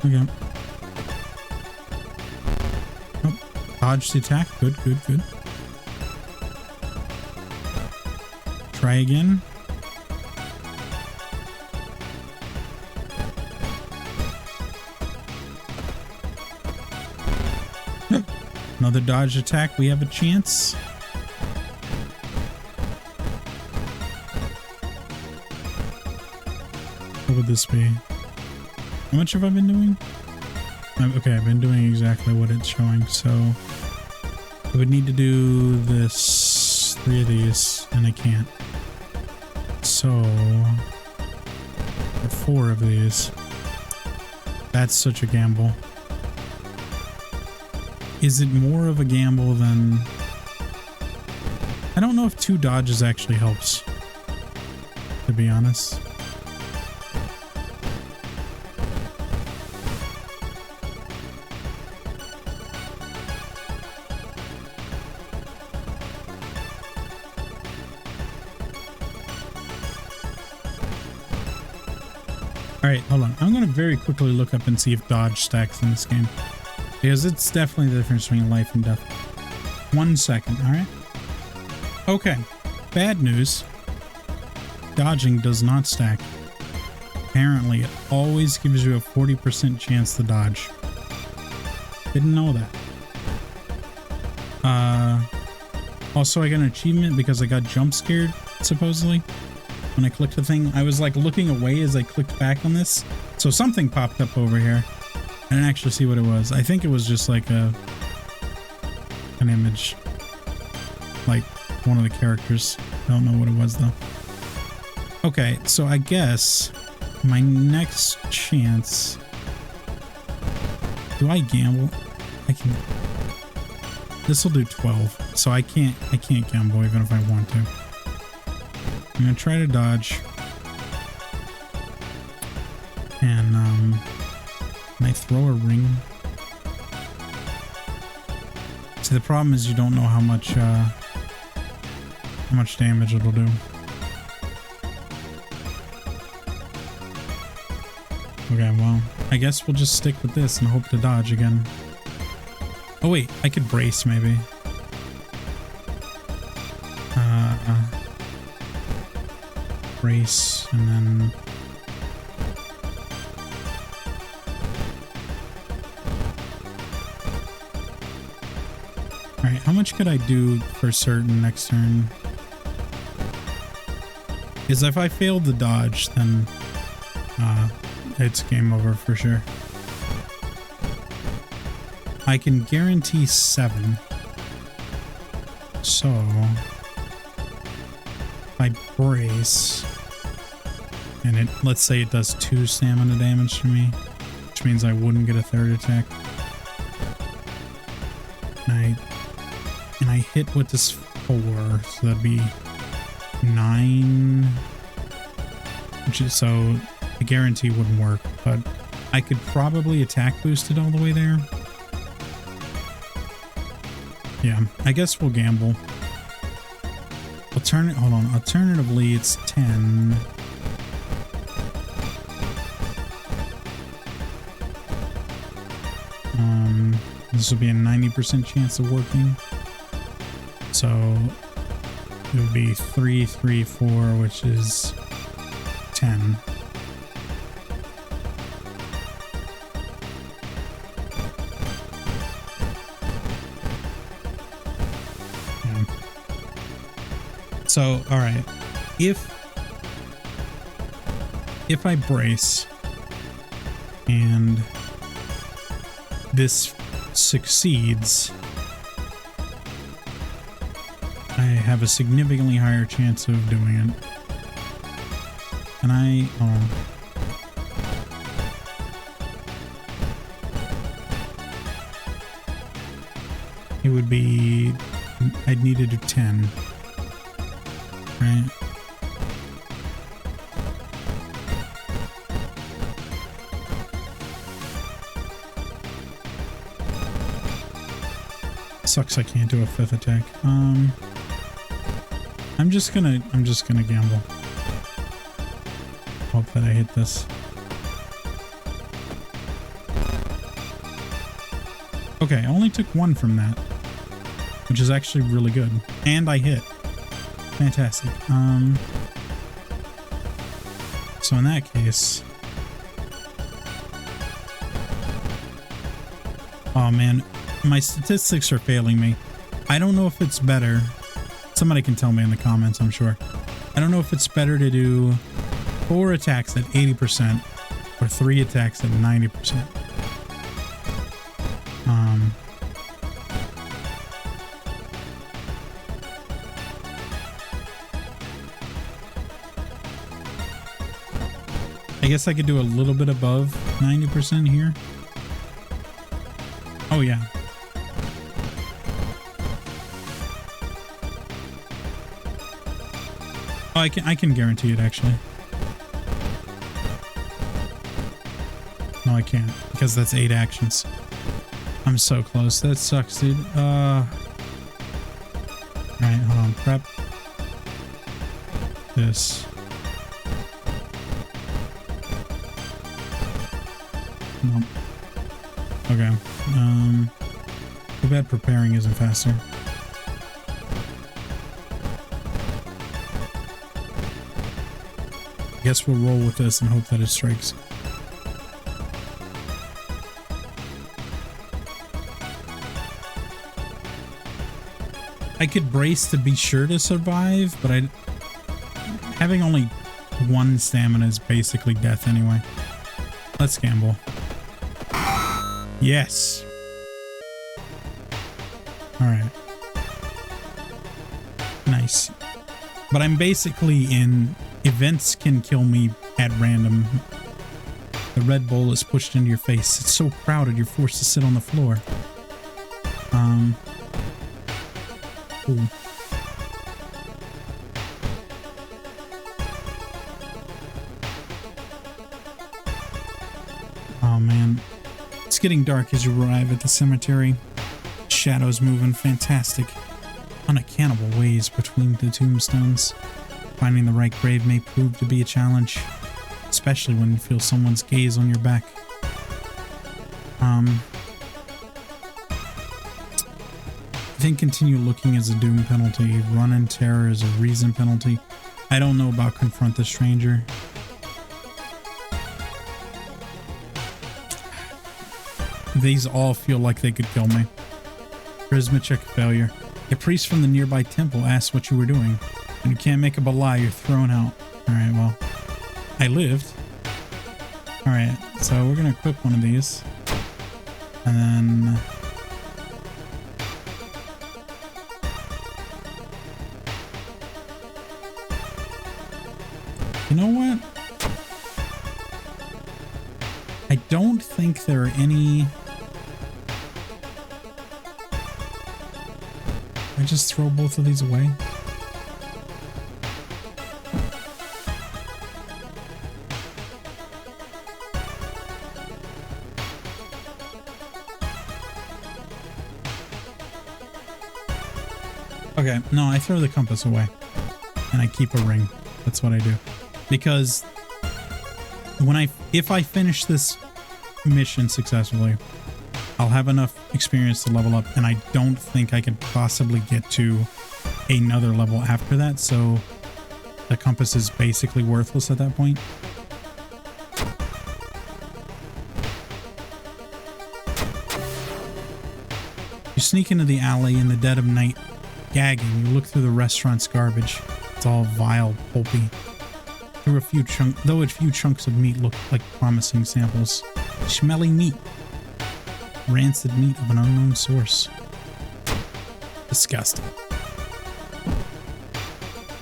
Okay. Oh, dodge the attack. Good, good, good. Try again. Another dodge attack. We have a chance. What would this be? How much have I been doing? Okay, I've been doing exactly what it's showing, so I would need to do this, 3 of these, and I can't. So, or 4 of these. That's such a gamble. Is it more of a gamble than... I don't know if 2 dodges actually helps, to be honest. Alright, hold on. I'm going to very quickly look up and see if dodge stacks in this game. Because it's definitely the difference between life and death. 1 second, alright? Okay. Bad news. Dodging does not stack. Apparently, it always gives you a 40% chance to dodge. Didn't know that. Also, I got an achievement because I got jump scared, supposedly. When I clicked the thing, I was like looking away as I clicked back on this. So something popped up over here. I didn't actually see what it was. I think it was just like an image. Like one of the characters. I don't know what it was though. Okay, so I guess my next chance... Do I gamble? I can... This will do 12. So I can't gamble even if I want to. I'm gonna try to dodge. And can I throw a ring? See, the problem is you don't know how much damage it'll do. Okay, well, I guess we'll just stick with this and hope to dodge again. Oh wait, I could brace maybe. Brace and then... Alright, how much could I do for certain next turn? Because if I failed the dodge, then it's game over for sure. I can guarantee 7. So if I brace, and it, let's say it does 2 stamina damage to me, which means I wouldn't get a 3rd attack. And I hit with this 4, so that'd be 9. Which is, so the guarantee wouldn't work, but I could probably attack boost it all the way there. Yeah, I guess we'll gamble. Hold on. Alternatively, it's 10. This would be a 90% chance of working. So it would be 3, 3, 4, which is 10. So, all right. If I brace and this succeeds, I have a significantly higher chance of doing it. And it would be, I'd need to do 10, right? Sucks I can't do a 5th attack. I'm just gonna gamble. Hope that I hit this. Okay, I only took 1 from that, which is actually really good. And I hit. Fantastic. So in that case... Oh man, my statistics are failing me. I don't know if it's better. Somebody can tell me in the comments, I'm sure. I don't know if it's better to do 4 attacks at 80% or 3 attacks at 90%. I guess I could do a little bit above 90% here. Oh yeah. Oh, I can guarantee it actually. No, I can't because that's 8 actions. I'm so close. That sucks, dude. Alright, hold on. Prep this. Nope. Okay. Too bad preparing isn't faster. I guess we'll roll with this and hope that it strikes. I could brace to be sure to survive, but having only 1 stamina is basically death anyway. Let's gamble. Yes. All right. Nice. But I'm basically in events can kill me at random. The Red Bull is pushed into your face. It's so crowded you're forced to sit on the floor. Ooh. Oh man. It's getting dark as you arrive at the cemetery. Shadows moving fantastic, unaccountable ways between the tombstones. Finding the right grave may prove to be a challenge, especially when you feel someone's gaze on your back. I think continue looking is a doom penalty, run in terror is a reason penalty. I don't know about confront the stranger. These all feel like they could kill me. Charisma check failure. A priest from the nearby temple asks what you were doing. When you can't make up a lie, you're thrown out. Alright, well, I lived. Alright, so we're gonna equip one of these. And then... You know what? I don't think there are any... I just throw both of these away. Okay, no, I throw the compass away and I keep a ring. That's what I do. Because if I finish this mission successfully, I'll have enough experience to level up, and I don't think I could possibly get to another level after that, so the compass is basically worthless at that point. You sneak into the alley in the dead of night, gagging. You look through the restaurant's garbage. It's all vile, pulpy. Though a few chunks of meat look like promising samples. Smelly meat. Rancid meat of an unknown source. Disgusting.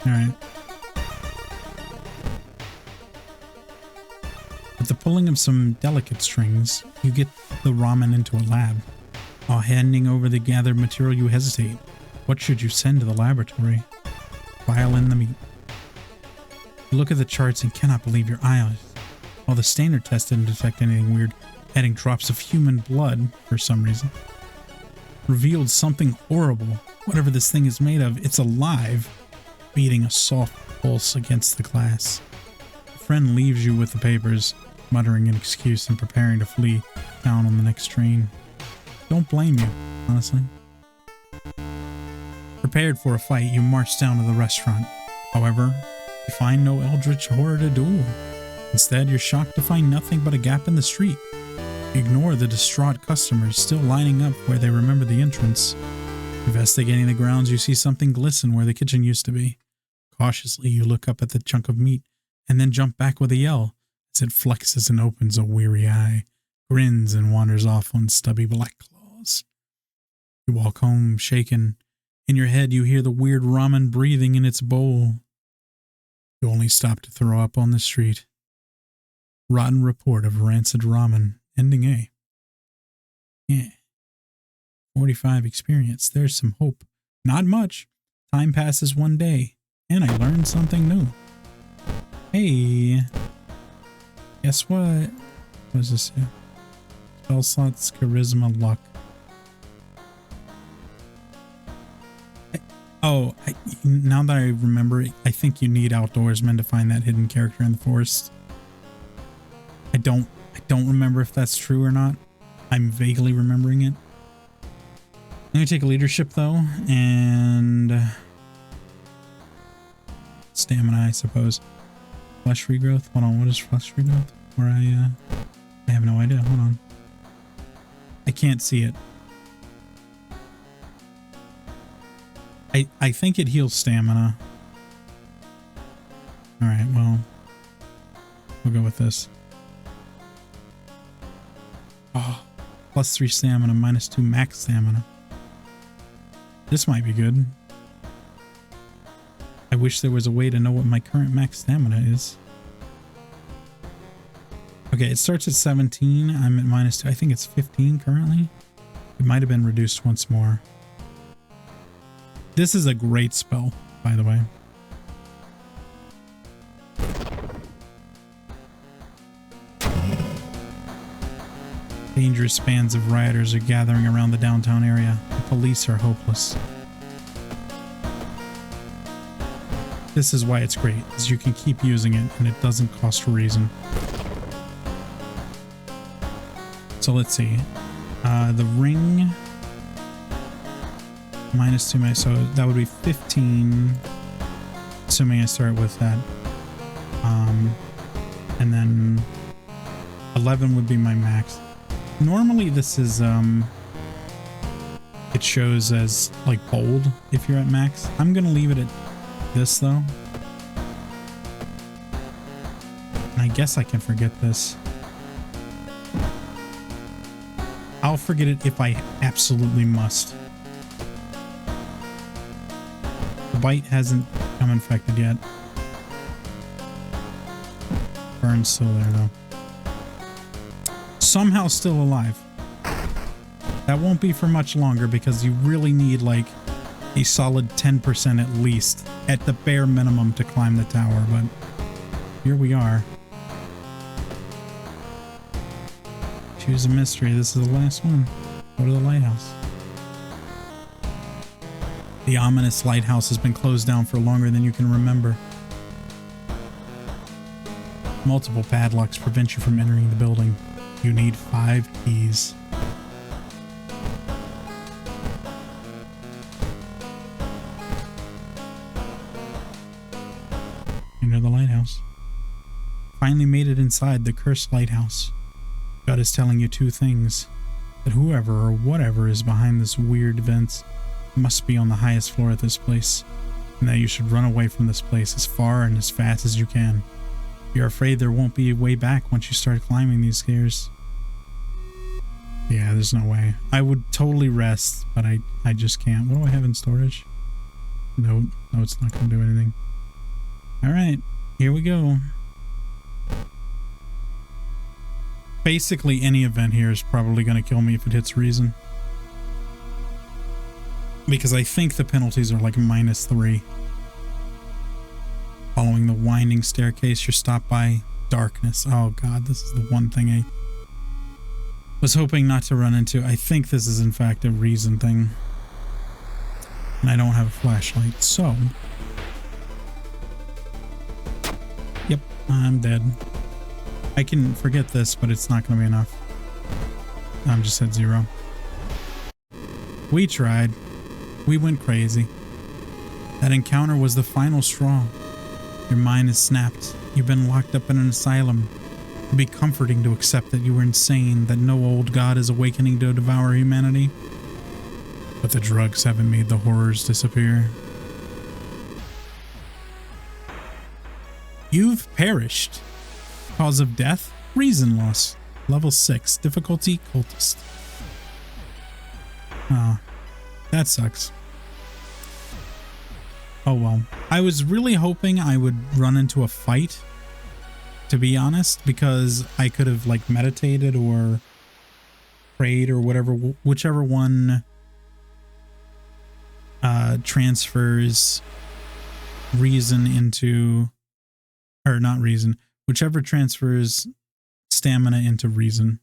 Alright. With the pulling of some delicate strings, you get the ramen into a lab. While handing over the gathered material, you hesitate. What should you send to the laboratory? File in the meat. You look at the charts and cannot believe your eyes. While the standard test didn't detect anything weird, adding drops of human blood, for some reason, revealed something horrible. Whatever this thing is made of, it's alive, beating a soft pulse against the glass. A friend leaves you with the papers, muttering an excuse and preparing to flee down on the next train. Don't blame you, honestly. Prepared for a fight, you march down to the restaurant. However, you find no eldritch horror to duel. Instead, you're shocked to find nothing but a gap in the street. Ignore the distraught customers still lining up where they remember the entrance. Investigating the grounds, you see something glisten where the kitchen used to be. Cautiously, you look up at the chunk of meat and then jump back with a yell as it flexes and opens a weary eye, grins and wanders off on stubby black claws. You walk home, shaken. In your head, you hear the weird ramen breathing in its bowl. You only stop to throw up on the street. Rotten report of rancid ramen, ending A. Yeah. 45 experience. There's some hope. Not much. Time passes one day, and I learned something new. Hey. Guess what? What does this say? Spell slots, charisma, luck. Now that I remember, I think you need outdoorsmen to find that hidden character in the forest. I don't remember if that's true or not. I'm vaguely remembering it. I'm gonna take leadership though, and stamina, I suppose. Flesh regrowth. Hold on, what is flesh regrowth? Where I have no idea. Hold on. I can't see it. I think it heals stamina. Alright, well, we'll go with this. Oh, +3 stamina, -2 max stamina. This might be good. I wish there was a way to know what my current max stamina is. Okay, it starts at 17. I'm at -2. I think it's 15 currently. It might have been reduced once more. This is a great spell, by the way. Dangerous bands of rioters are gathering around the downtown area. The police are hopeless. This is why it's great, is you can keep using it and it doesn't cost a reason. So let's see. The ring... -2, so that would be 15, assuming I start with that. And then 11 would be my max. Normally this is, it shows as like bold if you're at max. I'm gonna leave it at this though. And I guess I can forget this. I'll forget it if I absolutely must. The bite hasn't become infected yet. Burn's still there though. Somehow still alive. That won't be for much longer because you really need like a solid 10% at least at the bare minimum to climb the tower, but here we are. Choose a mystery. This is the last one. Go to the lighthouse. The ominous lighthouse has been closed down for longer than you can remember. Multiple padlocks prevent you from entering the building. You need 5 keys. Enter the lighthouse. Finally made it inside the cursed lighthouse. God is telling you 2 things. That whoever or whatever is behind this weird event must be on the highest floor at this place. and that you should run away from this place as far and as fast as you can. You're afraid there won't be a way back once you start climbing these stairs. Yeah, there's no way. I would totally rest, but I just can't. What do I have in storage? No, it's not going to do anything. Alright, here we go. Basically, any event here is probably going to kill me if it hits reason. Because I think the penalties are like -3. Following the winding staircase, you're stopped by darkness. Oh god, this is the one thing I was hoping not to run into. I think this is in fact a reason thing. And I don't have a flashlight, so... Yep, I'm dead. I can forget this, but it's not going to be enough. I'm just at 0. We tried. We went crazy. That encounter was the final straw. Your mind is snapped. You've been locked up in an asylum. It'd be comforting to accept that you were insane, that no old god is awakening to devour humanity. But the drugs haven't made the horrors disappear. You've perished. Cause of death? Reason loss. Level 6. Difficulty? Cultist. Oh, that sucks. Oh well. I was really hoping I would run into a fight, to be honest, because I could have like meditated or prayed or whatever, whichever one transfers reason into, or not reason, whichever transfers stamina into reason.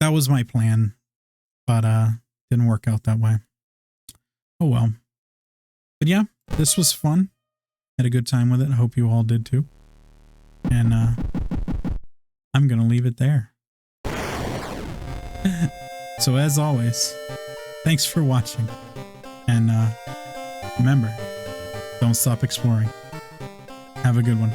That was my plan, but didn't work out that way. Oh well. But yeah, this was fun. Had a good time with it. I hope you all did too. And I'm gonna leave it there. So as always, thanks for watching. And remember, don't stop exploring. Have a good one.